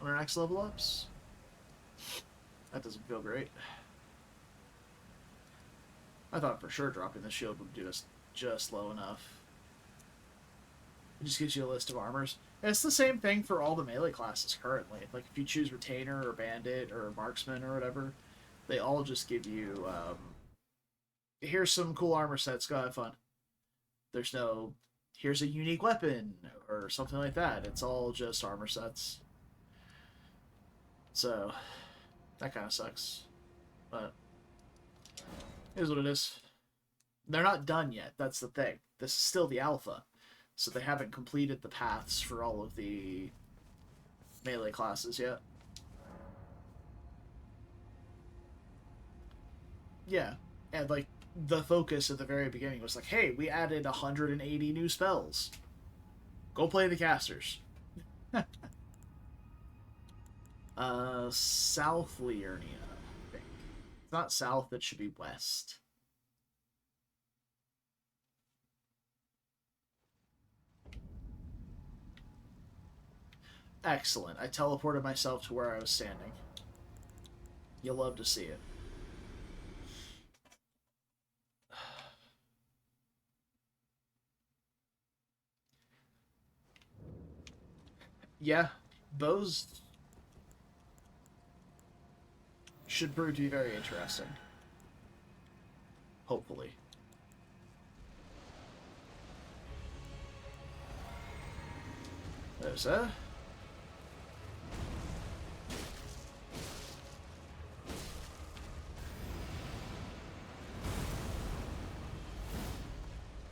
on our next level ups. That doesn't feel great. I thought for sure dropping the shield would do us just low enough. It just gives you a list of armors. And it's the same thing for all the melee classes currently. Like if you choose Retainer or Bandit or Marksman or whatever, they all just give you, here's some cool armor sets, go have fun. There's no, here's a unique weapon or something like that. It's all just armor sets. So, that kind of sucks. But, it is what it is. They're not done yet, that's the thing. This is still the alpha. So they haven't completed the paths for all of the melee classes yet. Yeah, and like the focus at the very beginning was like, hey, we added 180 new spells. Go play the casters. South Liurnia, I think. It's not south, it should be west. Excellent. I teleported myself to where I was standing. You'll love to see it. Yeah, bows should prove to be very interesting. Hopefully. There's a...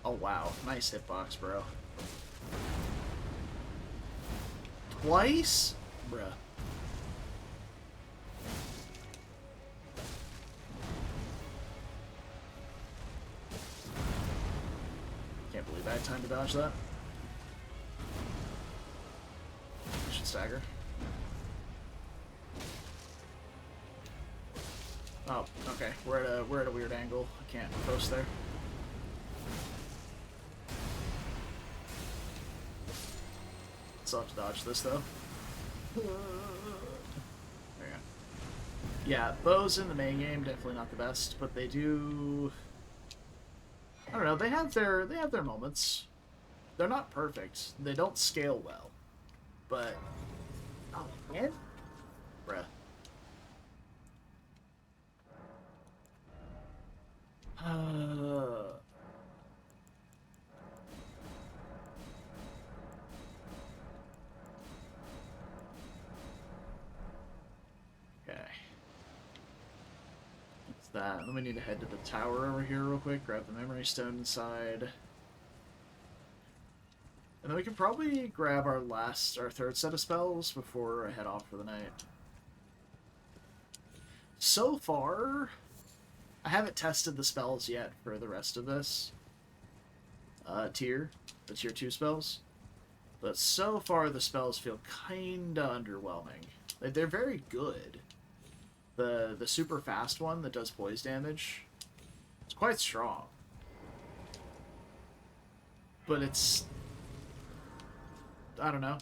Oh wow, nice hitbox, bro. Twice? Bruh. Can't believe I had time to dodge that. I should stagger. Oh, okay. We're at a weird angle. I can't post there. Still have to dodge this though. There you go. Yeah, bows in the main game definitely not the best, but they do. I don't know. They have their moments. They're not perfect. They don't scale well, but oh man, bruh. Okay. That's that. Then we need to head to the tower over here real quick, grab the memory stone inside. And then we can probably grab our third set of spells before I head off for the night. So far, I haven't tested the spells yet for the rest of this the tier 2 spells. But so far, the spells feel kinda underwhelming. They're very good. The super fast one that does poise damage, it's quite strong. But it's... I don't know.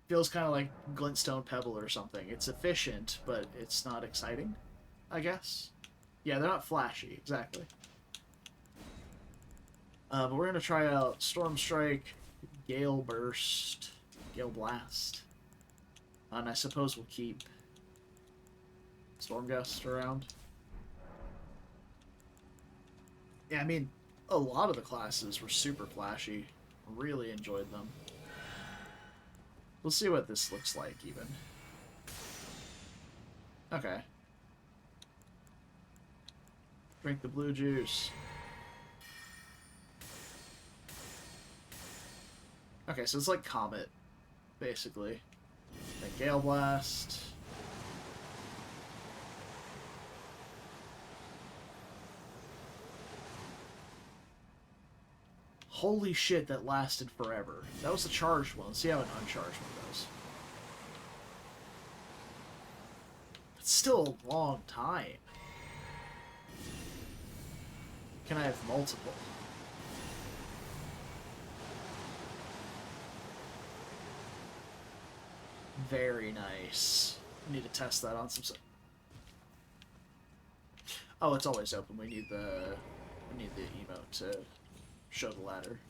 Feels kind of like Glintstone Pebble or something. It's efficient, but it's not exciting, I guess. Yeah, they're not flashy, exactly. But we're going to try out Storm Strike, Gale Burst, Gale Blast. And I suppose we'll keep Storm Gust around. Yeah, I mean, a lot of the classes were super flashy. Really enjoyed them. We'll see what this looks like, even. Okay. Drink the blue juice. Okay, so it's like Comet, basically. Then Gale Blast. Holy shit, that lasted forever. That was the charged one. Let's see how an uncharged one goes. It's still a long time. Can I have multiple? Very nice. I need to test that on some... Oh, it's always open. We need the emote to show the ladder.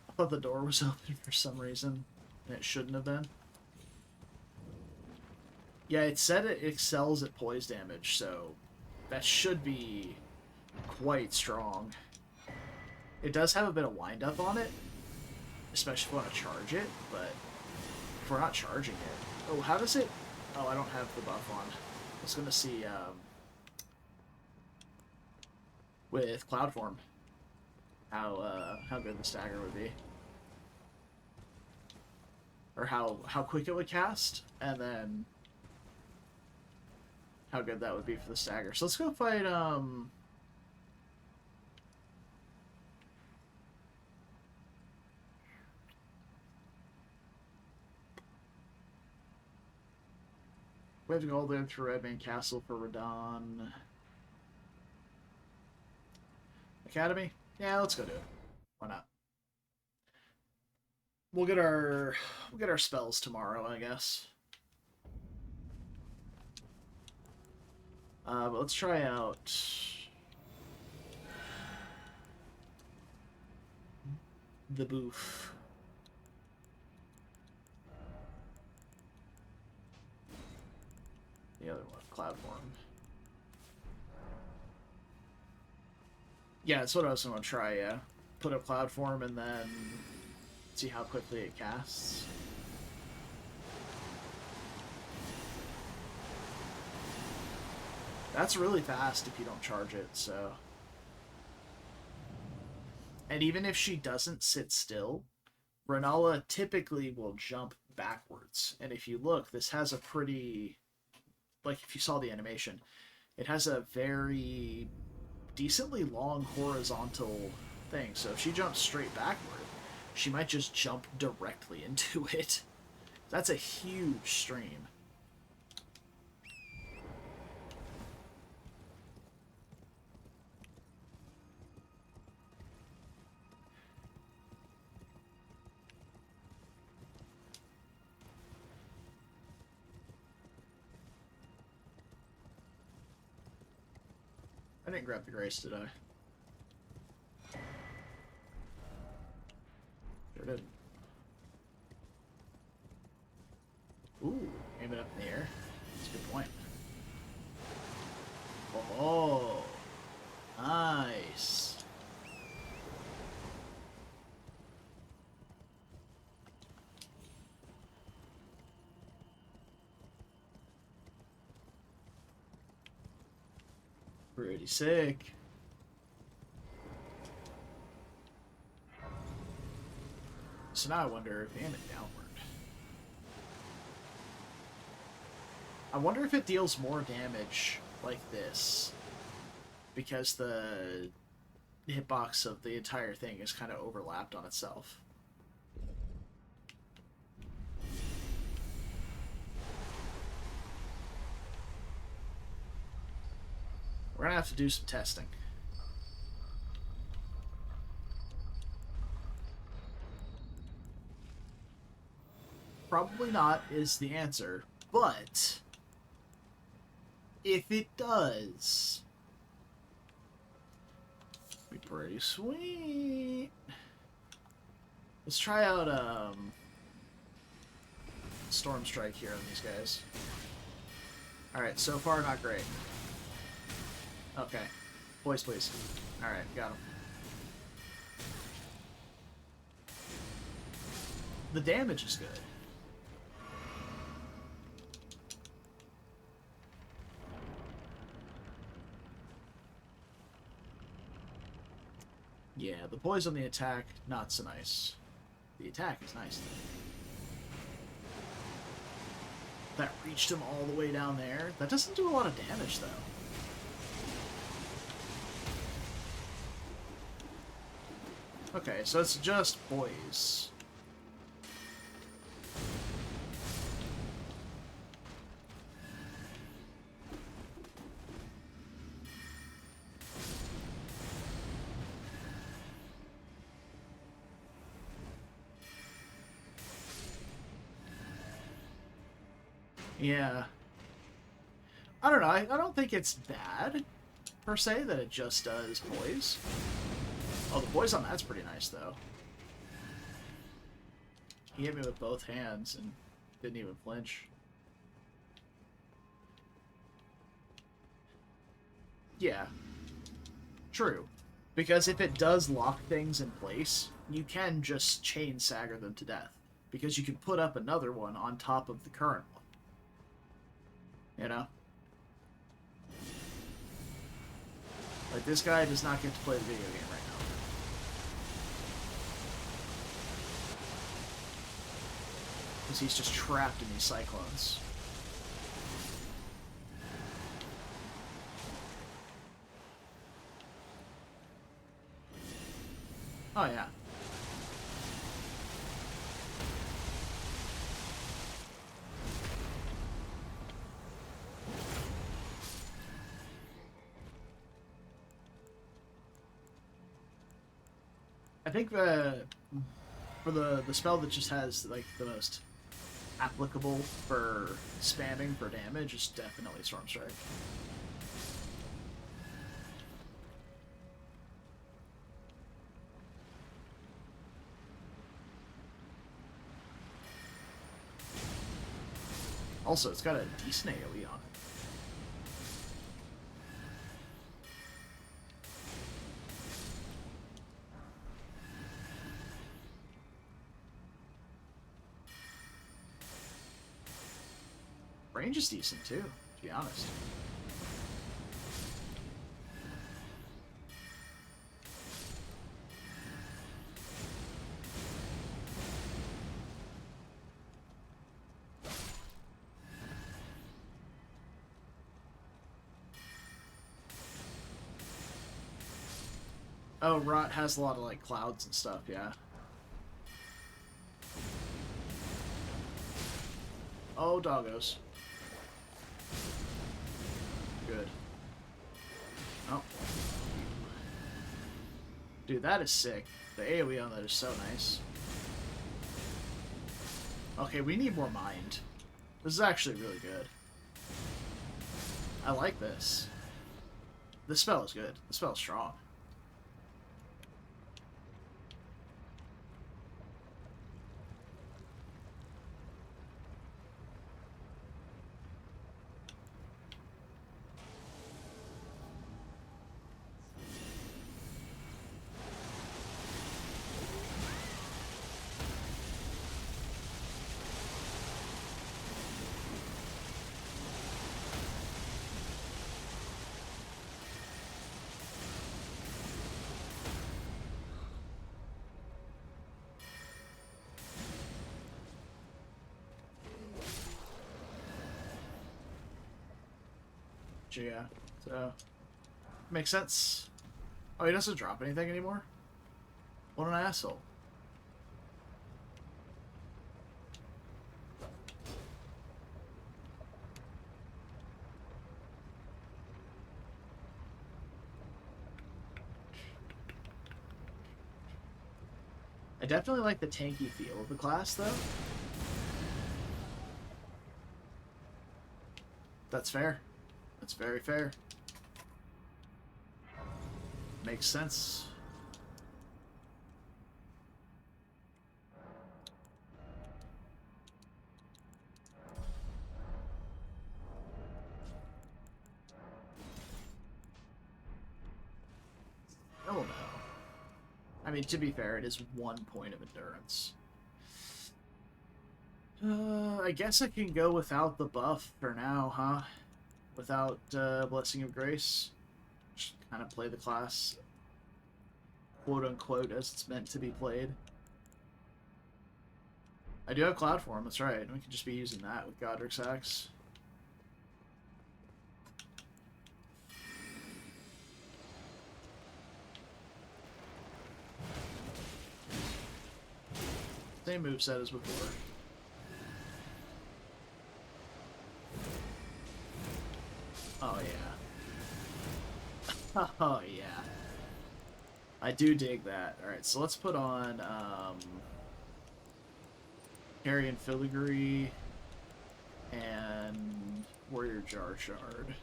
I thought the door was open for some reason, and it shouldn't have been. Yeah, it said it excels at poise damage, so that should be quite strong. It does have a bit of wind-up on it, especially if you want to charge it, but if we're not charging it... Oh, how does it... Oh, I don't have the buff on. I was going to see, with Cloud Form, how good the stagger would be. Or how quick it would cast, and then how good that would be for the stagger. So let's go fight, we have to go all the way through Redman Castle for Radon. Academy? Yeah, let's go do it. Why not? We'll get our spells tomorrow, I guess. But let's try out the booth. Yeah, that's what I was going to try, yeah. Put up Cloud Form and then see how quickly it casts. That's really fast if you don't charge it, so... And even if she doesn't sit still, Renala typically will jump backwards. And if you look, this has a pretty... Like, if you saw the animation, it has a very decently long horizontal thing. So if she jumps straight backward, she might just jump directly into it. That's a huge stream. I didn't grab the grace, did I? Sure did. Ooh, aim it up in the air. That's a good point. Oh, nice. Pretty sick. So now I wonder if aim it downward. I wonder if it deals more damage like this, because the hitbox of the entire thing is kind of overlapped on itself. We're gonna have to do some testing. Probably not is the answer, but if it does, be pretty sweet. Let's try out Storm Strike here on these guys. Alright, so far not great. Okay. Boys, please. Alright, got him. The damage is good. Yeah, the poise on the attack, not so nice. The attack is nice, though. That reached him all the way down there. That doesn't do a lot of damage, though. Okay, so it's just poise. Yeah. I don't know. I don't think it's bad, per se, that it just does poise. Oh, the poise on that's pretty nice, though. He hit me with both hands and didn't even flinch. Yeah. True. Because if it does lock things in place, you can just chain Sagger them to death. Because you can put up another one on top of the current one. You know? Like, this guy does not get to play the video game right now. Because he's just trapped in these cyclones. Oh, yeah. I think for the spell that just has like the most applicable for spamming for damage is definitely Storm Strike. Also, it's got a decent AoE on it. Range is decent too, to be honest. Oh, Rot has a lot of, like, clouds and stuff, yeah. Oh, doggos. Good. Oh. Dude, that is sick. The AoE on that is so nice. Okay, we need more mind. This is actually really good. I like this. This spell is good. The spell is strong. Yeah, so makes sense. Oh, he doesn't drop anything anymore? What an asshole. I definitely like the tanky feel of the class, though. That's fair. That's very fair. Makes sense. Oh no. I mean, to be fair, it is 1 point of endurance. I guess I can go without the buff for now, huh? Without Blessing of Grace. Just kind of play the class, quote-unquote, as it's meant to be played. I do have Cloud Form, that's right. We could just be using that with Godric's Axe. Same moveset as before. Oh, yeah. Oh, yeah. I do dig that. Alright, so let's put on, Carrion Filigree and Warrior Jar Shard.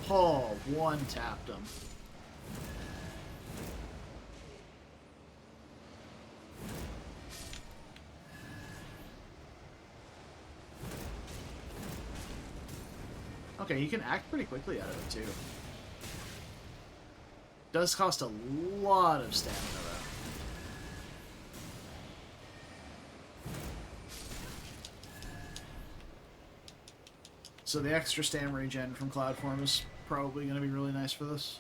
Oh, one tapped him. Okay, you can act pretty quickly out of it, too. Does cost a lot of stamina, though. So the extra stam regen from Cloud Form is probably going to be really nice for this.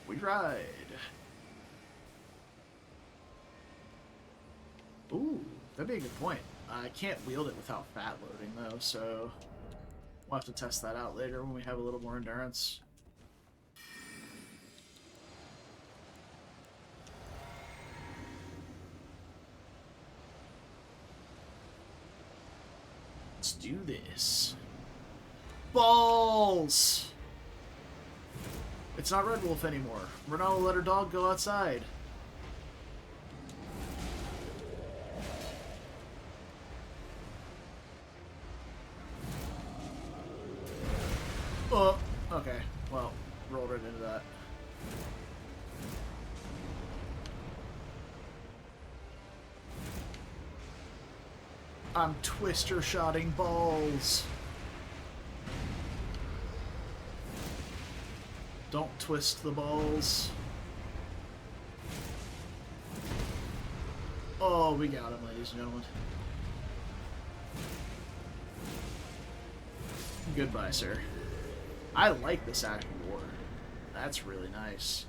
We ride. Ooh, that'd be a good point. I can't wield it without fat loading, though, so we'll have to test that out later when we have a little more endurance. Let's do this. Balls! It's not Red Wolf anymore. Renala let her dog go outside. Oh, okay. Well, rolled right into that. I'm twister-shotting balls. Don't twist the balls. Oh, we got him, ladies and gentlemen. Goodbye, sir. I like this act of war. That's really nice.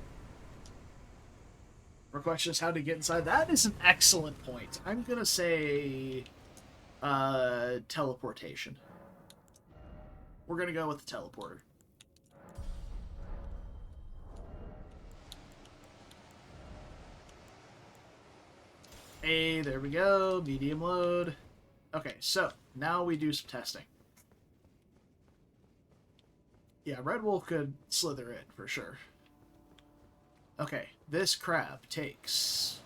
Our question is how to get inside. That is an excellent point. I'm gonna say teleportation. We're gonna go with the teleporter. Hey, there we go. Medium load. Okay, so now we do some testing. Yeah, Red Wolf could slither in for sure. Okay, this crab takes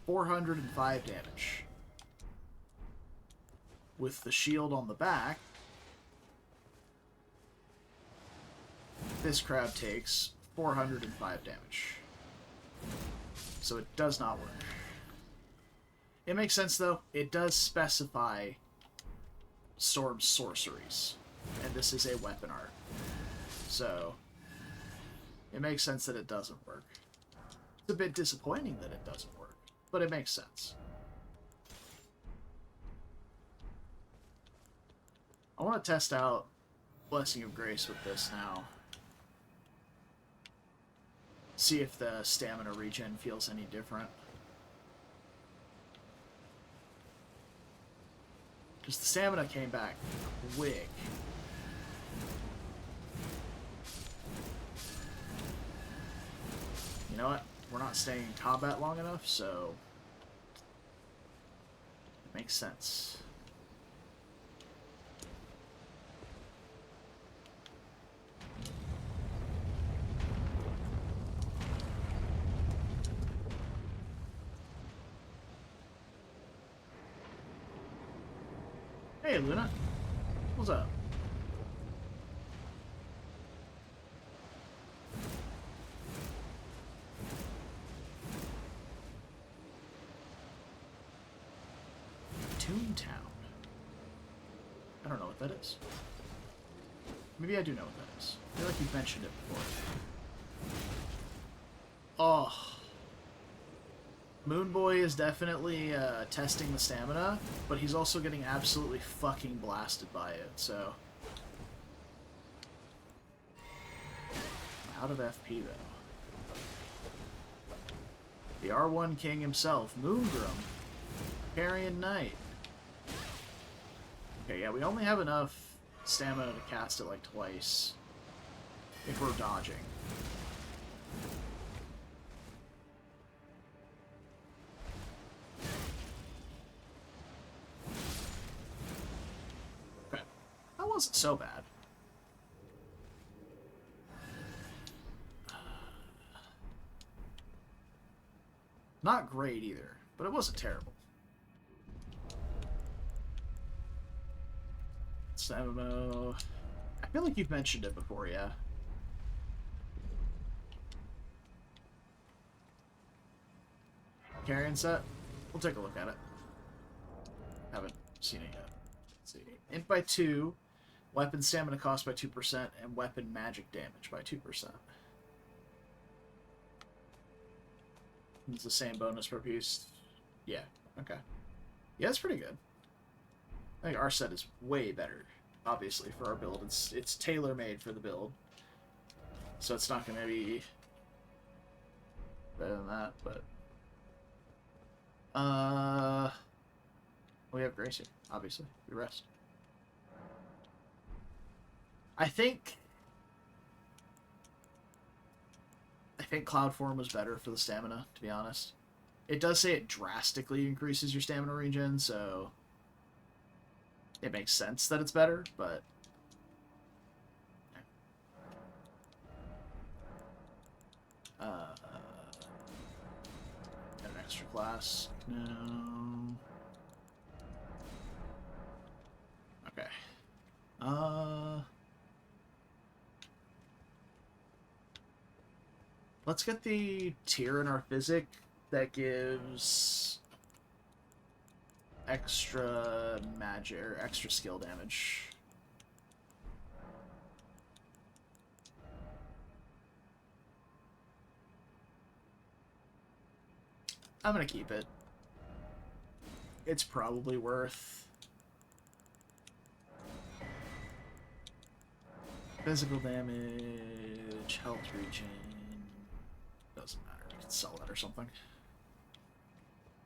405 damage. With the shield on the back, this crab takes 405 damage. So it does not work. It makes sense, though. It does specify Storm sorceries. And this is a weapon art. So it makes sense that it doesn't work. It's a bit disappointing that it doesn't work, but it makes sense. I want to test out Blessing of Grace with this now. See if the stamina regen feels any different. Because the stamina came back quick. You know what? We're not staying in combat long enough, so it makes sense. Hey, Luna. What's up? Toontown. I don't know what that is. Maybe I do know what that is. I feel like you've mentioned it before. Oh. Moon Boy is definitely testing the stamina, but he's also getting absolutely fucking blasted by it, so... I'm out of FP, though. The R1 King himself, Moongrum. Carrion Knight. Okay, yeah, we only have enough stamina to cast it like twice. If we're dodging. Okay. That wasn't so bad. Not great either, but it wasn't terrible. Stamina. I feel like you've mentioned it before, yeah. Carrion set? We'll take a look at it. Haven't seen it yet. Let's see. Int by 2, weapon stamina cost by 2%, and weapon magic damage by 2%. It's the same bonus per piece. Yeah, okay. Yeah, it's pretty good. I think our set is way better, obviously, for our build. It's tailor-made for the build. So it's not going to be better than that, but... we have Gracie, obviously. We rest. I think Cloud Form was better for the stamina, to be honest. It does say it drastically increases your stamina regen, so... it makes sense that it's better, but... got an extra class. No. Okay. Let's get the tier in our physic that gives extra magic or extra skill damage. I'm gonna keep it. It's probably worth physical damage, health regen. Doesn't matter. We can sell that or something.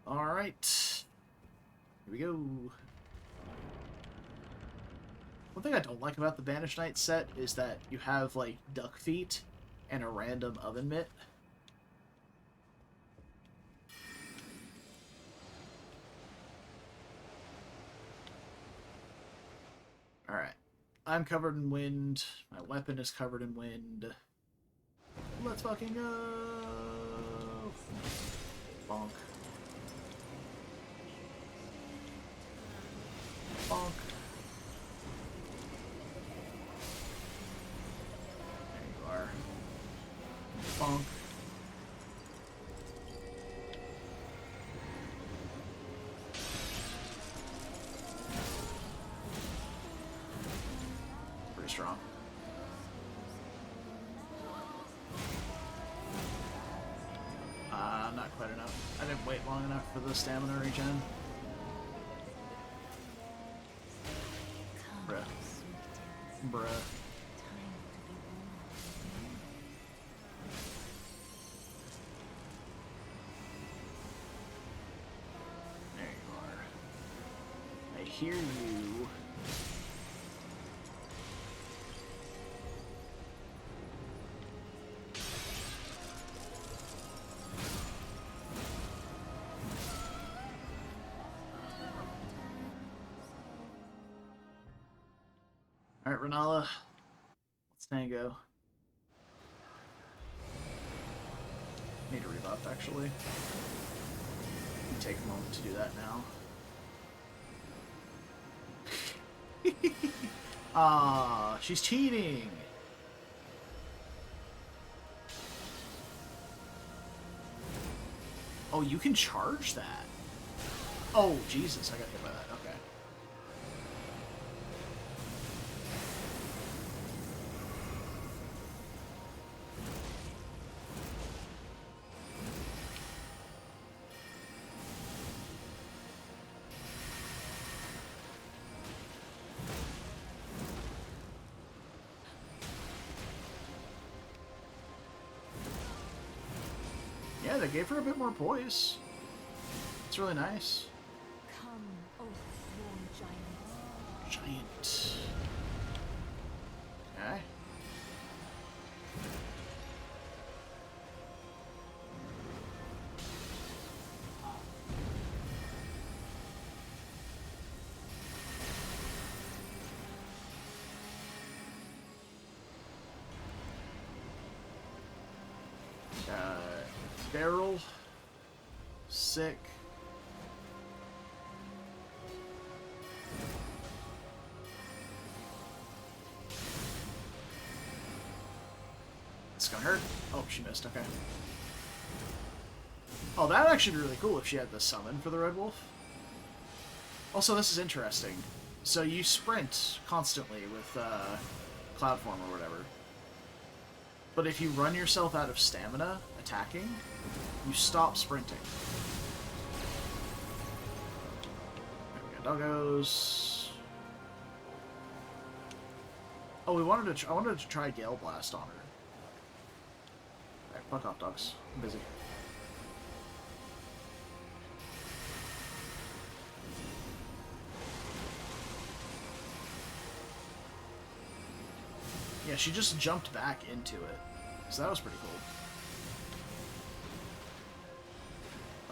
Alright. Here we go. One thing I don't like about the Banished Knight set is that you have, like, duck feet and a random oven mitt. Alright. I'm covered in wind. My weapon is covered in wind. Let's fucking go! Bonk. Bonk. There you are. Bonk. Pretty strong. Not quite enough. I didn't wait long enough for the stamina regen. Bruh. Bruh. There you are. I hear you. Alright, Renala. Let's tango. Need a rebuff, actually. Take a moment to do that now. Ah, she's cheating! Oh, you can charge that? Oh, Jesus, I got hit by that. Okay. Yeah, they gave her a bit more poise. It's really nice. Come, oath-worn giant. Giant. Okay. Barrel. Sick. It's gonna hurt. Oh, she missed. Okay. Oh, that'd actually be really cool if she had the summon for the Red Wolf. Also, this is interesting. So you sprint constantly with Cloud Form or whatever. But if you run yourself out of stamina attacking, you stop sprinting. There we go, doggos. Oh, I wanted to try Gale Blast on her. Alright, fuck off, dogs. I'm busy. Yeah, she just jumped back into it. So that was pretty cool.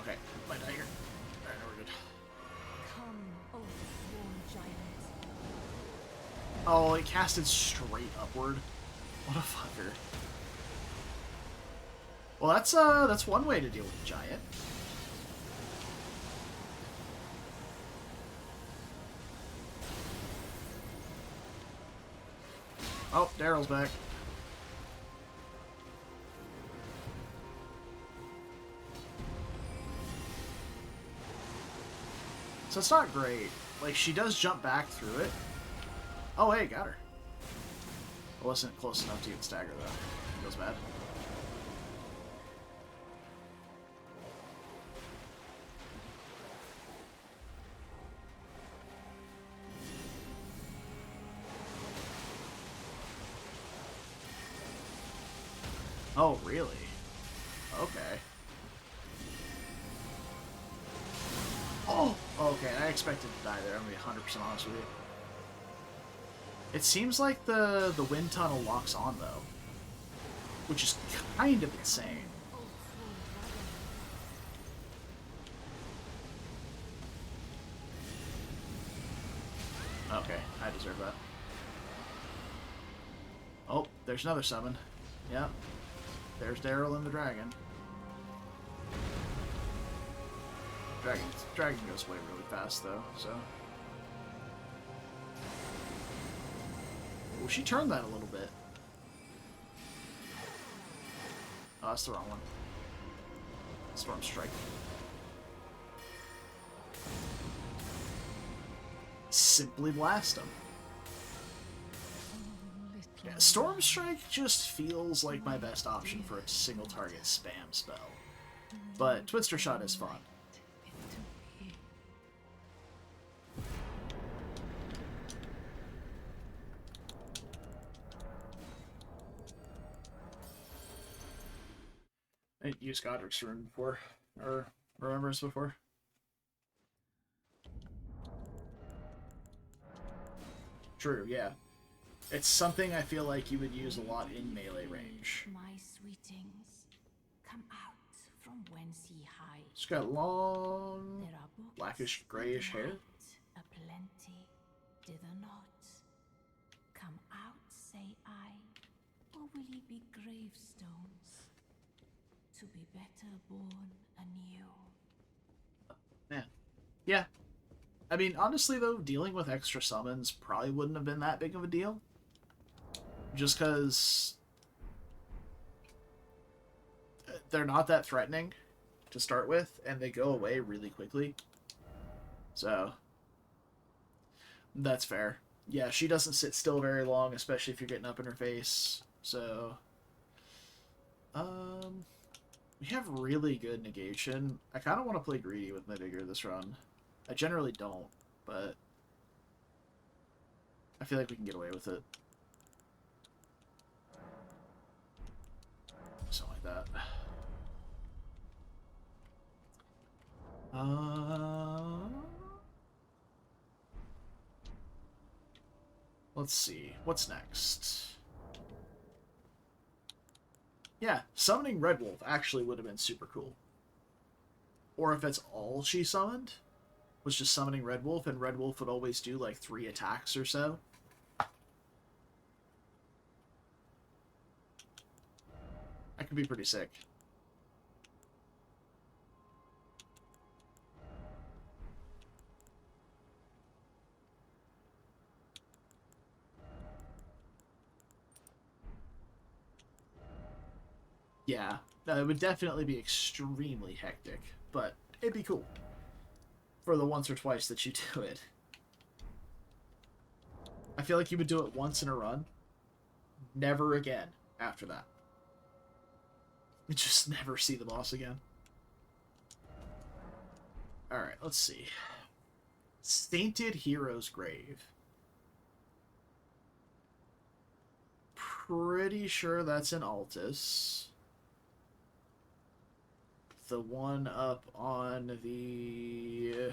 Okay, might die here. Alright, now we're good. Come, oath-worn giant. Oh, it casted straight upward. What a fucker. Well, that's one way to deal with the giant. Oh, Daryl's back. So it's not great. Like, she does jump back through it. Oh, hey, got her. I wasn't close enough to get stagger, though. Feels bad. Oh, really? Okay. Oh! Okay, I expected to die there. I'm going to be 100% honest with you. It seems like the wind tunnel locks on, though. Which is kind of insane. Okay, I deserve that. Oh, there's another summon. Yep. There's Daryl and the dragon. Dragon goes away really fast, though, so... Oh, she turned that a little bit. Oh, that's the wrong one. Storm Strike. Simply blast him. Yeah, Storm Strike just feels like my best option for a single target spam spell. But Twister Shot is fun. I used Godric's rune before, or Remembrance before. True, yeah. It's something I feel like you would use a lot in melee range. My sweetings, come out from whence ye hide. She's got long, There are books blackish, grayish hair. aplenty, dither not. Come out, say I, or will ye be gravestones, to be better born anew? Man. Yeah. I mean, honestly, though, dealing with extra summons probably wouldn't have been that big of a deal. Just because they're not that threatening to start with, and they go away really quickly. So, that's fair. Yeah, she doesn't sit still very long, especially if you're getting up in her face. So, we have really good negation. I kind of want to play greedy with my vigor this run. I generally don't, but I feel like we can get away with it. Something like that. Let's see. What's next? Yeah, summoning Red Wolf actually would have been super cool. Or if it's all she summoned, was just summoning Red Wolf, and Red Wolf would always do like 3 attacks or so. That could be pretty sick. Yeah, it would definitely be extremely hectic, but it'd be cool for the once or twice that you do it. I feel like you would do it once in a run, never again after that. You just never see the boss again. Alright, let's see. Sainted Hero's Grave. Pretty sure that's an Altus. The one up on the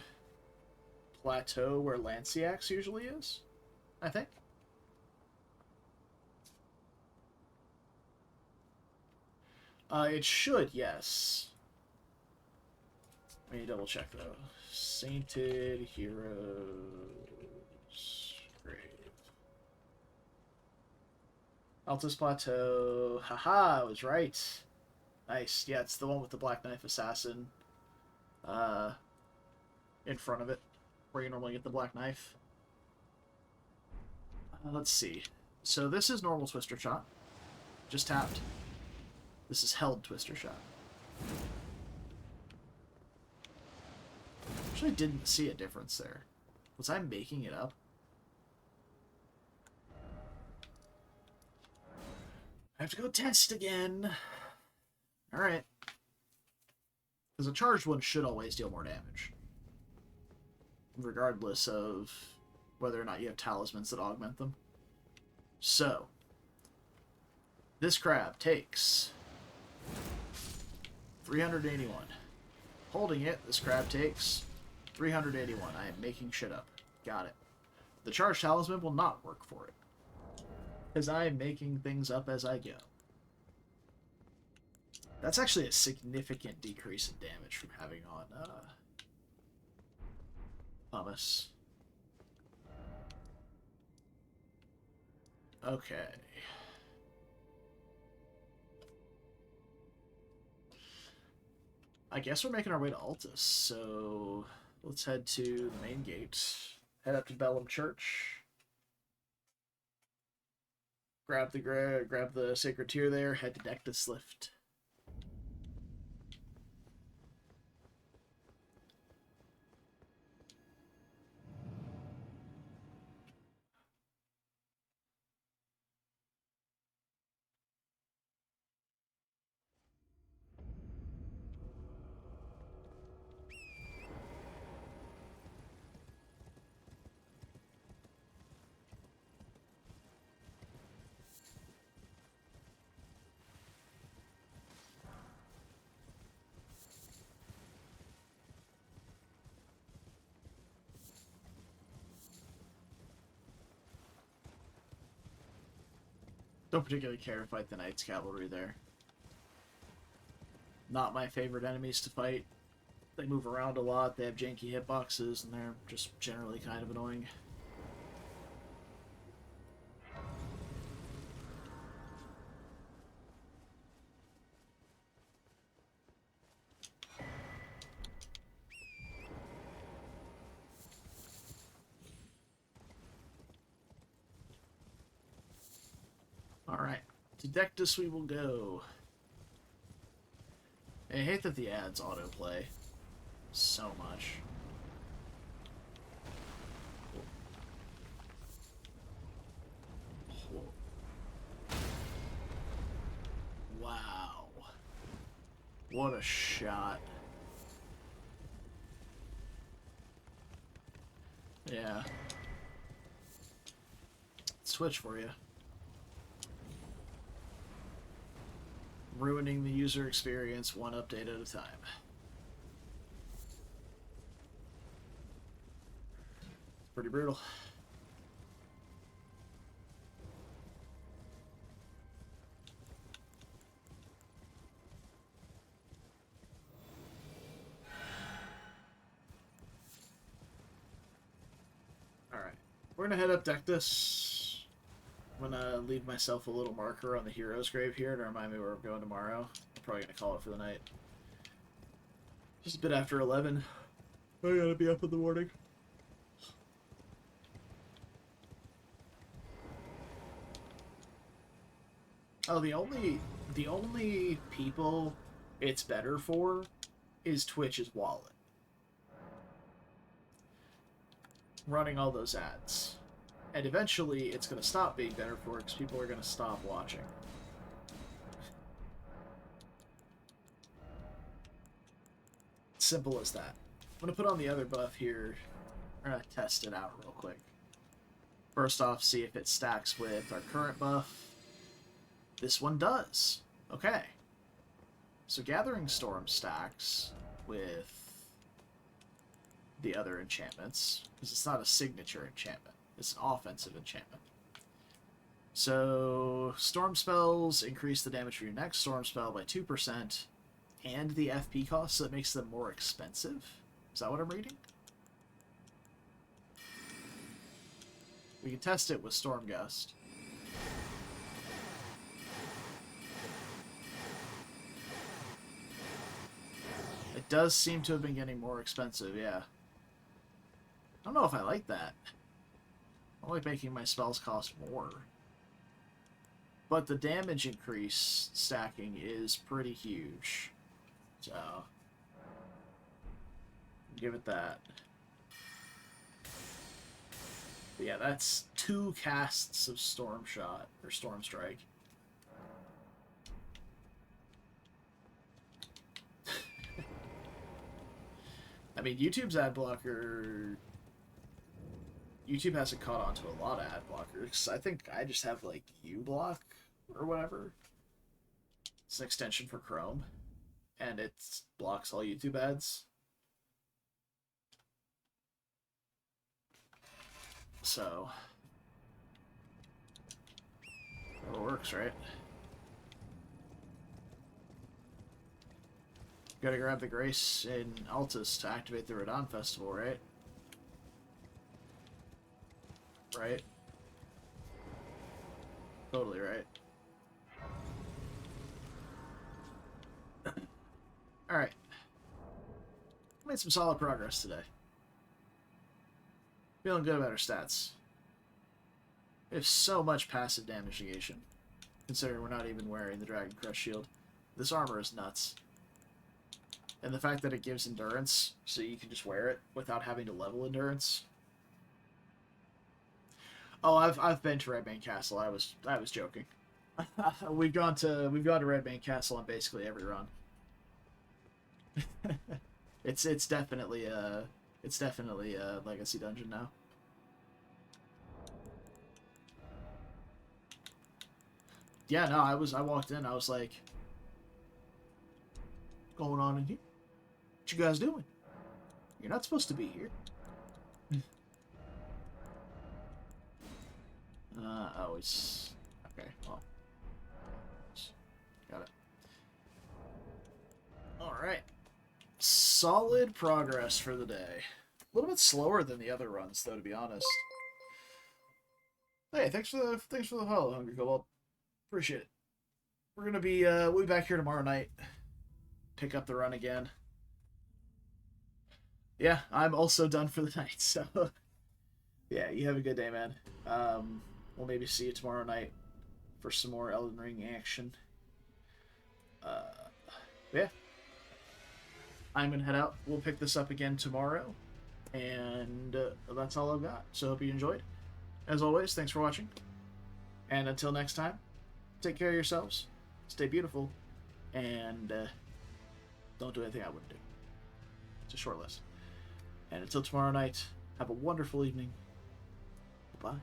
plateau where Lanciax usually is, I think. It should, yes. Let me double check though. Sainted Heroes Grave. Altus Plateau. Haha, I was right. Nice. Yeah, it's the one with the Black Knife Assassin in front of it, where you normally get the Black Knife. Let's see. So this is normal Twister Shot. Just tapped. This is held Twister Shot. Actually didn't see a difference there. Was I making it up? I have to go test again. Alright. Because a charged one should always deal more damage. Regardless of whether or not you have talismans that augment them. So, this crab takes 381. Holding it, this crab takes 381. I am making shit up. Got it. The charged talisman will not work for it. Because I am making things up as I go. That's actually a significant decrease in damage from having on Pumice. Okay. I guess we're making our way to Altus, so let's head to the main gate. Head up to Bellum Church. Grab the sacred tear there, head to Dectus Lift. Don't particularly care to fight the Knights Cavalry there. Not my favorite enemies to fight. They move around a lot, they have janky hitboxes, and they're just generally kind of annoying. Alright, to Dectus we will go. I hate that the ads autoplay so much. Wow. What a shot. Yeah. Switch for you. Ruining the user experience one update at a time. It's pretty brutal. Alright. We're gonna head up Dectus. I'm gonna leave myself a little marker on the hero's grave here to remind me where we're going tomorrow. I'm probably gonna call it for the night. Just a bit after 11. I gotta be up in the morning. Oh, the only people it's better for is Twitch's wallet. Running all those ads. And eventually, it's going to stop being better for it because people are going to stop watching. Simple as that. I'm going to put on the other buff here. I'm going to test it out real quick. First off, see if it stacks with our current buff. This one does. Okay. So Gathering Storm stacks with the other enchantments, because it's not a signature enchantment. It's an offensive enchantment. So, storm spells increase the damage for your next storm spell by 2%, and the FP cost, so it makes them more expensive. Is that what I'm reading? We can test it with Storm Gust. It does seem to have been getting more expensive, yeah. I don't know if I like that. I like making my spells cost more. But the damage increase stacking is pretty huge. So, Give it that. But yeah, that's 2 casts of Storm Shot, or Storm Strike. I mean, YouTube's ad blocker... YouTube hasn't caught on to a lot of ad blockers. I think I just have, like, uBlock or whatever. It's an extension for Chrome. And it blocks all YouTube ads. So... it works, right? Gotta grab the Grace in Altus to activate the Radon Festival, right? Right? Totally right. Alright. Made some solid progress today. Feeling good about our stats. We have so much passive damage negation, considering we're not even wearing the Dragon Crest shield. This armor is nuts. And the fact that it gives endurance, so you can just wear it without having to level endurance. Oh, I've been to Redmane Castle. I was joking. we've gone to Redmane Castle on basically every run. it's definitely a legacy dungeon now. Yeah, no, I walked in, I was like, what's going on in here? What you guys doing? You're not supposed to be here. Oh, it's... okay, well. Got it. Alright. Solid progress for the day. A little bit slower than the other runs, though, to be honest. Hey, thanks for the follow, Hungry Cobalt. Appreciate it. We're gonna be we'll be back here tomorrow night. Pick up the run again. Yeah, I'm also done for the night, so yeah, you have a good day, man. We'll maybe see you tomorrow night for some more Elden Ring action. Yeah. I'm gonna head out. We'll pick this up again tomorrow. And that's all I've got. So hope you enjoyed. As always, thanks for watching. And until next time, take care of yourselves. Stay beautiful. And don't do anything I wouldn't do. It's a short list. And until tomorrow night, have a wonderful evening. Bye.